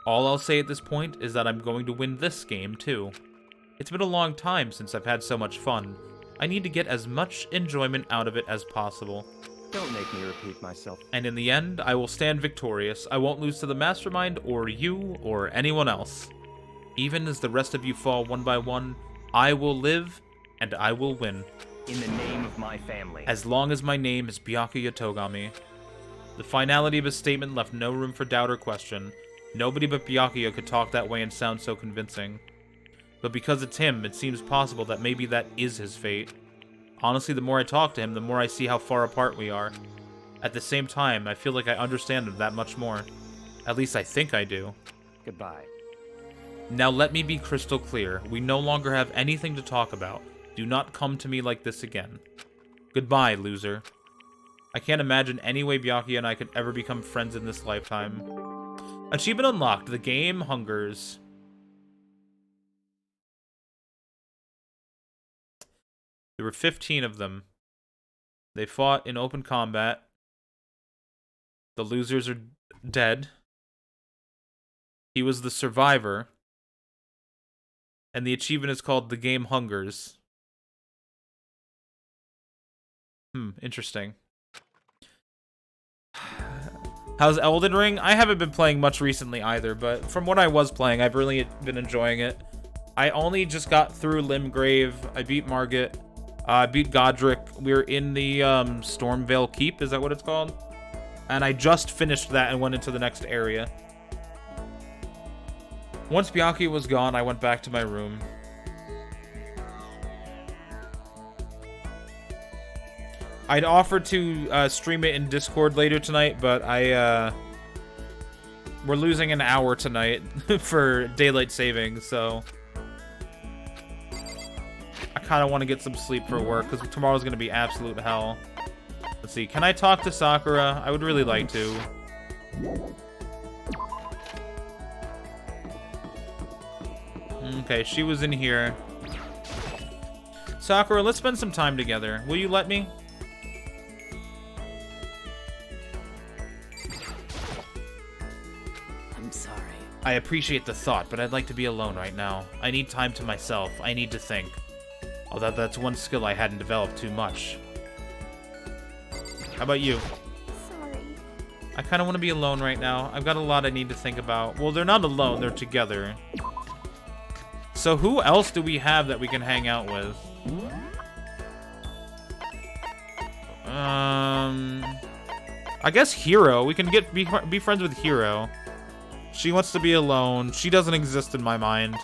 All I'll say at this point is that I'm going to win this game, too. It's been a long time since I've had so much fun. I need to get as much enjoyment out of it as possible. Don't make me repeat myself. And in the end, I will stand victorious. I won't lose to the Mastermind, or you, or anyone else. Even as the rest of you fall one by one, I will live, and I will win. In the name of my family. As long as my name is Byakuya Togami. The finality of his statement left no room for doubt or question. Nobody but Byakuya could talk that way and sound so convincing. But because it's him, it seems possible that maybe that is his fate. Honestly, the more I talk to him, the more I see how far apart we are. At the same time, I feel like I understand him that much more. At least I think I do. Goodbye. Now let me be crystal clear. We no longer have anything to talk about. Do not come to me like this again. Goodbye, loser. I can't imagine any way Byakuya and I could ever become friends in this lifetime. Achievement unlocked. The game hungers. There were 15 of them. They fought in open combat. The losers are dead. He was the survivor. And the achievement is called The Game Hungers. Interesting. How's Elden Ring? I haven't been playing much recently either, but from what I was playing, I've really been enjoying it. I only just got through Limgrave. I beat Margit. I beat Godric. We're in the Stormvale Keep, is that what it's called? And I just finished that and went into the next area. Once Byakuya was gone, I went back to my room. I'd offered to stream it in Discord later tonight, but we're losing an hour tonight for daylight saving, so I kind of want to get some sleep for work, because tomorrow's going to be absolute hell. Let's see, can I talk to Sakura? I would really like to. Okay, she was in here. Sakura, let's spend some time together. Will you let me? I'm sorry. I appreciate the thought, but I'd like to be alone right now. I need time to myself. I need to think. Although that's one skill I hadn't developed too much. How about you? Sorry. I kind of want to be alone right now. I've got a lot I need to think about. Well, they're not alone. They're together. So who else do we have that we can hang out with? I guess Hiro. We can be friends with Hiro. She wants to be alone. She doesn't exist in my mind.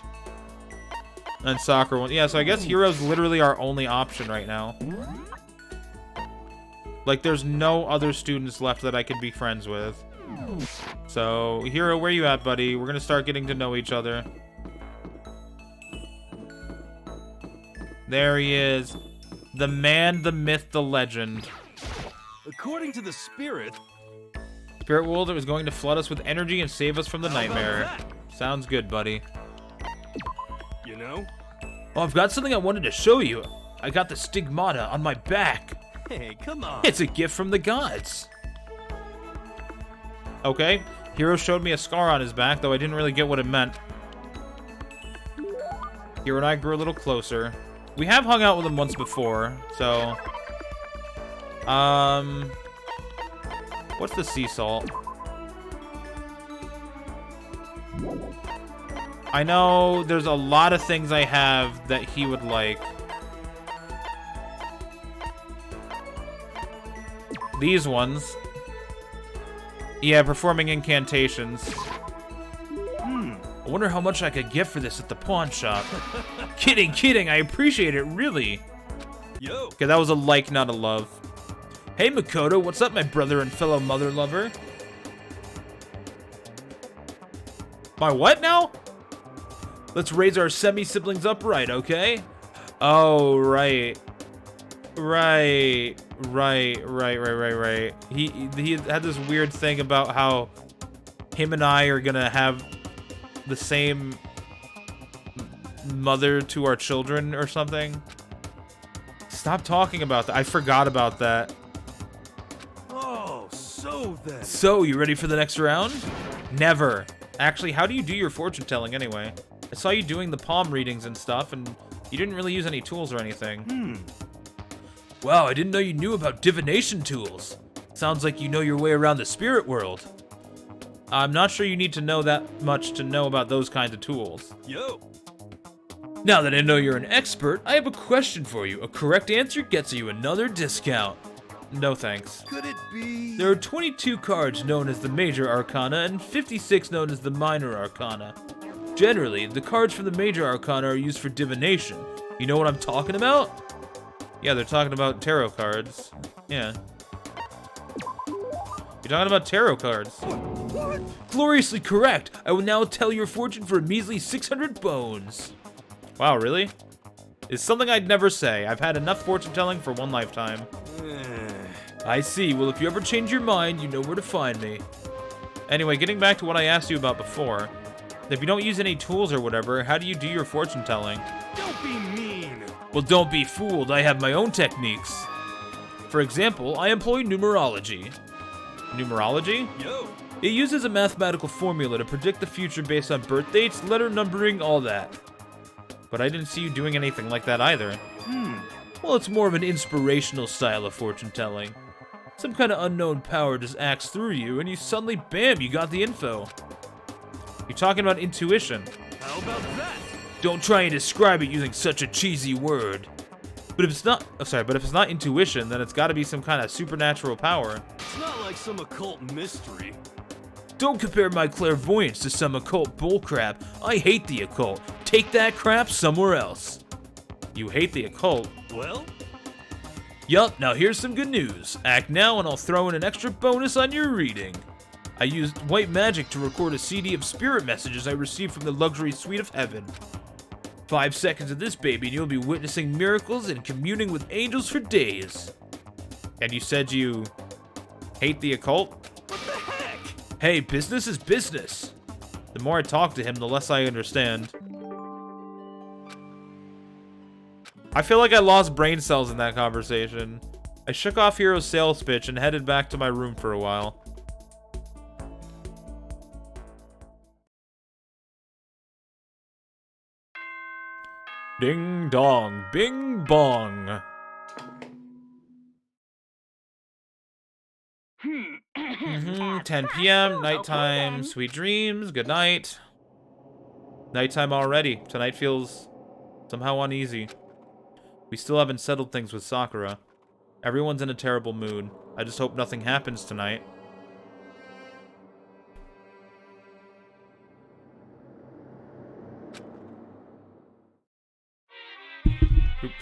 And Sakura. Yeah, so I guess Hiro's literally our only option right now. Like, there's no other students left that I could be friends with. So, Hiro, where you at, buddy? We're gonna start getting to know each other. There he is. The man, the myth, the legend. According to the spirit... Spirit world is going to flood us with energy and save us from the nightmare. Sounds good, buddy. You know? Oh, I've got something I wanted to show you. I got the stigmata on my back. Hey, come on. It's a gift from the gods. Okay. Hiro showed me a scar on his back, though I didn't really get what it meant. Hiro and I grew a little closer. We have hung out with him once before, so... What's the sea salt? I know there's a lot of things I have that he would like. These ones. Yeah, performing incantations. I wonder how much I could get for this at the pawn shop. Kidding, I appreciate it, really. Yo. Okay, that was a like, not a love. Hey, Makoto, what's up, my brother and fellow mother lover? My what now? Let's raise our semi-siblings upright, okay? Oh, right. Right. He had this weird thing about how him and I are gonna have the same mother to our children or something. Stop talking about that. I forgot about that. Oh, so then. So, you ready for the next round? Never. Actually, how do you do your fortune telling anyway? I saw you doing the palm readings and stuff, and you didn't really use any tools or anything. Wow, I didn't know you knew about divination tools. Sounds like you know your way around the spirit world. I'm not sure you need to know that much to know about those kinds of tools. Yo. Now that I know you're an expert, I have a question for you. A correct answer gets you another discount. No thanks. Could it be... There are 22 cards known as the Major Arcana and 56 known as the Minor Arcana. Generally, the cards from the Major Arcana are used for divination. You know what I'm talking about? Yeah, they're talking about tarot cards. Yeah. You're talking about tarot cards. What? Gloriously correct! I will now tell your fortune for a measly 600 bones. Wow, really? It's something I'd never say. I've had enough fortune telling for one lifetime. I see. Well, if you ever change your mind, you know where to find me. Anyway, getting back to what I asked you about before. If you don't use any tools or whatever, how do you do your fortune telling? Don't be mean. Well, don't be fooled. I have my own techniques. For example, I employ numerology. Numerology? Yo. It uses a mathematical formula to predict the future based on birth dates, letter numbering, all that. But I didn't see you doing anything like that either. Well, it's more of an inspirational style of fortune telling. Some kind of unknown power just acts through you, and you suddenly, bam, you got the info. You're talking about intuition. How about that? Don't try and describe it using such a cheesy word. But if it's not, but if it's not intuition, then it's got to be some kind of supernatural power. It's not like some occult mystery. Don't compare my clairvoyance to some occult bullcrap. I hate the occult. Take that crap somewhere else. You hate the occult? Well? Yup, now here's some good news. Act now and I'll throw in an extra bonus on your reading. I used white magic to record a CD of spirit messages I received from the luxury suite of heaven. 5 seconds of this baby and you'll be witnessing miracles and communing with angels for days. And you said you hate the occult? What the heck? Hey, business is business. The more I talk to him, the less I understand. I feel like I lost brain cells in that conversation. I shook off Hiro's sales pitch and headed back to my room for a while. Ding dong, bing bong. 10 p.m., nighttime, sweet dreams, good night. Nighttime already. Tonight feels somehow uneasy. We still haven't settled things with Sakura. Everyone's in a terrible mood. I just hope nothing happens tonight.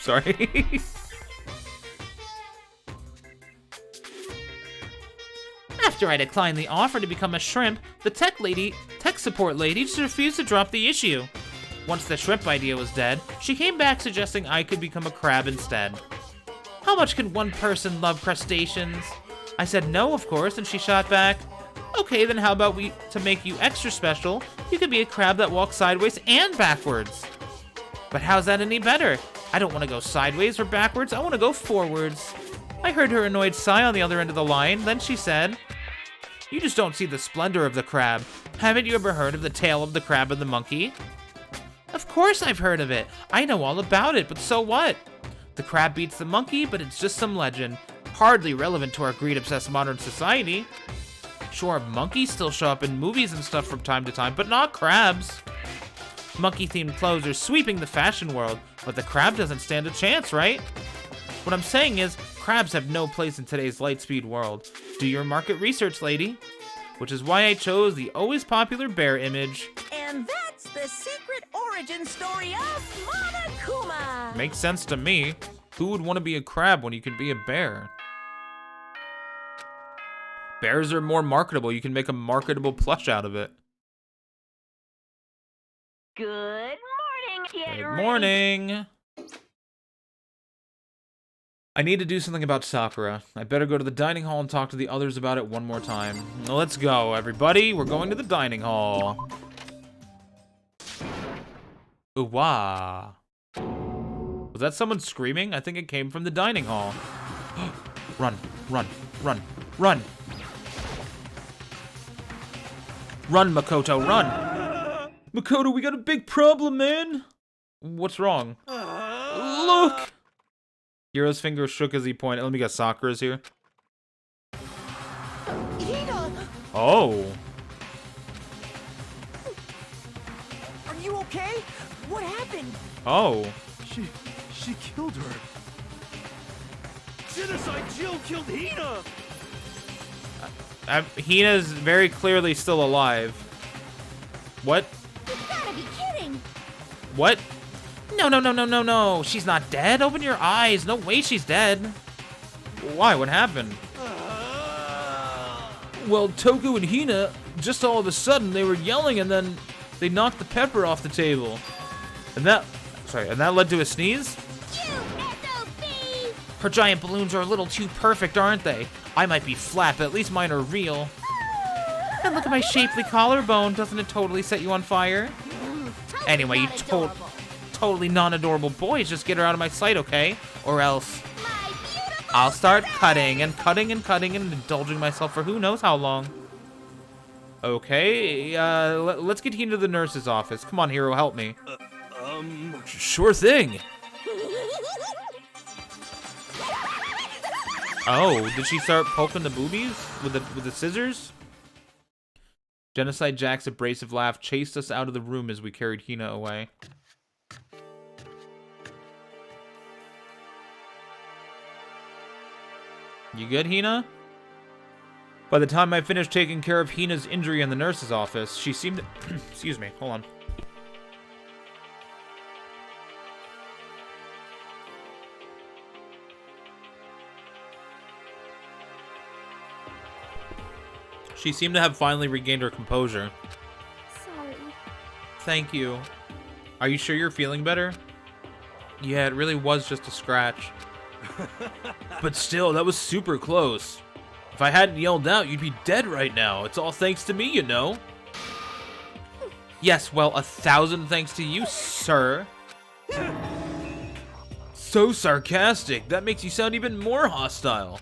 Sorry. After I declined the offer to become a shrimp, the tech support lady just refused to drop the issue. Once the shrimp idea was dead, she came back suggesting I could become a crab instead. How much can one person love crustaceans? I said no, of course, and she shot back, okay, then how about to make you extra special, you could be a crab that walks sideways and backwards. But how's that any better? I don't want to go sideways or backwards, I want to go forwards. I heard her annoyed sigh on the other end of the line, then she said, you just don't see the splendor of the crab. Haven't you ever heard of the tale of the crab and the monkey? Of course I've heard of it. I know all about it, but so what? The crab beats the monkey, but it's just some legend. Hardly relevant to our greed-obsessed modern society. Sure, monkeys still show up in movies and stuff from time to time, but not crabs. Monkey-themed clothes are sweeping the fashion world, but the crab doesn't stand a chance, right? What I'm saying is, crabs have no place in today's light-speed world. Do your market research, lady. Which is why I chose the always popular bear image. And that's the secret origin story of Monokuma. Makes sense to me. Who would want to be a crab when you can be a bear? Bears are more marketable. You can make a marketable plush out of it. Good morning, Kid Good Ray. morning. I need to do something about Sakura. I better go to the dining hall and talk to the others about it one more time. Now let's go, everybody. We're going to the dining hall. Ooh-wah. Was that someone screaming? I think it came from the dining hall. Run, run, run, run. Run, Makoto, run. Makoto, we got a big problem, man. What's wrong? Look. Hiro's finger shook as he pointed. Let me guess, Sakura's here. Hina! Oh. Are you okay? What happened? Oh. She killed her. Genocide Jill killed Hina! Hina's very clearly still alive. What? You gotta be kidding! What? No. She's not dead. Open your eyes. No way she's dead. Why? What happened? Well, Toku and Hina, just all of a sudden, they were yelling and then they knocked the pepper off the table. And that led to a sneeze? You SOB! Her giant balloons are a little too perfect, aren't they? I might be flat, but at least mine are real. And look at my shapely collarbone. Doesn't it totally set you on fire? Anyway, you totally non-adorable boys, just get her out of my sight, okay? Or else I'll start cutting and indulging myself for who knows how long. Okay, let's get Hina to the nurse's office. Come on, Hiro, help me. Sure thing. Oh, did she start poking the boobies with the scissors? Genocide Jack's abrasive laugh chased us out of the room as we carried Hina away. You good, Hina? By the time I finished taking care of Hina's injury in the nurse's office, she seemed to... Excuse me, hold on. She seemed to have finally regained her composure. Sorry. Thank you. Are you sure you're feeling better? Yeah, it really was just a scratch. But still, that was super close. If I hadn't yelled out, you'd be dead right now. It's all thanks to me, you know. Yes, well, 1,000 thanks to you, sir. So sarcastic. That makes you sound even more hostile.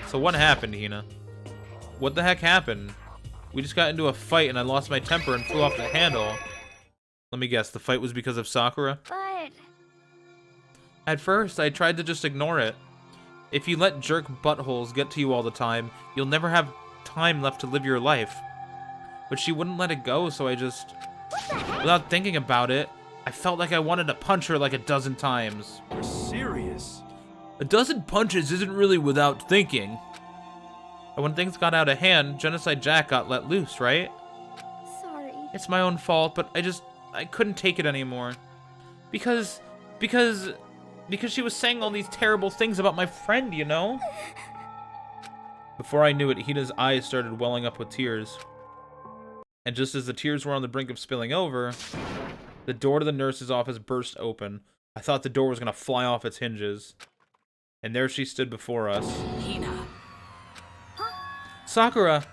So what happened, Hina? What the heck happened? We just got into a fight and I lost my temper and flew off the handle. Let me guess, the fight was because of Sakura? But At first, I tried to just ignore it. If you let jerk buttholes get to you all the time, you'll never have time left to live your life. But she wouldn't let it go, so I just... Without thinking about it, I felt like I wanted to punch her like a dozen times. You're serious? A dozen punches isn't really without thinking. And when things got out of hand, Genocide Jack got let loose, right? sorry. It's my own fault, but I couldn't take it anymore. Because Because she was saying all these terrible things about my friend, you know? Before I knew it, Hina's eyes started welling up with tears. And just as the tears were on the brink of spilling over, the door to the nurse's office burst open. I thought the door was going to fly off its hinges. And there she stood before us. Hina. Sakura!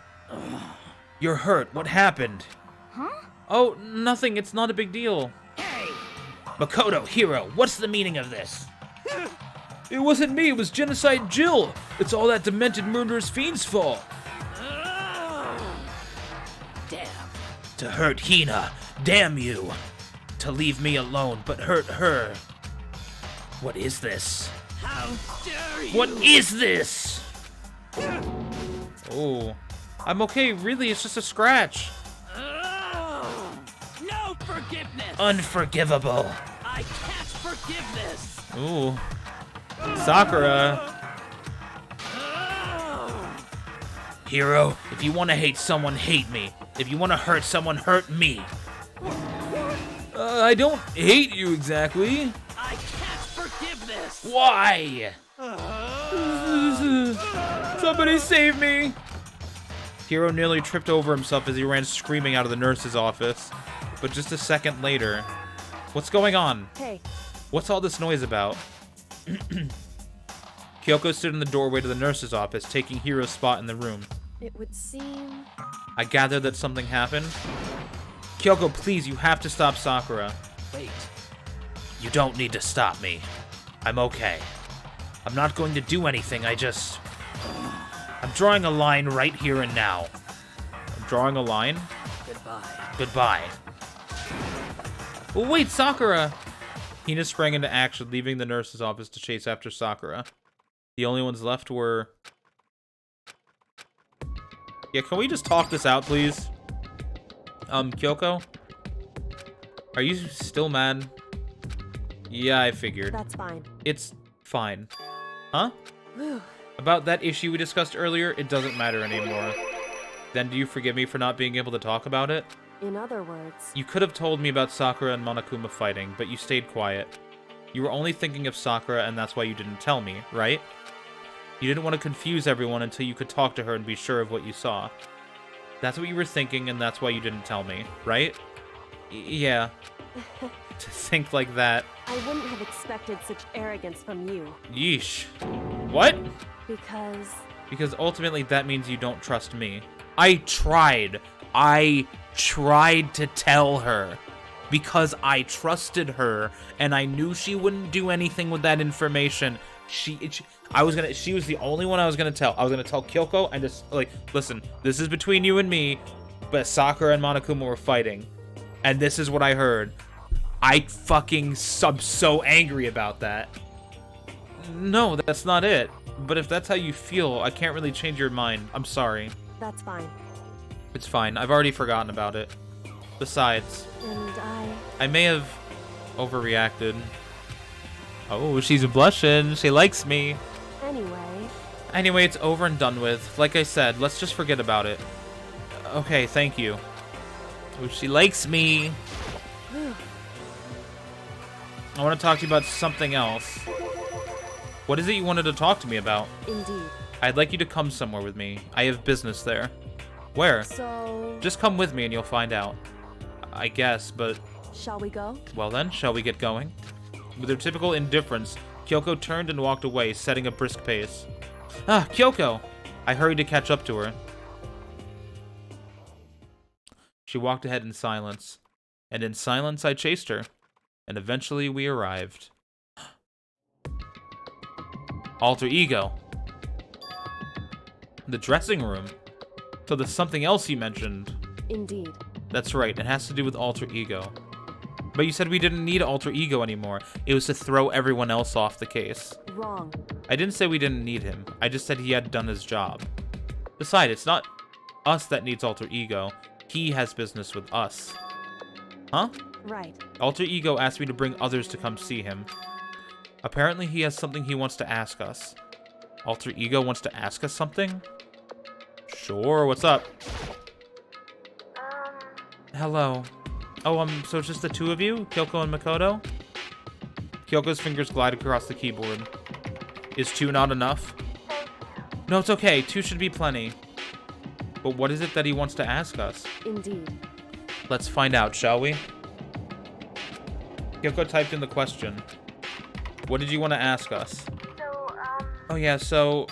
You're hurt. What happened? Huh? Oh, nothing. It's not a big deal. Hey! Makoto, Hiro, what's the meaning of this? It wasn't me. It was Genocide Jill. It's all that demented murderous fiend's fault. Damn. To hurt Hina, damn you. To leave me alone, but hurt her. What is this? How dare you! What is this? Oh. I'm okay. Really, it's just a scratch. No forgiveness! Unforgivable. I can't forgive this! Ooh. Sakura. Hiro, if you want to hate someone, hate me. If you want to hurt someone, hurt me. I don't hate you exactly. I can't forgive this! Why? Somebody save me. Hiro nearly tripped over himself as he ran screaming out of the nurse's office. But just a second later... What's going on? Hey, What's all this noise about? Kyoko stood in the doorway to the nurse's office, taking Hiro's spot in the room. it would seem... I gathered that something happened. Kyoko, please, you have to stop Sakura. Wait. You don't need to stop me. I'm okay. I'm not going to do anything, I'm drawing a line right here and now. Drawing a line? Goodbye. Goodbye. Oh, wait, Sakura! Hina sprang into action, leaving the nurse's office to chase after Sakura. The only ones left were... Yeah, can we just talk this out, please? Kyoko? Are you still mad? Yeah, I figured. That's fine. It's fine. Huh? Whew. About that issue we discussed earlier, it doesn't matter anymore. Then do you forgive me for not being able to talk about it? In other words, You could have told me about Sakura and Monokuma fighting, but you stayed quiet. You were only thinking of Sakura, and that's why you didn't tell me, right? You didn't want to confuse everyone until you could talk to her and be sure of what you saw. That's what you were thinking, and that's why you didn't tell me, right? Yeah. To think like that. I wouldn't have expected such arrogance from you. Yeesh. What? Because... Because ultimately that means you don't trust me. I tried to tell her. Because I trusted her, and I knew she wouldn't do anything with that information. She was the only one I was gonna tell. I was gonna tell Kyoko and just, like, listen, this is between you and me, but Sakura and Monokuma were fighting. And this is what I heard. I'm so angry about that. No, that's not it. But if that's how you feel, I can't really change your mind. I'm sorry. That's fine. It's fine. I've already forgotten about it. Besides, And I may have overreacted. Oh, she's blushing. She likes me. Anyway, it's over and done with. Like I said, let's just forget about it. Okay, thank you. Oh, she likes me. I want to talk to you about something else. What is it you wanted to talk to me about? Indeed. I'd like you to come somewhere with me. I have business there. Where? So... Just come with me and you'll find out. I guess, but... Shall we go? Well then, shall we get going? With her typical indifference, Kyoko turned and walked away, setting a brisk pace. Ah, Kyoko! I hurried to catch up to her. She walked ahead in silence. And in silence, I chased her. And eventually, we arrived. Alter Ego. The dressing room. So there's something else you mentioned. Indeed. That's right, it has to do with Alter Ego. But you said we didn't need Alter Ego anymore. It was to throw everyone else off the case. Wrong. I didn't say we didn't need him. I just said he had done his job. Besides, it's not us that needs Alter Ego. He has business with us. Huh? Right. Alter Ego asked me to bring others to come see him. Apparently he has something he wants to ask us. Alter Ego wants to ask us something? Sure, what's up? Hello. Oh, so it's just the two of you? Kyoko and Makoto? Kyoko's fingers glide across the keyboard. Is 2 not enough? No, it's okay. 2 should be plenty. But what is it that he wants to ask us? Indeed. Let's find out, shall we? Kyoko typed in the question. What did you want to ask us? Oh yeah, so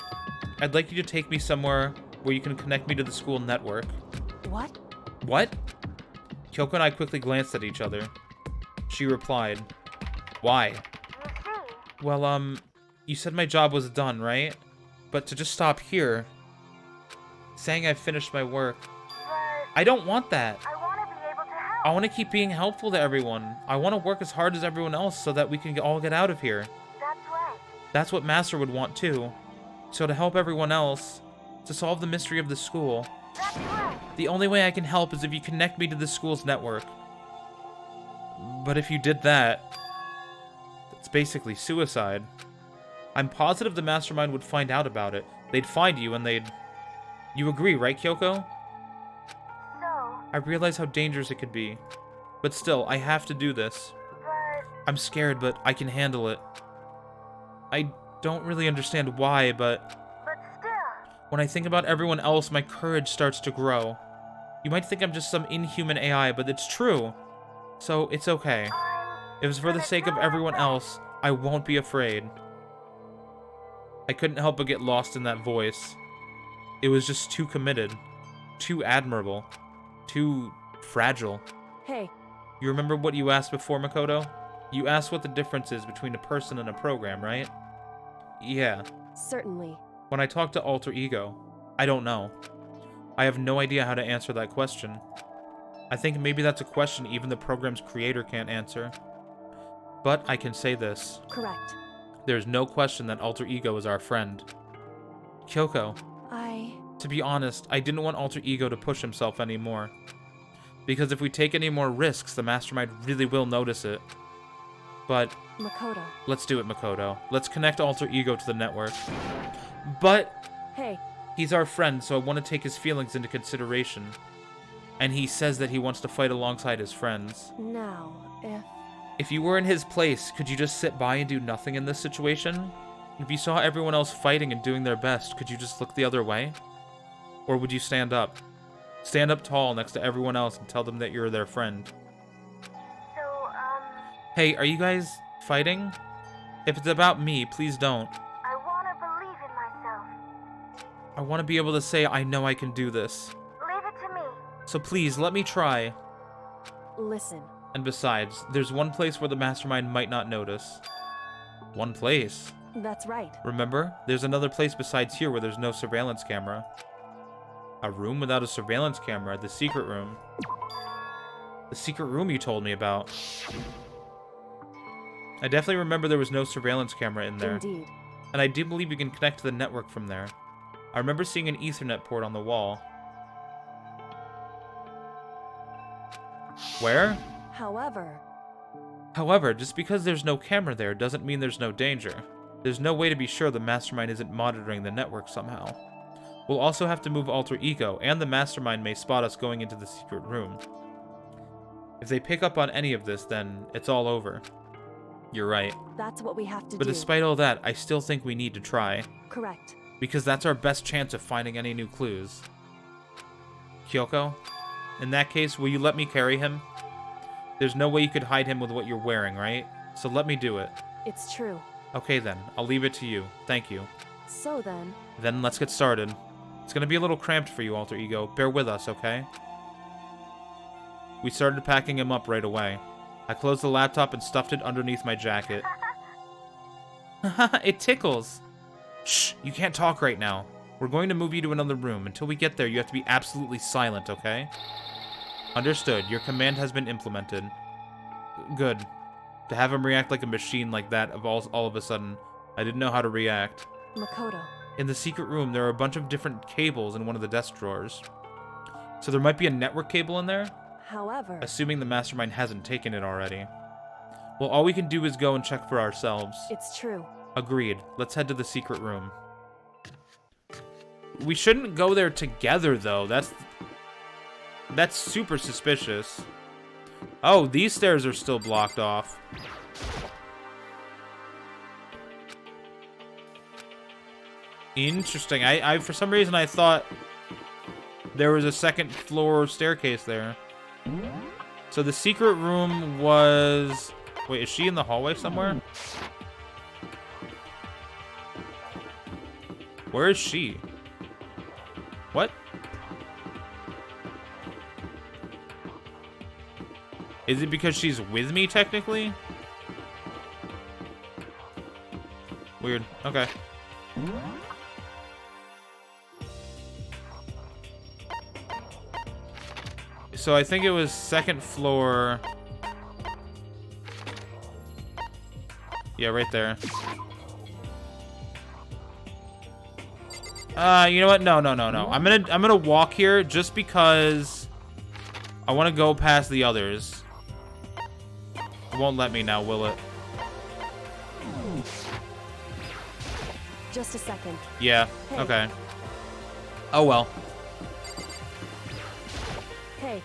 I'd like you to take me somewhere where you can connect me to the school network. What? What? Kyoko and I quickly glanced at each other. She replied, Why? Well, you said my job was done, right? But to just stop here, saying I've finished my work, I don't want that. I want to keep being helpful to everyone. I want to work as hard as everyone else so that we can all get out of here. That's what Master would want too. So to help everyone else, to solve the mystery of the school, the only way I can help is if you connect me to the school's network. But if you did that, it's basically suicide. I'm positive the Mastermind would find out about it. They'd find you and they'd... You agree, right, Kyoko? I realize how dangerous it could be. But still, I have to do this. I'm scared, but I can handle it. I don't really understand why, but when I think about everyone else, my courage starts to grow. You might think I'm just some inhuman AI, but it's true. So, it's okay. If it's for the sake of everyone else, I won't be afraid. I couldn't help but get lost in that voice. It was just too committed, too admirable, too fragile. Hey. You remember what you asked before, Makoto? You asked what the difference is between a person and a program, right? Yeah. Certainly. When I talk to Alter Ego, I don't know. I have no idea how to answer that question. I think maybe that's a question even the program's creator can't answer. But I can say this. Correct. There's no question that Alter Ego is our friend. Kyoko. To be honest, I didn't want Alter Ego to push himself anymore. Because if we take any more risks, the Mastermind really will notice it. But... Makoto. Let's do it, Makoto. Let's connect Alter Ego to the network. But... Hey. He's our friend, so I want to take his feelings into consideration. And he says that he wants to fight alongside his friends. Now, if you were in his place, could you just sit by and do nothing in this situation? If you saw everyone else fighting and doing their best, could you just look the other way? Or would you stand up? Stand up tall next to everyone else and tell them that you're their friend. Hey, are you guys fighting? If it's about me, please don't. I want to believe in myself. I want to be able to say I know I can do this. Leave it to me. So please, let me try. Listen. And besides, there's one place where the Mastermind might not notice. One place. That's right. Remember? There's another place besides here where there's no surveillance camera. A room without a surveillance camera, the secret room. The secret room you told me about. I definitely remember there was no surveillance camera in there. Indeed. And I do believe you can connect to the network from there. I remember seeing an Ethernet port on the wall. Where? However, just because there's no camera there doesn't mean there's no danger. There's no way to be sure the Mastermind isn't monitoring the network somehow. We'll also have to move Alter Ego, and the Mastermind may spot us going into the secret room. If they pick up on any of this, then it's all over. You're right. That's what we have to do. But despite all that, I still think we need to try. Correct. Because that's our best chance of finding any new clues. Kyoko? In that case, will you let me carry him? There's no way you could hide him with what you're wearing, right? So let me do it. It's true. Okay then, I'll leave it to you. Thank you. So then... Then let's get started. It's gonna be a little cramped for you, Alter Ego. Bear with us, okay? We started packing him up right away. I closed the laptop and stuffed it underneath my jacket. It tickles! Shh, you can't talk right now. We're going to move you to another room. Until we get there, you have to be absolutely silent, okay? Understood. Your command has been implemented. Good. To have him react like a machine like that all of a sudden, I didn't know how to react. Makoto. In the secret room, there are a bunch of different cables in one of the desk drawers. So there might be a network cable in there? However... Assuming the Mastermind hasn't taken it already. Well, all we can do is go and check for ourselves. It's true. Agreed. Let's head to the secret room. We shouldn't go there together, though. That's super suspicious. Oh, these stairs are still blocked off. Interesting. I for some reason I thought there was a second floor staircase there. So the secret room was... Wait, is she in the hallway somewhere? Where is she? What? Is it because she's with me, technically? Weird. Okay. So I think it was second floor. Yeah, right there. You know what? No. I'm gonna walk here just because I want to go past the others. It won't let me now, will it? Just a second. Yeah. Hey. Okay. Oh well. Hey,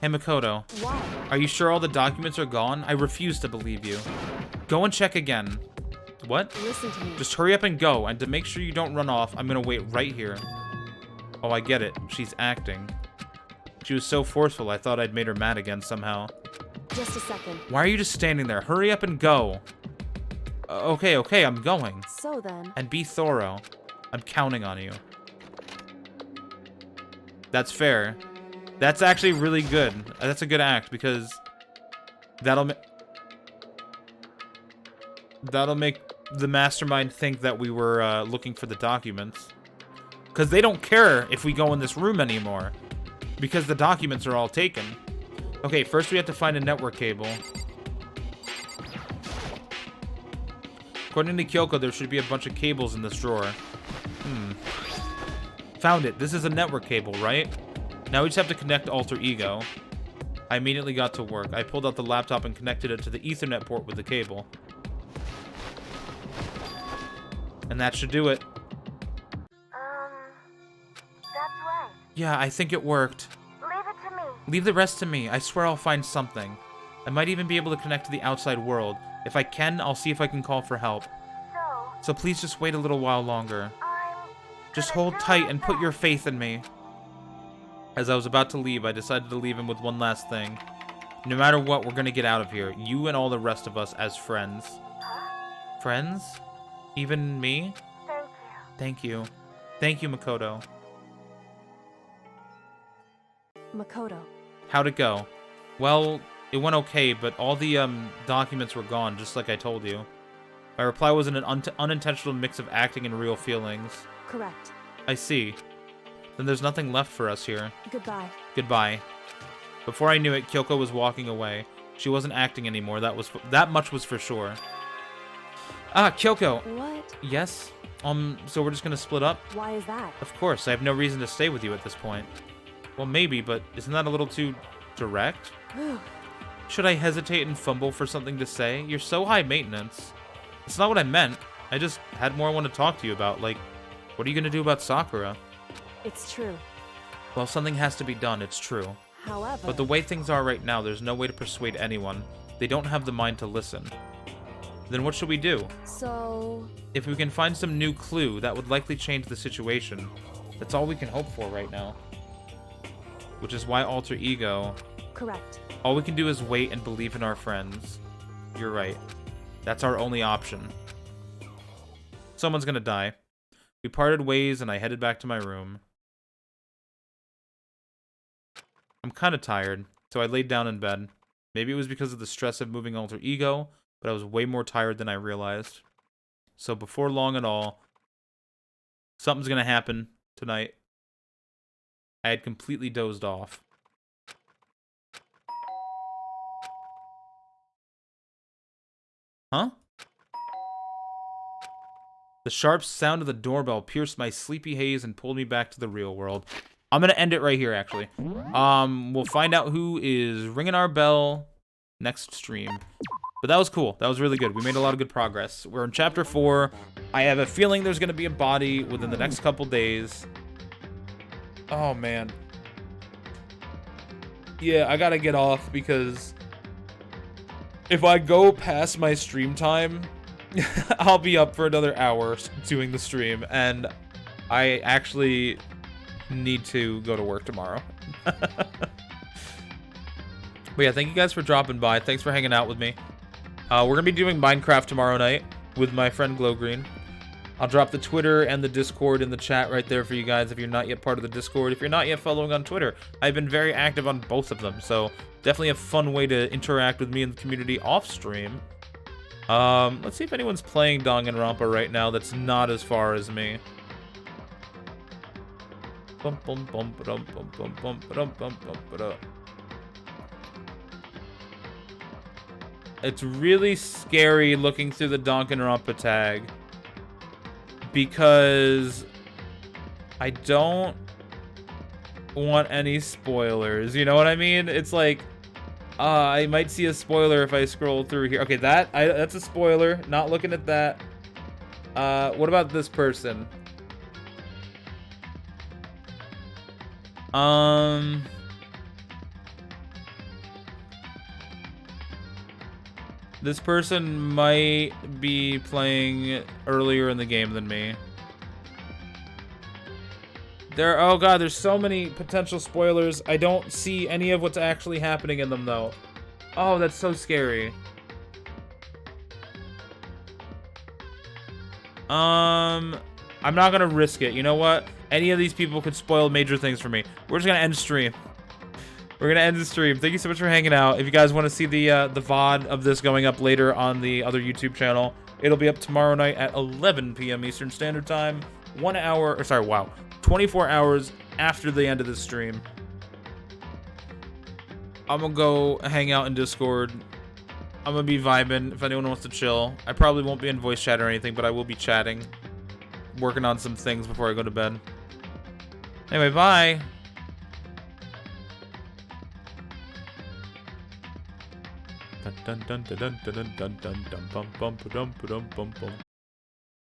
Hey, Makoto. why? Are you sure all the documents are gone? I refuse to believe you. Go and check again. What? Listen to me. Just hurry up and go, and to make sure you don't run off, I'm gonna wait right here. Oh, I get it. She's acting. She was so forceful, I thought I'd made her mad again somehow. Just a second. Why are you just standing there? Hurry up and go. Okay, I'm going. So then, And be thorough. I'm counting on you. That's fair. That's actually really good. That's a good act, because that'll make the mastermind think that we were looking for the documents. Because they don't care if we go in this room anymore. Because the documents are all taken. Okay, first we have to find a network cable. According to Kyoko, there should be a bunch of cables in this drawer. Found it. This is a network cable, right? Now we just have to connect Alter Ego. I immediately got to work. I pulled out the laptop and connected it to the Ethernet port with the cable. And that should do it. That's right. Yeah, I think it worked. Leave it to me. Leave the rest to me. I swear I'll find something. I might even be able to connect to the outside world. If I can, I'll see if I can call for help. So please just wait a little while longer. Just hold tight and put your faith in me. As I was about to leave, I decided to leave him with one last thing. No matter what, we're gonna get out of here. You and all the rest of us as friends. Friends? Even me? Thank you. Thank you. Thank you, Makoto. Makoto. How'd it go? Well, it went okay, but all the documents were gone, just like I told you. My reply was an unintentional mix of acting and real feelings. Correct. I see. Then there's nothing left for us here. Goodbye. Goodbye. Before I knew it, Kyoko was walking away. She wasn't acting anymore, that much was for sure. Ah, Kyoko! What? Yes? So we're just gonna split up? Why is that? Of course, I have no reason to stay with you at this point. Well, maybe, but isn't that a little too direct? Should I hesitate and fumble for something to say? You're so high maintenance. It's not what I meant. I just had more I want to talk to you about, like, what are you gonna do about Sakura? It's true. Well, something has to be done, it's true. However... But the way things are right now, there's no way to persuade anyone. They don't have the mind to listen. Then what should we do? So... If we can find some new clue, that would likely change the situation. That's all we can hope for right now. Which is why Alter Ego... Correct. All we can do is wait and believe in our friends. You're right. That's our only option. Someone's gonna die. We parted ways and I headed back to my room. I'm kinda tired, so I laid down in bed. Maybe it was because of the stress of moving Alter Ego, but I was way more tired than I realized. So before long at all, something's gonna happen tonight. I had completely dozed off. Huh? The sharp sound of the doorbell pierced my sleepy haze and pulled me back to the real world. I'm gonna end it right here, actually. We'll find out who is ringing our bell next stream. But that was cool. That was really good. We made a lot of good progress. We're in Chapter 4. I have a feeling there's gonna be a body within the next couple days. Oh, man. Yeah, I gotta get off because if I go past my stream time, I'll be up for another hour doing the stream, and I actually need to go to work tomorrow. But yeah, thank you guys for dropping by. Thanks for hanging out with me. We're going to be doing Minecraft tomorrow night with my friend Glowgreen. I'll drop the Twitter and the Discord in the chat right there for you guys if you're not yet part of the Discord. If you're not yet following on Twitter, I've been very active on both of them, so definitely a fun way to interact with me and the community off stream. Let's see if anyone's playing Danganronpa right now that's not as far as me. Bum, bum, bum, ba-dum, bum, bum, bum, ba-dum, bum, bum, ba-dum. It's really scary looking through the Danganronpa tag because I don't want any spoilers. You know what I mean? It's like I might see a spoiler if I scroll through here. Okay, that's a spoiler. Not looking at that. What about this person? This person might be playing earlier in the game than me. Oh god, there's so many potential spoilers. I don't see any of what's actually happening in them, though. Oh, that's so scary. I'm not gonna risk it. You know what? Any of these people could spoil major things for me. We're just gonna end stream. We're gonna end the stream. Thank you so much for hanging out. If you guys want to see the VOD of this going up later on the other YouTube channel, it'll be up tomorrow night at 11 p.m. Eastern Standard Time. 24 hours after the end of the stream. I'm gonna go hang out in Discord. I'm gonna be vibing if anyone wants to chill. I probably won't be in voice chat or anything, but I will be chatting. Working on some things before I go to bed. Anyway, bye. Dun dun dun dun dun dun dun dun dun bum bum ba dum ba dum bum bum.